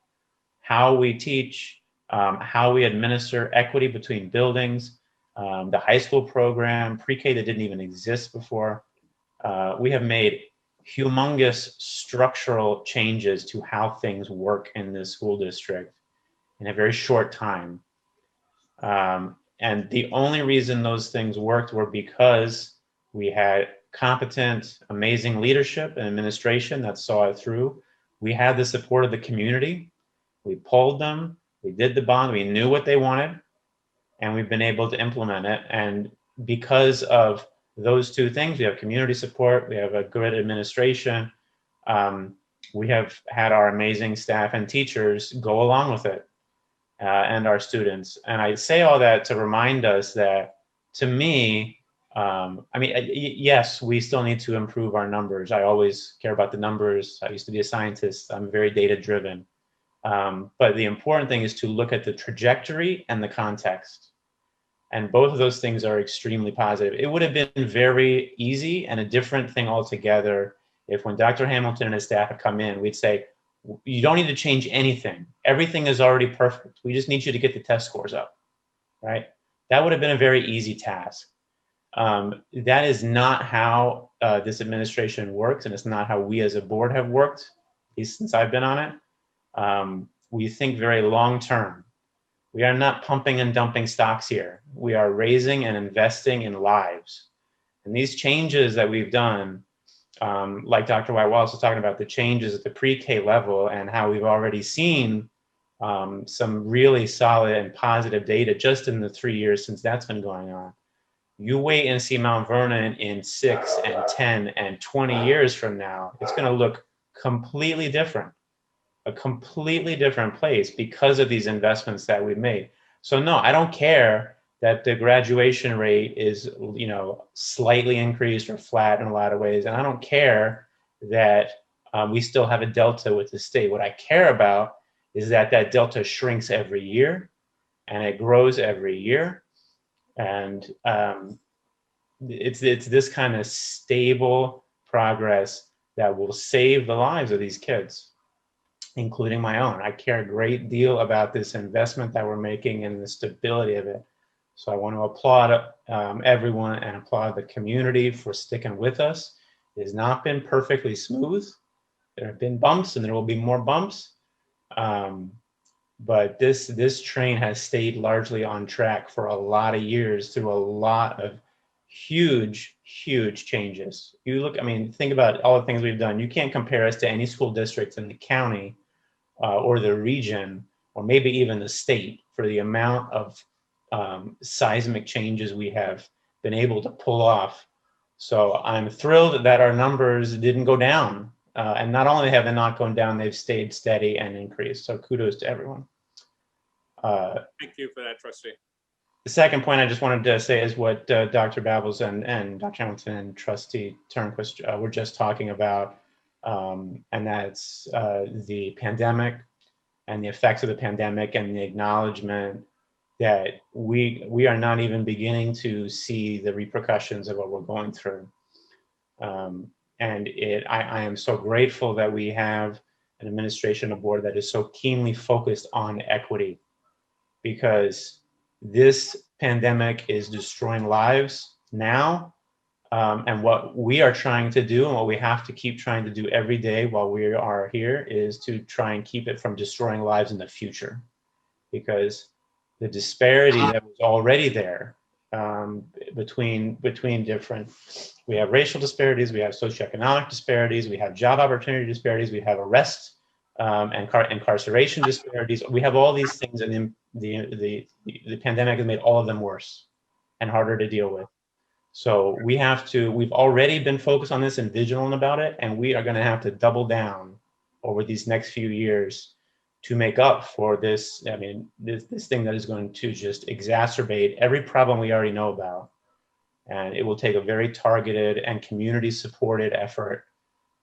How we teach, how we administer equity between buildings, the high school program, pre-K that didn't even exist before. We have made humongous structural changes to how things work in this school district in a very short time. And the only reason those things worked were because we had competent, amazing leadership and administration that saw it through. We had the support of the community. We polled them, we did the bond, we knew what they wanted, and we've been able to implement it. And because of those two things, we have community support, we have a good administration, we have had our amazing staff and teachers go along with it. And our students. And I say all that to remind us that, to me, yes, we still need to improve our numbers. I always care about the numbers. I used to be a scientist. I'm very data driven. But the important thing is to look at the trajectory and the context. And both of those things are extremely positive. It would have been very easy and a different thing altogether if, when Dr. Hamilton and his staff had come in, we'd say, you don't need to change anything. Everything is already perfect. We just need you to get the test scores up, right? That would have been a very easy task. That is not how this administration works, and it's not how we as a board have worked, at least since I've been on it. We think very long-term. We are not pumping and dumping stocks here. We are raising and investing in lives. And these changes that we've done, like Dr. White Wallace was talking about, the changes at the pre-K level and how we've already seen some really solid and positive data just in the 3 years since that's been going on. You wait and see Mount Vernon in 6 and 10 and 20 years from now, it's going to look completely different, a completely different place because of these investments that we've made. So no, I don't care that the graduation rate is, slightly increased or flat in a lot of ways. And I don't care that we still have a delta with the state. What I care about is that that delta shrinks every year and it grows every year. And it's this kind of stable progress that will save the lives of these kids, including my own. I care a great deal about this investment that we're making and the stability of it. So I want to applaud everyone and applaud the community for sticking with us. It has not been perfectly smooth. There have been bumps and there will be more bumps. But this train has stayed largely on track for a lot of years through a lot of huge changes. You look, I mean, think about all the things we've done. You can't compare us to any school districts in the county or the region, or maybe even the state, for the amount of seismic changes we have been able to pull off. So I'm thrilled that our numbers didn't go down. And not only have they not gone down, they've stayed steady and increased. So kudos to everyone.
Thank you for that, Trustee.
The second point I just wanted to say is what Dr. Babels and Dr. Hamilton and Trustee Turnquist were just talking about, and that's the pandemic and the effects of the pandemic and the acknowledgement that we are not even beginning to see the repercussions of what we're going through. And I am so grateful that we have an administration, a board that is so keenly focused on equity, because this pandemic is destroying lives now. And what we are trying to do and what we have to keep trying to do every day while we are here is to try and keep it from destroying lives in the future. Because the disparity that was already there between different, we have racial disparities, we have socioeconomic disparities, we have job opportunity disparities, we have arrest and incarceration disparities. We have all these things, and the pandemic has made all of them worse and harder to deal with. So we've already been focused on this and vigilant about it, and we are going to have to double down over these next few years to make up for this. I mean, this thing that is going to just exacerbate every problem we already know about. And it will take a very targeted and community supported effort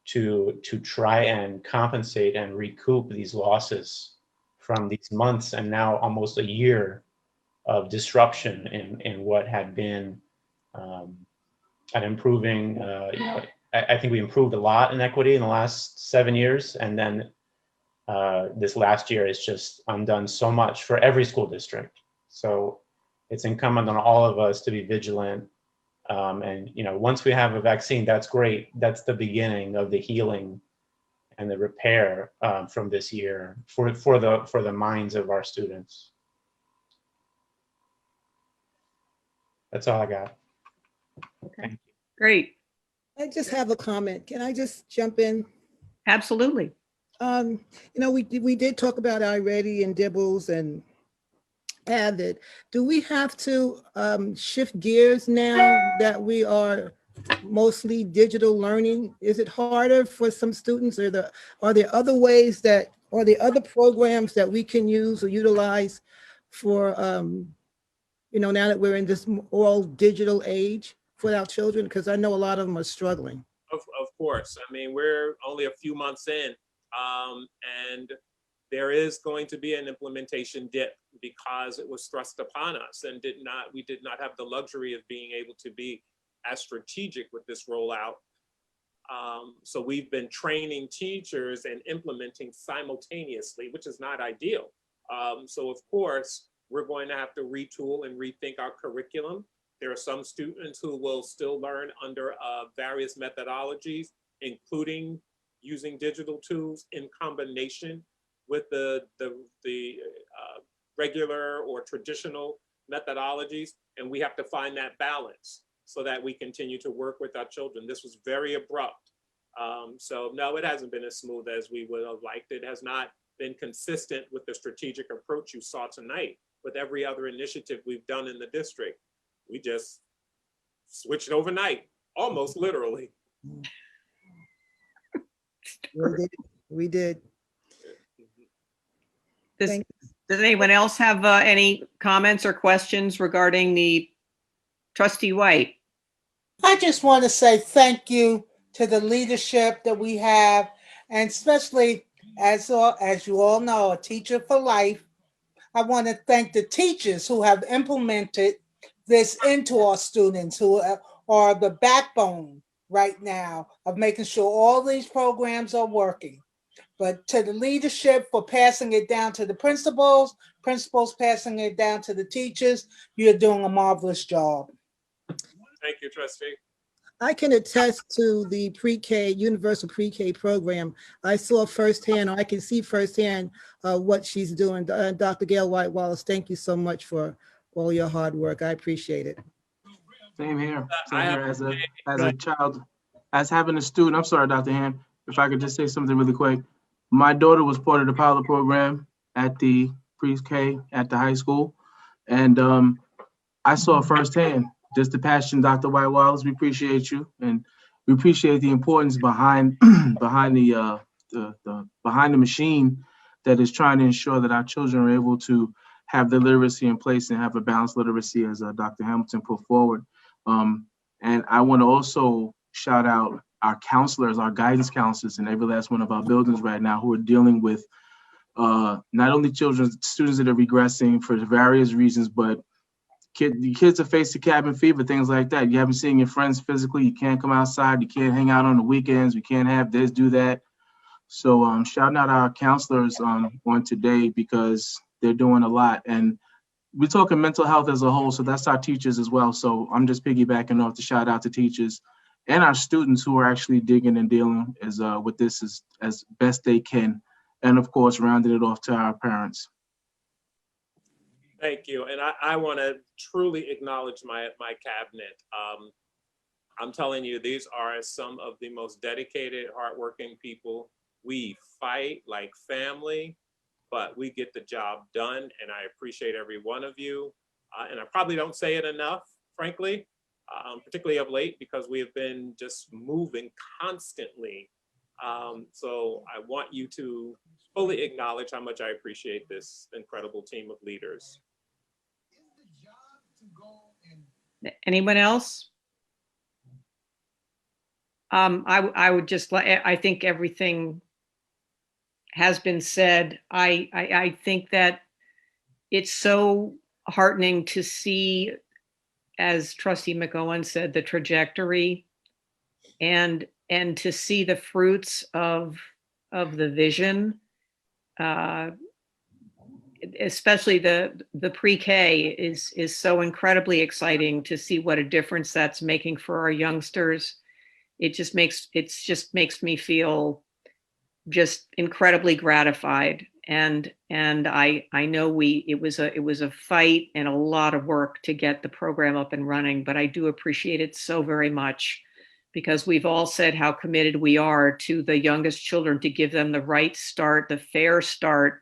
to try and compensate and recoup these losses from these months and now almost a year of disruption in what had been an improving, I think we improved a lot in equity in the last 7 years. And then this last year has just undone so much for every school district. So it's incumbent on all of us to be vigilant. And once we have a vaccine, that's great. That's the beginning of the healing and the repair from this year for the minds of our students. That's all I got.
Okay, great.
I just have a comment. Can I just jump in?
Absolutely.
We did talk about iReady and Dibbles and Avid. Do we have to shift gears now that we are mostly digital learning? Is it harder for some students, or are there other ways are there other programs that we can use or utilize for, now that we're in this all digital age for our children? Because I know a lot of them are struggling.
Of course. I mean, we're only a few months in, and there is going to be an implementation dip because it was thrust upon us, and we did not have the luxury of being able to be as strategic with this rollout. So we've been training teachers and implementing simultaneously, which is not ideal. So of course, we're going to have to retool and rethink our curriculum. There are some students who will still learn under various methodologies, including using digital tools in combination with the regular or traditional methodologies. And we have to find that balance so that we continue to work with our children. This was very abrupt. So no, it hasn't been as smooth as we would have liked. It has not been consistent with the strategic approach you saw tonight with every other initiative we've done in the district. We just switched overnight, almost literally.
We did.
Does anyone else have any comments or questions regarding the Trustee White?
I just want to say thank you to the leadership that we have, and especially, as you all know, a teacher for life. I want to thank the teachers who have implemented this into our students, who are the backbone right now of making sure all these programs are working. But to the leadership for passing it down to the principals, principals passing it down to the teachers, you're doing a marvelous job.
Thank you, trustee.
I can attest to the pre-K, universal pre-K program. I saw firsthand, or I can see firsthand what she's doing. Dr. Gail White Wallace, thank you so much for all your hard work. I appreciate it.
Same here.
I
Same
have
here. As
to
a child, as having a student, I'm sorry, Dr. Hand, if I could just say something really quick. My daughter was part of the pilot program at the pre-K at the high school. And I saw firsthand just the passion, Dr. White Wallace. We appreciate you, and we appreciate the importance behind behind the machine that is trying to ensure that our children are able to have the literacy in place and have a balanced literacy, as Dr. Hamilton put forward. And I want to also shout out our counselors, our guidance counselors in every last one of our buildings right now who are dealing with not only students that are regressing for various reasons, but the kids are facing cabin fever, things like that. You haven't seen your friends physically. You can't come outside. You can't hang out on the weekends. We can't have this, do that. So shouting out our counselors on today because they're doing a lot. And we're talking mental health as a whole, so that's our teachers as well. So I'm just piggybacking off to shout out to teachers and our students who are actually digging and dealing with this as best they can. And of course, rounding it off to our parents.
Thank you. And I want to truly acknowledge my cabinet. I'm telling you, these are some of the most dedicated, hardworking people. We fight like family, but we get the job done. And I appreciate every one of you. And I probably don't say it enough, frankly, particularly of late, because we have been just moving constantly. So I want you to fully acknowledge how much I appreciate this incredible team of leaders.
Anyone else? I would just like, I think everything has been said. I think that it's so heartening to see, as Trustee McOwen said, the trajectory and to see the fruits of the vision. Especially the pre-K is so incredibly exciting to see what a difference that's making for our youngsters. It just makes me feel just incredibly gratified. And I know it was a fight and a lot of work to get the program up and running, but I do appreciate it so very much because we've all said how committed we are to the youngest children, to give them the right start, the fair start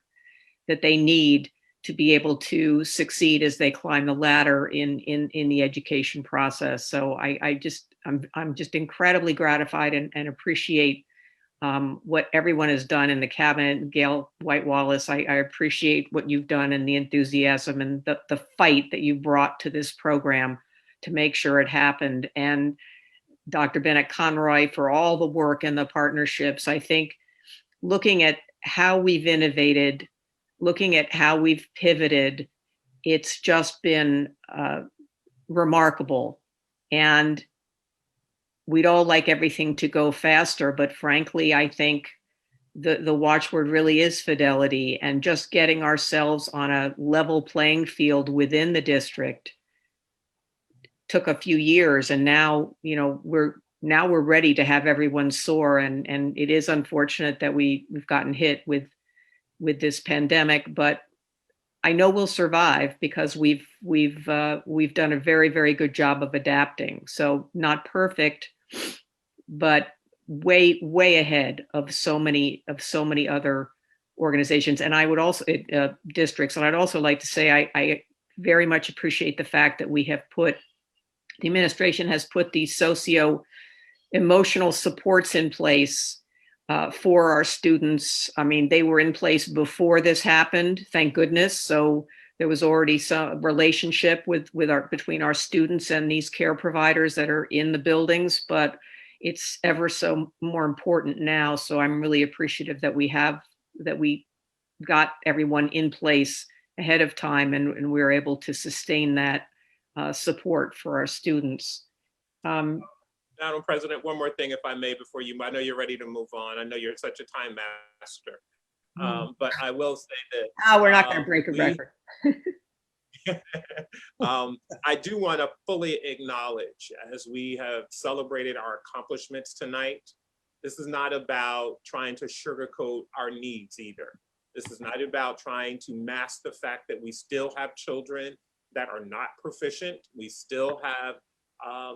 that they need to be able to succeed as they climb the ladder in the education process. So I'm just incredibly gratified and appreciate what everyone has done in the cabinet. Gail White Wallace, I appreciate what you've done and the enthusiasm and the fight that you brought to this program to make sure it happened. And Dr. Bennett Conroy for all the work and the partnerships. I think looking at how we've innovated, looking at how we've pivoted, it's just been remarkable. And we'd all like everything to go faster, but frankly, I think the watchword really is fidelity and just getting ourselves on a level playing field within the district took a few years. And now, we're ready to have everyone soar. And it is unfortunate that we've gotten hit with this pandemic, but I know we'll survive because we've done a very, very good job of adapting. So not perfect, but way, way ahead of so many other organizations. And I would also districts. And I'd also like to say I very much appreciate the fact that the administration has put these socio-emotional supports in place for our students. I mean, they were in place before this happened, thank goodness. So there was already some relationship between our students and these care providers that are in the buildings, but it's ever so more important now. So I'm really appreciative that we got everyone in place ahead of time and we were able to sustain that support for our students.
Madam President, one more thing, if I may, before you, I know you're ready to move on. I know you're such a time master. But I will say that.
We're not going to break a record.
I do want to fully acknowledge, as we have celebrated our accomplishments tonight, this is not about trying to sugarcoat our needs either. This is not about trying to mask the fact that we still have children that are not proficient. We still have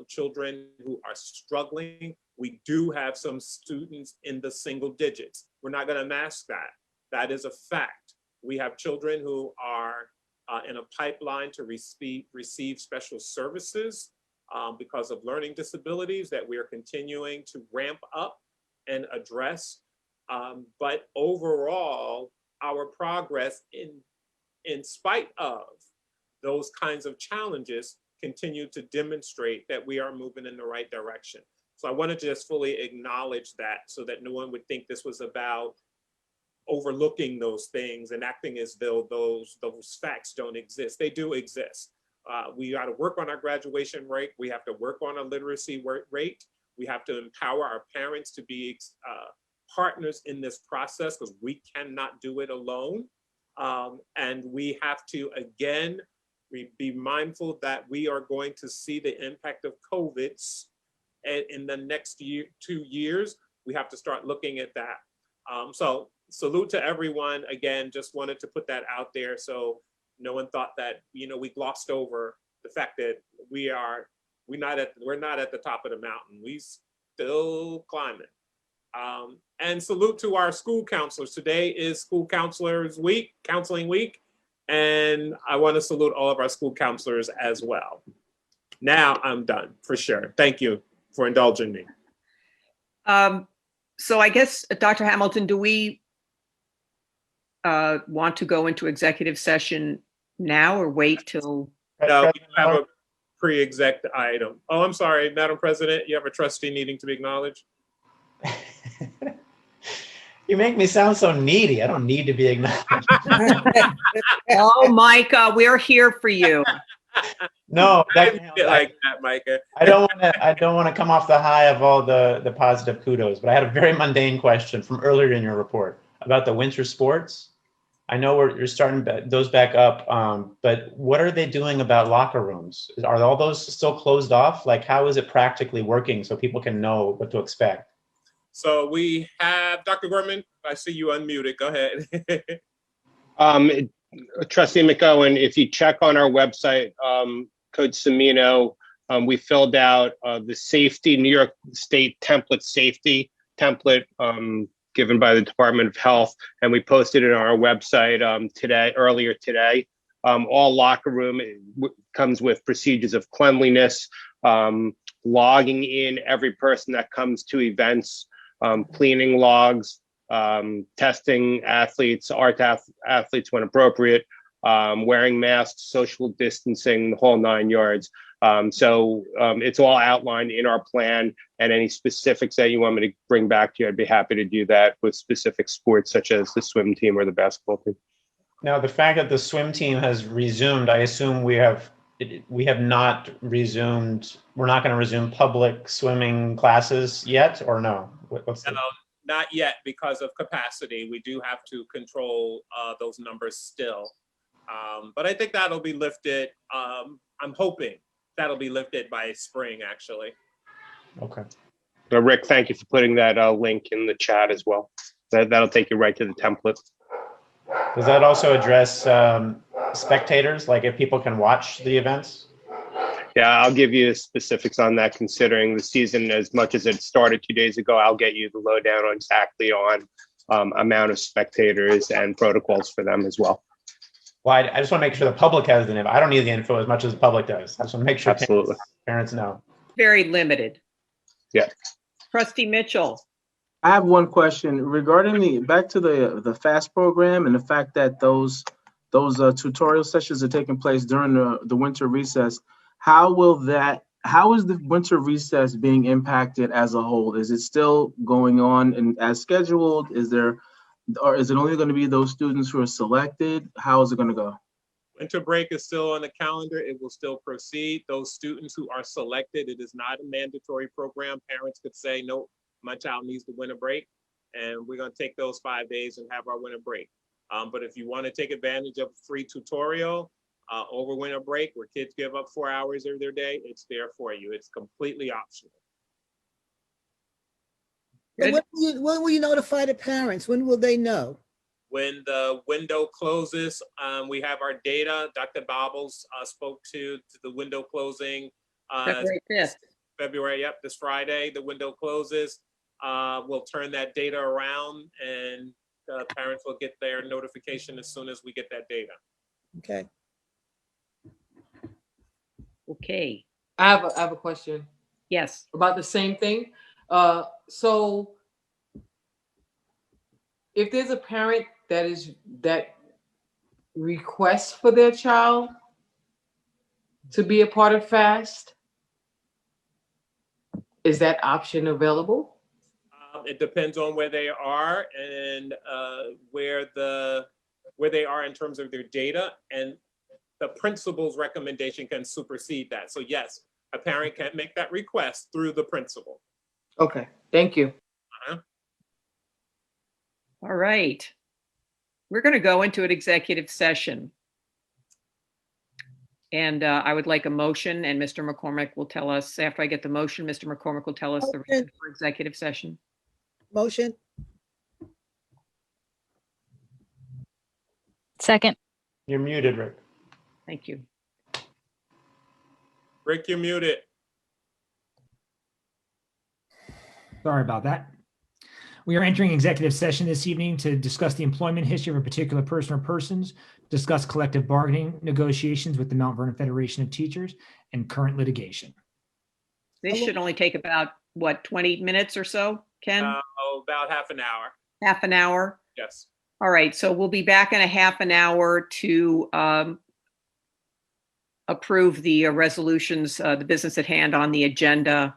children who are struggling. We do have some students in the single digits. We're not going to mask that. That is a fact. We have children who are in a pipeline to receive special services because of learning disabilities that we are continuing to ramp up and address. But overall, our progress in spite of those kinds of challenges continue to demonstrate that we are moving in the right direction. So I wanted to just fully acknowledge that so that no one would think this was about overlooking those things and acting as though those facts don't exist. They do exist. We got to work on our graduation rate. We have to work on our literacy rate. We have to empower our parents to be partners in this process because we cannot do it alone. And we have to, again, be mindful that we are going to see the impact of COVID in the next 2 years. We have to start looking at that. So salute to everyone. Again, just wanted to put that out there so no one thought that, you know, we glossed over the fact that we're not at the top of the mountain. We still climbing. And salute to our school counselors. Today is School Counselors Week, Counseling Week, and I want to salute all of our school counselors as well. Now I'm done for sure. Thank you for indulging me.
So I guess, Dr. Hamilton, do we want to go into executive session now or wait till?
No, we have a pre-exec item. Oh, I'm sorry, Madam President, you have a trustee needing to be acknowledged?
You make me sound so needy. I don't need to be acknowledged.
Oh, Micah, we're here for you.
No,
I didn't feel like that, Micah.
I don't want to come off the high of all the positive kudos, but I had a very mundane question from earlier in your report about the winter sports. I know you're starting those back up, but what are they doing about locker rooms? Are all those still closed off? Like, how is it practically working so people can know what to expect?
So we have Dr. Gorman. I see you unmuted. Go ahead.
Trustee McOwen, if you check on our website, Code Semino, we filled out the safety, New York State template safety template given by the Department of Health, and we posted it on our website earlier today. All locker room comes with procedures of cleanliness, logging in every person that comes to events, cleaning logs, testing athletes, art athletes when appropriate, wearing masks, social distancing, the whole 9 yards. So it's all outlined in our plan, and any specifics that you want me to bring back to you, I'd be happy to do that with specific sports such as the swim team or the basketball team.
Now, the fact that the swim team has resumed, I assume we have not resumed, we're not going to resume public swimming classes yet, or no?
Not yet because of capacity. We do have to control those numbers still. But I think that'll be lifted. I'm hoping that'll be lifted by spring, actually.
Okay.
Rick, thank you for putting that link in the chat as well. That'll take you right to the template.
Does that also address spectators, like if people can watch the events?
Yeah, I'll give you specifics on that, considering the season, as much as it started 2 days ago. I'll get you the lowdown on exactly on amount of spectators and protocols for them as well.
Well, I just want to make sure the public has the info. I don't need the info as much as the public does. I just want to make sure
Absolutely.
Parents know.
Very limited.
Yeah.
Trustee Mitchell.
I have one question regarding back to the FAST program and the fact that those tutorial sessions are taking place during the winter recess. How is the winter recess being impacted as a whole? Is it still going on and as scheduled? Or is it only going to be those students who are selected? How is it going to go?
Winter break is still on the calendar. It will still proceed. Those students who are selected, it is not a mandatory program. Parents could say, no, my child needs the winter break. And we're going to take those 5 days and have our winter break. But if you want to take advantage of free tutorial over winter break, where kids give up 4 hours of their day, it's there for you. It's completely optional.
So when will you notify the parents? When will they know?
When the window closes, we have our data. Dr. Bobbles spoke to the window closing.
February 5th.
February, yep, this Friday, the window closes. We'll turn that data around and parents will get their notification as soon as we get that data.
Okay.
Okay.
I have a question.
Yes.
About the same thing. So if there's a parent that requests for their child to be a part of FAST, is that option available?
It depends on where they are and where they are in terms of their data, and the principal's recommendation can supersede that. So yes, a parent can make that request through the principal.
Okay, thank you.
All right. We're going to go into an executive session. And I would like a motion, and Mr. McCormick will tell us, after I get the motion, Mr. McCormick will tell us the reason for executive session.
Motion.
Second.
You're muted, Rick.
Thank you.
Rick, you're muted.
Sorry about that. We are entering executive session this evening to discuss the employment history of a particular person or persons, discuss collective bargaining negotiations with the Mount Vernon Federation of Teachers, and current litigation.
This should only take about, what, 20 minutes or so, Ken?
About half an hour.
Half an hour?
Yes.
All right, so we'll be back in a half an hour to approve the resolutions, the business at hand on the agenda.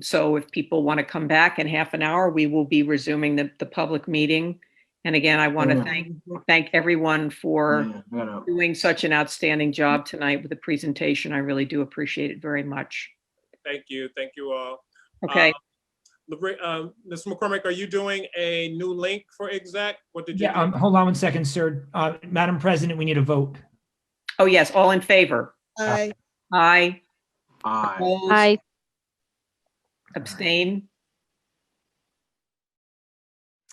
So if people want to come back in half an hour, we will be resuming the public meeting. And again, I want to thank everyone for doing such an outstanding job tonight with the presentation. I really do appreciate it very much.
Thank you. Thank you all.
Okay.
Mr. McCormick, are you doing a new link for exec? What did you do?
Hold on one second, sir. Madam President, we need a vote.
Oh, yes. All in favor?
Aye.
Aye.
Aye.
Opposed?
Aye.
Abstain?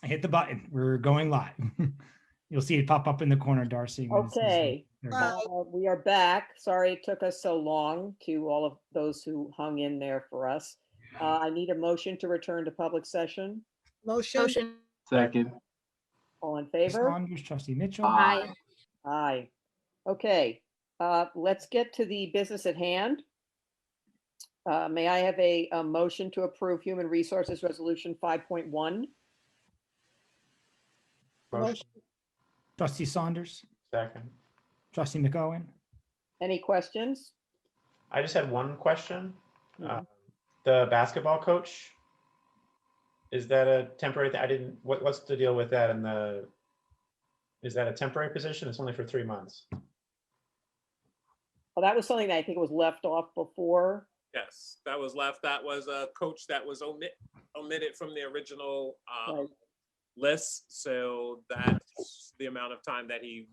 I hit the button. We're going live. You'll see it pop up in the corner, Darcy. when it says
Okay.
vote. There we go.
We are back. Sorry it took us so long, to all of those who hung in there for us. I need a motion to return to public session.
Motion.
Second.
All in favor?
Saunders, Trustee Mitchell.
Aye.
Aye. Okay, let's get to the business at hand. May I have a motion to approve Human Resources Resolution 5.1?
Motion.
Trustee Saunders,
Second.
Trustee McOwen.
Any questions?
I just had one question. The basketball coach, is that a temporary thing? I didn't, what's the deal with that? And is that a temporary position? It's only for 3 months.
Well, that was something that I think was left off before.
Yes, that was left. That was a coach that was omitted from the original
Right.
list. So that's the amount of time that he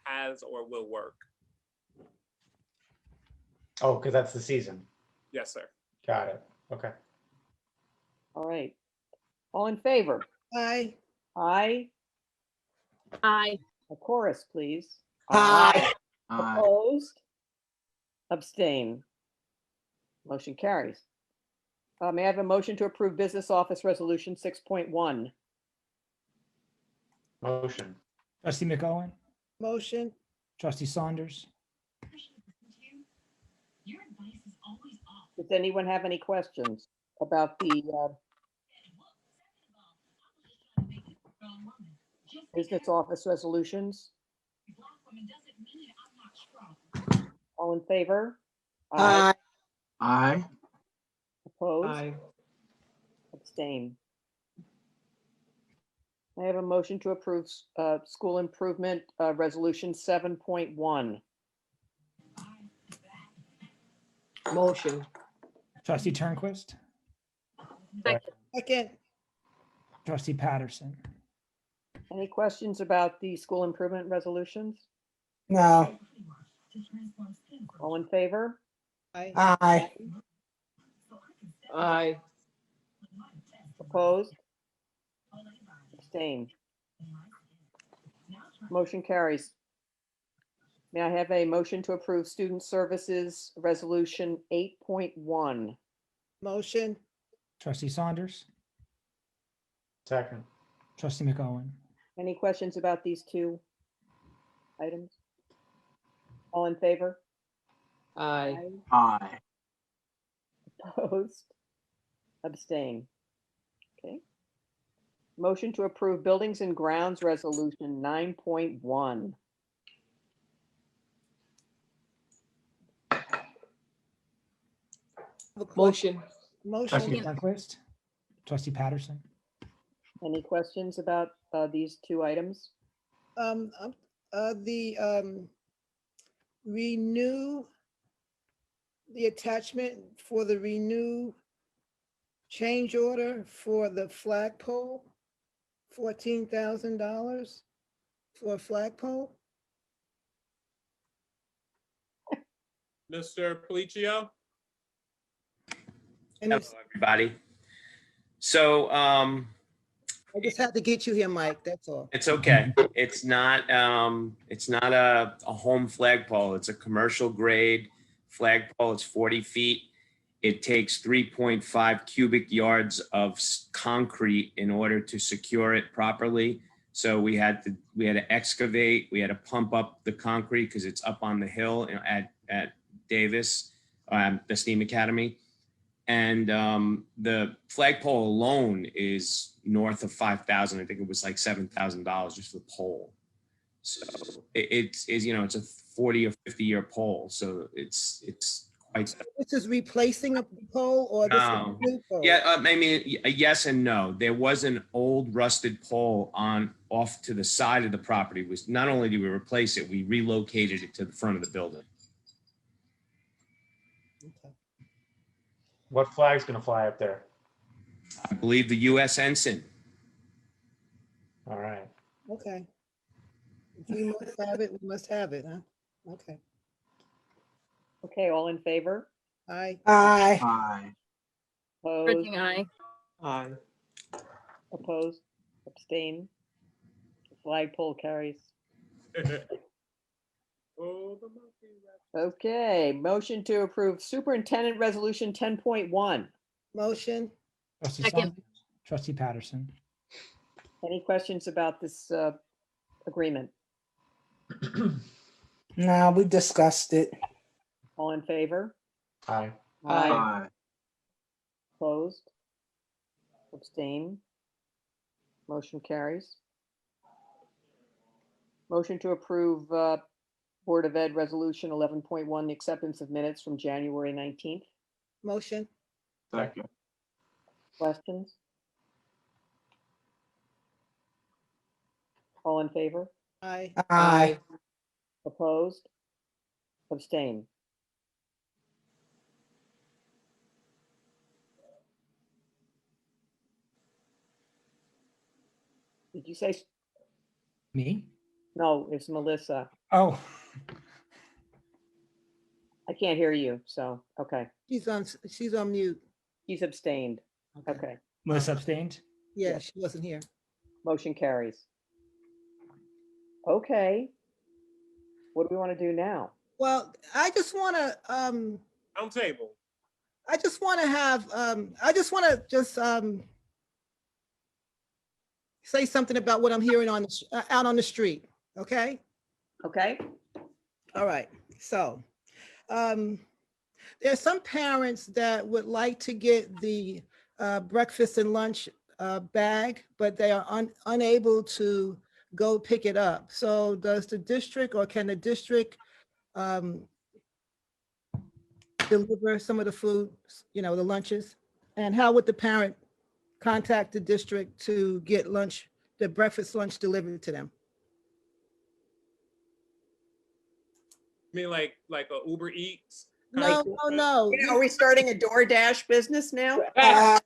has or will work.
Oh, because that's the season.
Yes, sir.
Got it. Okay.
All right. All in favor?
Aye.
Aye.
Aye.
A chorus, please.
Aye.
Aye.
Opposed? Abstain. Motion carries. May I have a motion to approve Business Office Resolution 6.1?
Motion.
Trustee McOwen,
Motion.
Trustee Saunders.
Does anyone have any questions about the Business Office Resolutions? All in favor?
Aye.
Aye.
Opposed?
Aye.
Abstain. I have a motion to approve school improvement resolution 7.1.
Motion.
Trustee Turnquist,
Second.
trustee Patterson,
Any questions about the school improvement resolutions?
No.
All in favor?
Aye.
Aye.
Aye.
Opposed? Abstain. Motion carries. May I have a motion to approve student services resolution 8.1?
Motion.
trustee Saunders,
Second.
trustee McOwen,
Any questions about these two items? All in favor?
Aye.
Aye.
Opposed? Abstain. Okay. Motion to approve buildings and grounds resolution 9.1.
Motion.
trustee
Motion.
Turnquist, trustee Patterson,
Any questions about these two items?
Renew the attachment for the renew change order for the flagpole, $14,000 for a flagpole.
Mr. Policio?
And it's,
Hello, everybody. So
I just had to get you here, Mike, that's all.
it's okay. It's not a home flagpole. It's a commercial grade flagpole. It's 40 feet. It takes 3.5 cubic yards of concrete in order to secure it properly. So we had to excavate. We had to pump up the concrete because it's up on the hill at Davis, the STEAM Academy. And the flagpole alone is north of $5,000. I think it was like $7,000 just for the pole. So it's a 40 or 50 year pole. So it's quite.
This is replacing a pole or this is a new pole?
Yeah, I mean, yes and no. There was an old rusted pole off to the side of the property. Was not only did we replace it, we relocated it to the front of the building.
Okay.
What flag's gonna fly up there?
I believe the U.S. ensign.
All right.
Okay. If we must have it, we must have it, huh? Okay.
Okay, all in favor?
Aye.
Aye.
Aye.
Opposed?
Aye.
Aye.
Opposed? Abstain? Flagpole carries. Okay, motion to approve Superintendent Resolution 10.1.
Motion.
trustee
Second.
Saunders, trustee Patterson,
Any questions about this agreement?
No, we discussed it.
All in favor?
Aye.
Aye.
Aye.
Opposed? Abstain? Motion carries. Motion to approve Board of Ed Resolution 11.1, the acceptance of minutes from January 19th.
Motion.
Second.
Questions? All in favor?
Aye.
Aye.
Opposed? Abstain? Did you say,
me?
no, it's Melissa.
Oh,
I can't hear you, so, okay.
She's on mute.
He's abstained. Okay,
Melissa abstained.
Yeah, she wasn't here.
motion carries. Okay. What do we want to do now?
Well, I just want to,
Round table.
I just want to have, I just want to just say something about what I'm hearing on the, out on the street. Okay.
Okay,
All right. So there are some parents that would like to get the breakfast and lunch bag, but they are unable to go pick it up. So does the district, or can the district deliver some of the food, the lunches? And how would the parent contact the district to get lunch the breakfast lunch delivered to them.
I mean, like a Uber Eats?
No, no.
Are we starting a DoorDash business now?
I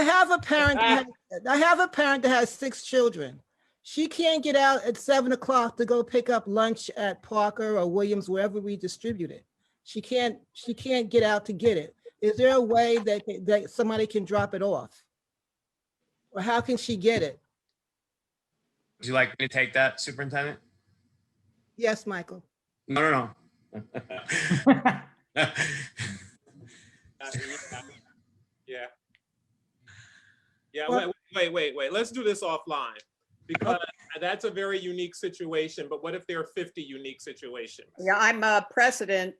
have a parent. I have a parent that has 6 children. She can't get out at 7 o'clock to go pick up lunch at Parker or Williams, wherever we distribute it. She can't get out to get it. Is there a way that somebody can drop it off? Or how can she get it?
Would you like me to take that, Superintendent?
Yes, Michael.
No.
Yeah. Wait. Let's do this offline, because that's a very unique situation. But what if there are 50 unique situations?
Yeah, I'm a precedent.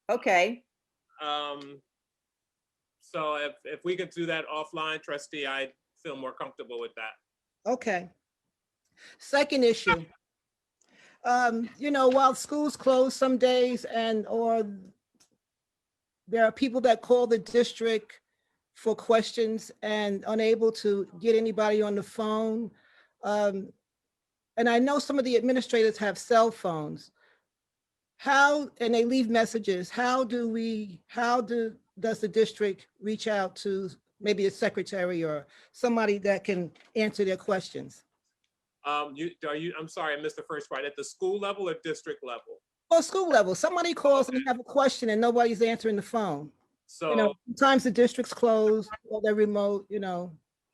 Okay.
So if we could do that offline, trustee, I'd feel more comfortable with that.
Okay. Second issue. While schools close some days or there are people that call the district for questions and unable to get anybody on the phone. And I know some of the administrators have cell phones. And they leave messages. Does the district reach out to maybe a secretary or somebody that can answer their questions?
I'm sorry, I missed the first part. At the school level or district level?
Well, school level. Somebody calls and have a question and nobody's answering the phone.
So
sometimes the district's closed or they're remote,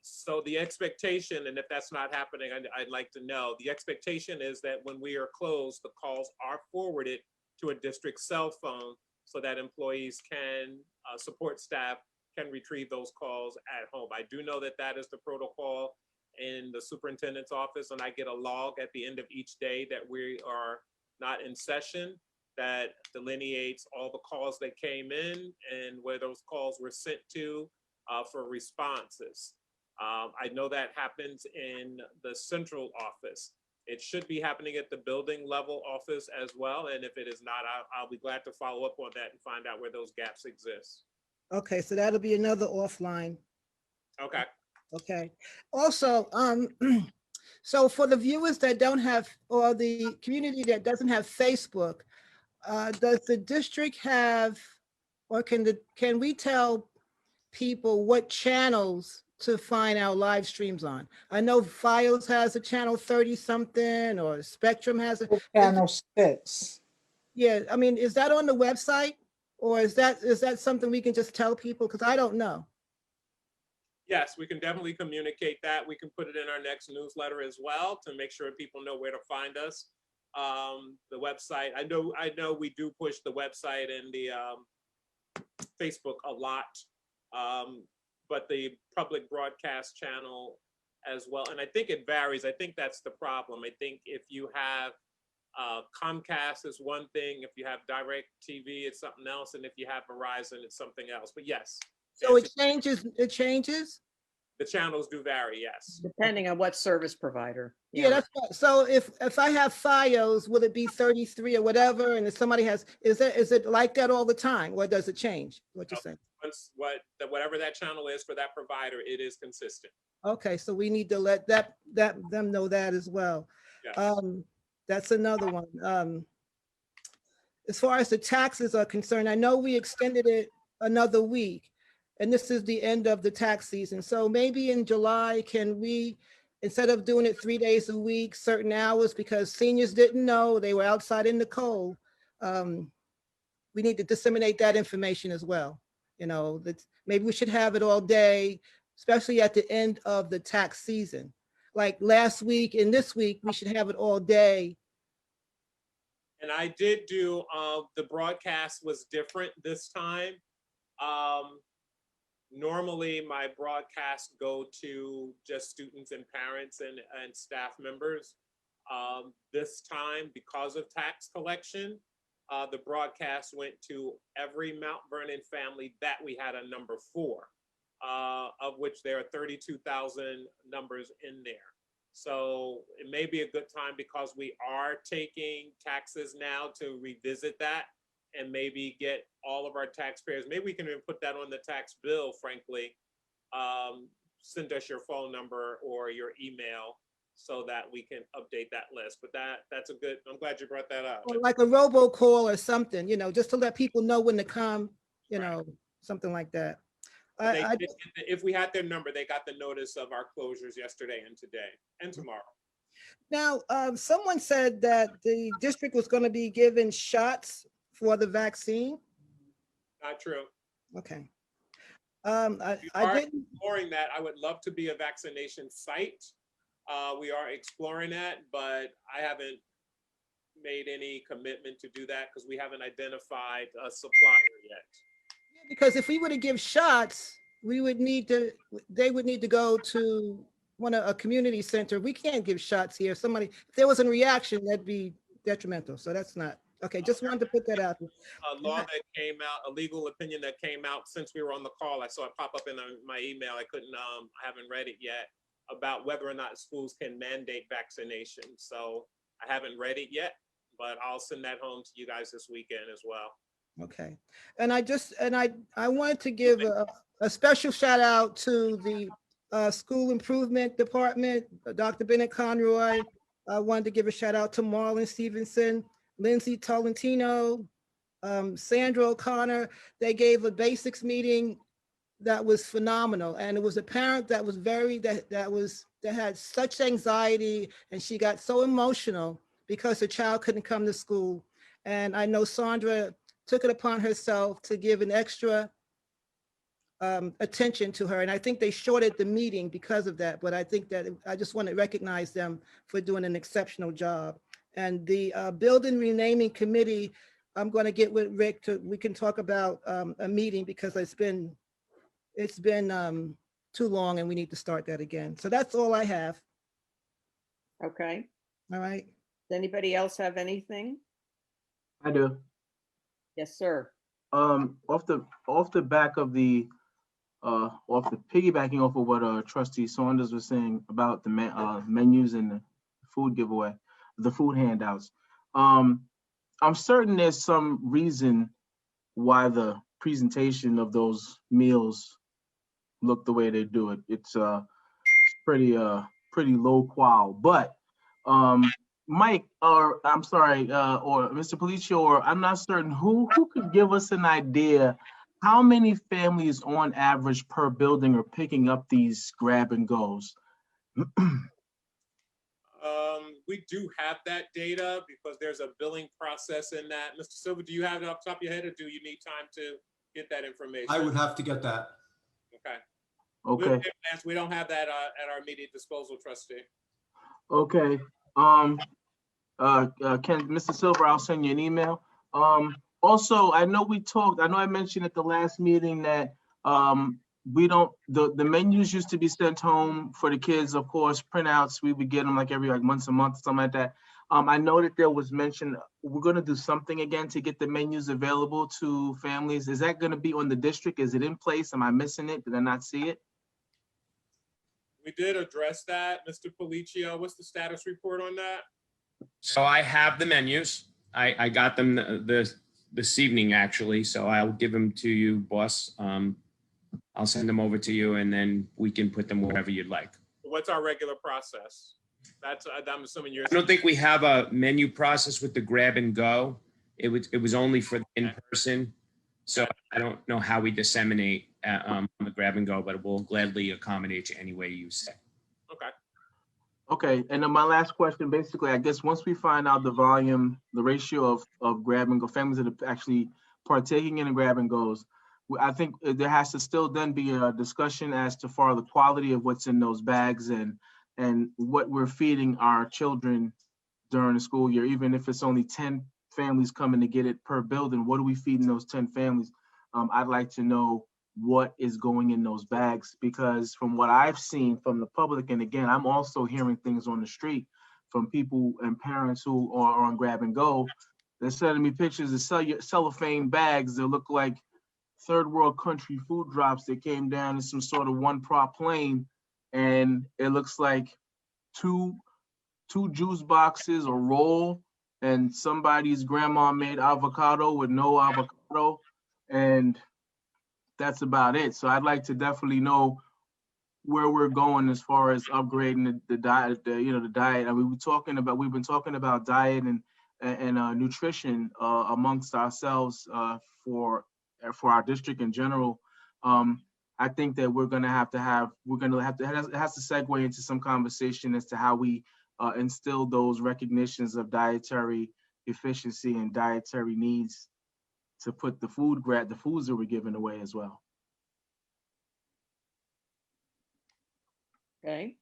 So the expectation, and if that's not happening, I'd like to know, the expectation is that when we are closed, the calls are forwarded to a district cell phone so that employees can, support staff can retrieve those calls at home. I do know that that is the protocol in the superintendent's office, and I get a log at the end of each day that we are not in session that delineates all the calls that came in and where those calls were sent to for responses. I know that happens in the central office. It should be happening at the building level office as well. And if it is not, I'll be glad to follow up on that and find out where those gaps exist.
Okay, so that'll be another offline.
Okay.
Okay. Also, so for the viewers that don't have, or the community that doesn't have Facebook, does the district have, or can we tell people what channels to find our live streams on? I know Files has a channel 30 something, or Spectrum has a
channel 6.
Yeah, I mean, is that on the website, or is that something we can just tell people? Because I don't know.
Yes, we can definitely communicate that. We can put it in our next newsletter as well to make sure people know where to find us. The website, I know we do push the website and the Facebook a lot, but the public broadcast channel as well. And I think it varies. I think that's the problem. I think if you have Comcast is one thing, if you have Direct TV, it's something else. And if you have Verizon, it's something else. But yes.
So it changes.
The channels do vary, yes.
Depending on what service provider.
Yeah, that's what, so if I have Fios, will it be 33 or whatever? And if somebody has, is it like that all the time, or does it change? What you're saying?
Whatever that channel is for that provider, it is consistent.
Okay, so we need to let them know that as well.
Yes.
That's another one. As far as the taxes are concerned, I know we extended it another week, and this is the end of the tax season. So maybe in July, can we, instead of doing it 3 days a week, certain hours, because seniors didn't know, they were outside in the cold. We need to disseminate that information as well. That maybe we should have it all day, especially at the end of the tax season. Like last week and this week, we should have it all day.
And I did do, the broadcast was different this time. Normally my broadcasts go to just students and parents and staff members. This time, because of tax collection, the broadcast went to every Mount Vernon family that we had a number for, of which there are 32,000 numbers in there. So it may be a good time, because we are taking taxes now, to revisit that and maybe get all of our taxpayers. Maybe we can even put that on the tax bill, frankly. Send us your phone number or your email so that we can update that list. But that's a good, I'm glad you brought that up.
Or like a robocall or something, just to let people know when to come, something like that.
If we had their number, they got the notice of our closures yesterday and today and tomorrow.
Now, someone said that the district was going to be given shots for the vaccine.
Not true.
Okay.
I didn't exploring that. I would love to be a vaccination site. We are exploring that, but I haven't made any commitment to do that because we haven't identified a supplier yet.
Because if we were to give shots, they would need to go to a community center. We can't give shots here. If there was a reaction, that'd be detrimental. So that's not, okay, just wanted to put that out there.
A law that came out, a legal opinion that came out since we were on the call. I saw it pop up in my email. I haven't read it yet, about whether or not schools can mandate vaccination. So I haven't read it yet, but I'll send that home to you guys this weekend as well.
Okay. And I wanted to give a special shout out to the School Improvement Department, Dr. Bennett Conroy. I wanted to give a shout out to Marlon Stevenson, Lindsay Tolentino, Sandra O'Connor. They gave a basics meeting that was phenomenal. And it was a parent that was that had such anxiety, and she got so emotional because her child couldn't come to school. And I know Sandra took it upon herself to give an extra attention to her. And I think they shorted the meeting because of that. But I think that I just want to recognize them for doing an exceptional job. And the building renaming committee, I'm going to get with Rick we can talk about a meeting because it's been too long and we need to start that again. So that's all I have.
Okay.
All right.
Does anybody else have anything?
I do.
Yes, sir.
Off the back of the piggybacking off of what Trustee Saunders was saying about the menus and the food giveaway, the food handouts. I'm certain there's some reason why the presentation of those meals look the way they do it. It's pretty low qual. But Mike, or I'm sorry, or Mr. Policio, or I'm not certain who could give us an idea how many families on average per building are picking up these grab and goes?
We do have that data because there's a billing process in that. Mr. Silva, do you have it off the top of your head, or do you need time to get that information?
I would have to get that.
Okay.
Okay.
We don't have that at our immediate disposal, trustee.
Okay. Mr. Silver, I'll send you an email. Also, I know I mentioned at the last meeting that the menus used to be sent home for the kids, of course, printouts, we would get them every once a month, something like that. I know that there was mention, we're gonna do something again to get the menus available to families. Is that gonna be on the district? Is it in place? Am I missing it? Did I not see it?
We did address that, Mr. Policio. What's the status report on that?
So I have the menus. I got them this evening, actually. So I'll give them to you, boss. I'll send them over to you, and then we can put them wherever you'd like.
What's our regular process? I'm assuming you're.
I don't think we have a menu process with the grab and go. It was only for the in-person. So I don't know how we disseminate on the grab and go, but we'll gladly accommodate you any way you say.
Okay.
Okay, and then my last question, basically, I guess once we find out the volume, the ratio of grab and go, families that are actually partaking in the grab and goes, I think there has to still then be a discussion as to far the quality of what's in those bags and what we're feeding our children during the school year, even if it's only 10 families coming to get it per building, what are we feeding those 10 families? I'd like to know what is going in those bags, because from what I've seen from the public, and again, I'm also hearing things on the street from people and parents who are on grab and go, they're sending me pictures of cellophane bags that look like third world country food drops that came down in some sort of one prop plane, and it looks like two juice boxes, a roll, and somebody's grandma made avocado with no avocado, and that's about it. So I'd like to definitely know where we're going as far as upgrading the diet, the diet. I mean, we've been talking about diet and nutrition amongst ourselves for our district in general. I think that it has to segue into some conversation as to how we instill those recognitions of dietary efficiency and dietary needs to put the foods that we're giving away as well.
Okay.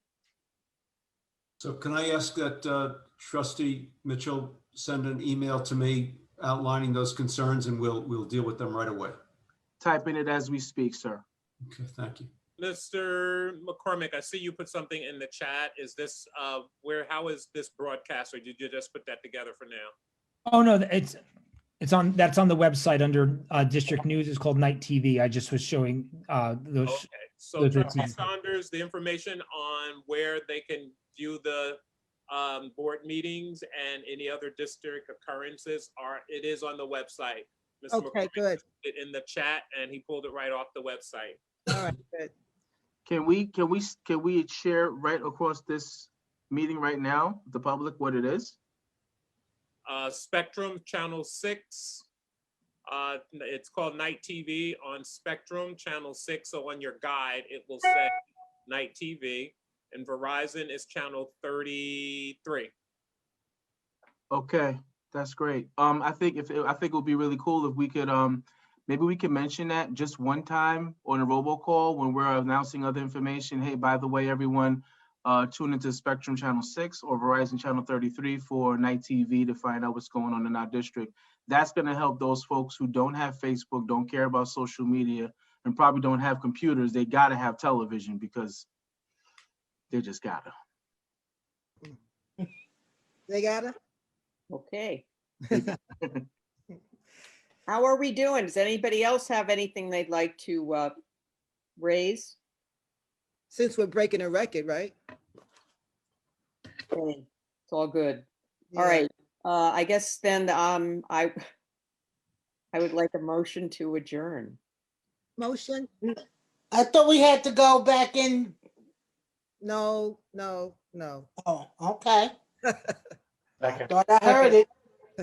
So can I ask that Trustee Mitchell send an email to me outlining those concerns, and we'll deal with them right away.
Typing it as we speak, sir.
Okay, thank you.
Mr. McCormick, I see you put something in the chat. Is this how is this broadcast, or did you just put that together for now?
Oh no, that's on the website under district news. It's called Night TV. I just was showing those.
Okay, so
those
Trustee Saunders, the information on where they can view the board meetings and any other district occurrences it is on the website. Mr.
Okay,
McCormick
good.
put it in the chat, and he pulled it right off the website.
All right, good.
Can we share right across this meeting right now, the public, what it is?
Spectrum Channel 6. It's called Night TV on Spectrum Channel 6. So on your guide, it will say Night TV, and Verizon is Channel 33.
Okay, that's great. I think it would be really cool if we could maybe we can mention that just one time on a robocall when we're announcing other information. Hey, by the way, everyone, tune into Spectrum Channel 6 or Verizon Channel 33 for Night TV to find out what's going on in our district. That's going to help those folks who don't have Facebook, don't care about social media, and probably don't have computers. They got to have television because they just got to.
They got it?
Okay. How are we doing? Does anybody else have anything they'd like to raise?
Since we're breaking a record, right?
Okay, it's all good.
Yeah.
All right. I guess then I would like a motion to adjourn.
Motion?
I thought we had to go back in.
No.
Oh, okay.
Second.
Thought I heard it.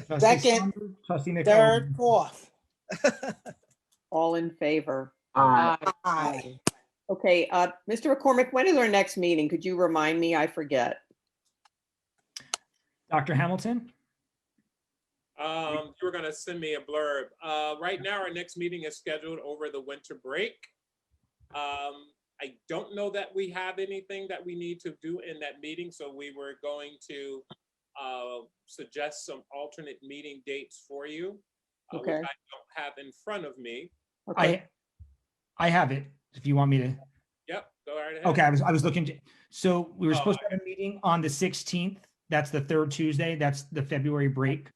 Trustee
Second,
Saunders, Trustee McCollum.
third, fourth.
All in favor?
Aye.
Okay, Mr. McCormick, when is our next meeting? Could you remind me? I forget.
Dr. Hamilton?
You were going to send me a blurb. Right now, our next meeting is scheduled over the winter break. I don't know that we have anything that we need to do in that meeting, so we were going to suggest some alternate meeting dates for you, which I don't have in front of me.
Okay. I have it, if you want me to.
Yep, go right ahead.
Okay, I was looking to, so we were supposed to have a meeting on the 16th. That's the third Tuesday. That's the February break.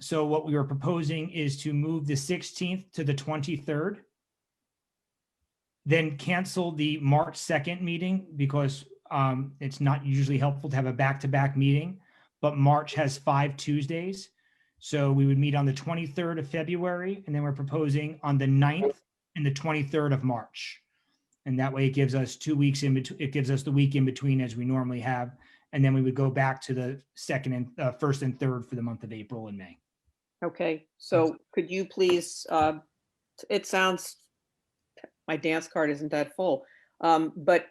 So what we were proposing is to move the 16th to the 23rd. Then cancel the March 2nd meeting because it's not usually helpful to have a back-to-back meeting, but March has 5 Tuesdays. So we would meet on the 23rd of February, and then we're proposing on the 9th and the 23rd of March. And that way it gives us 2 weeks in between. It gives us the week in between as we normally have. And then we would go back to the first and third for the month of April and May.
Okay, so could you please, it sounds, my dance card isn't that full, but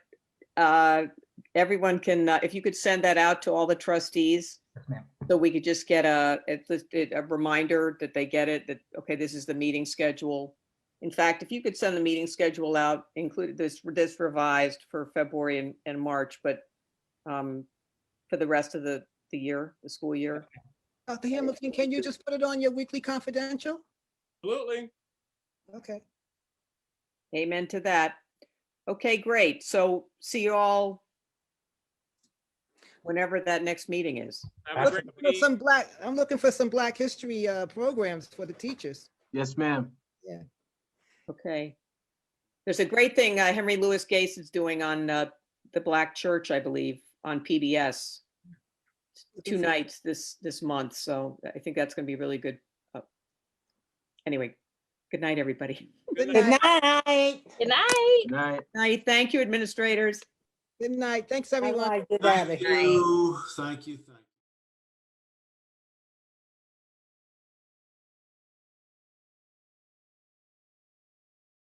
everyone can, if you could send that out to all the trustees,
Yes, ma'am.
so we could just get a reminder that they get it, that, okay, this is the meeting schedule. In fact, if you could send the meeting schedule out, include this revised for February and March, but for the rest of the year, the school year.
Dr. Hamilton, can you just put it on your weekly confidential?
Absolutely.
Okay.
Amen to that. Okay, great. So see you all whenever that next meeting is.
Have a great week.
I'm looking for some Black history programs for the teachers.
Yes, ma'am.
Yeah.
Okay. There's a great thing Henry Louis Gates is doing on the Black Church, I believe, on PBS. 2 nights this month. So I think that's going to be really good. Anyway, Good night, everybody.
Good
Good
night.
night.
Good night.
Good night.
Night. Thank you, administrators.
Good night. Thanks, everyone.
Get out of here.
Thank you. Thank you.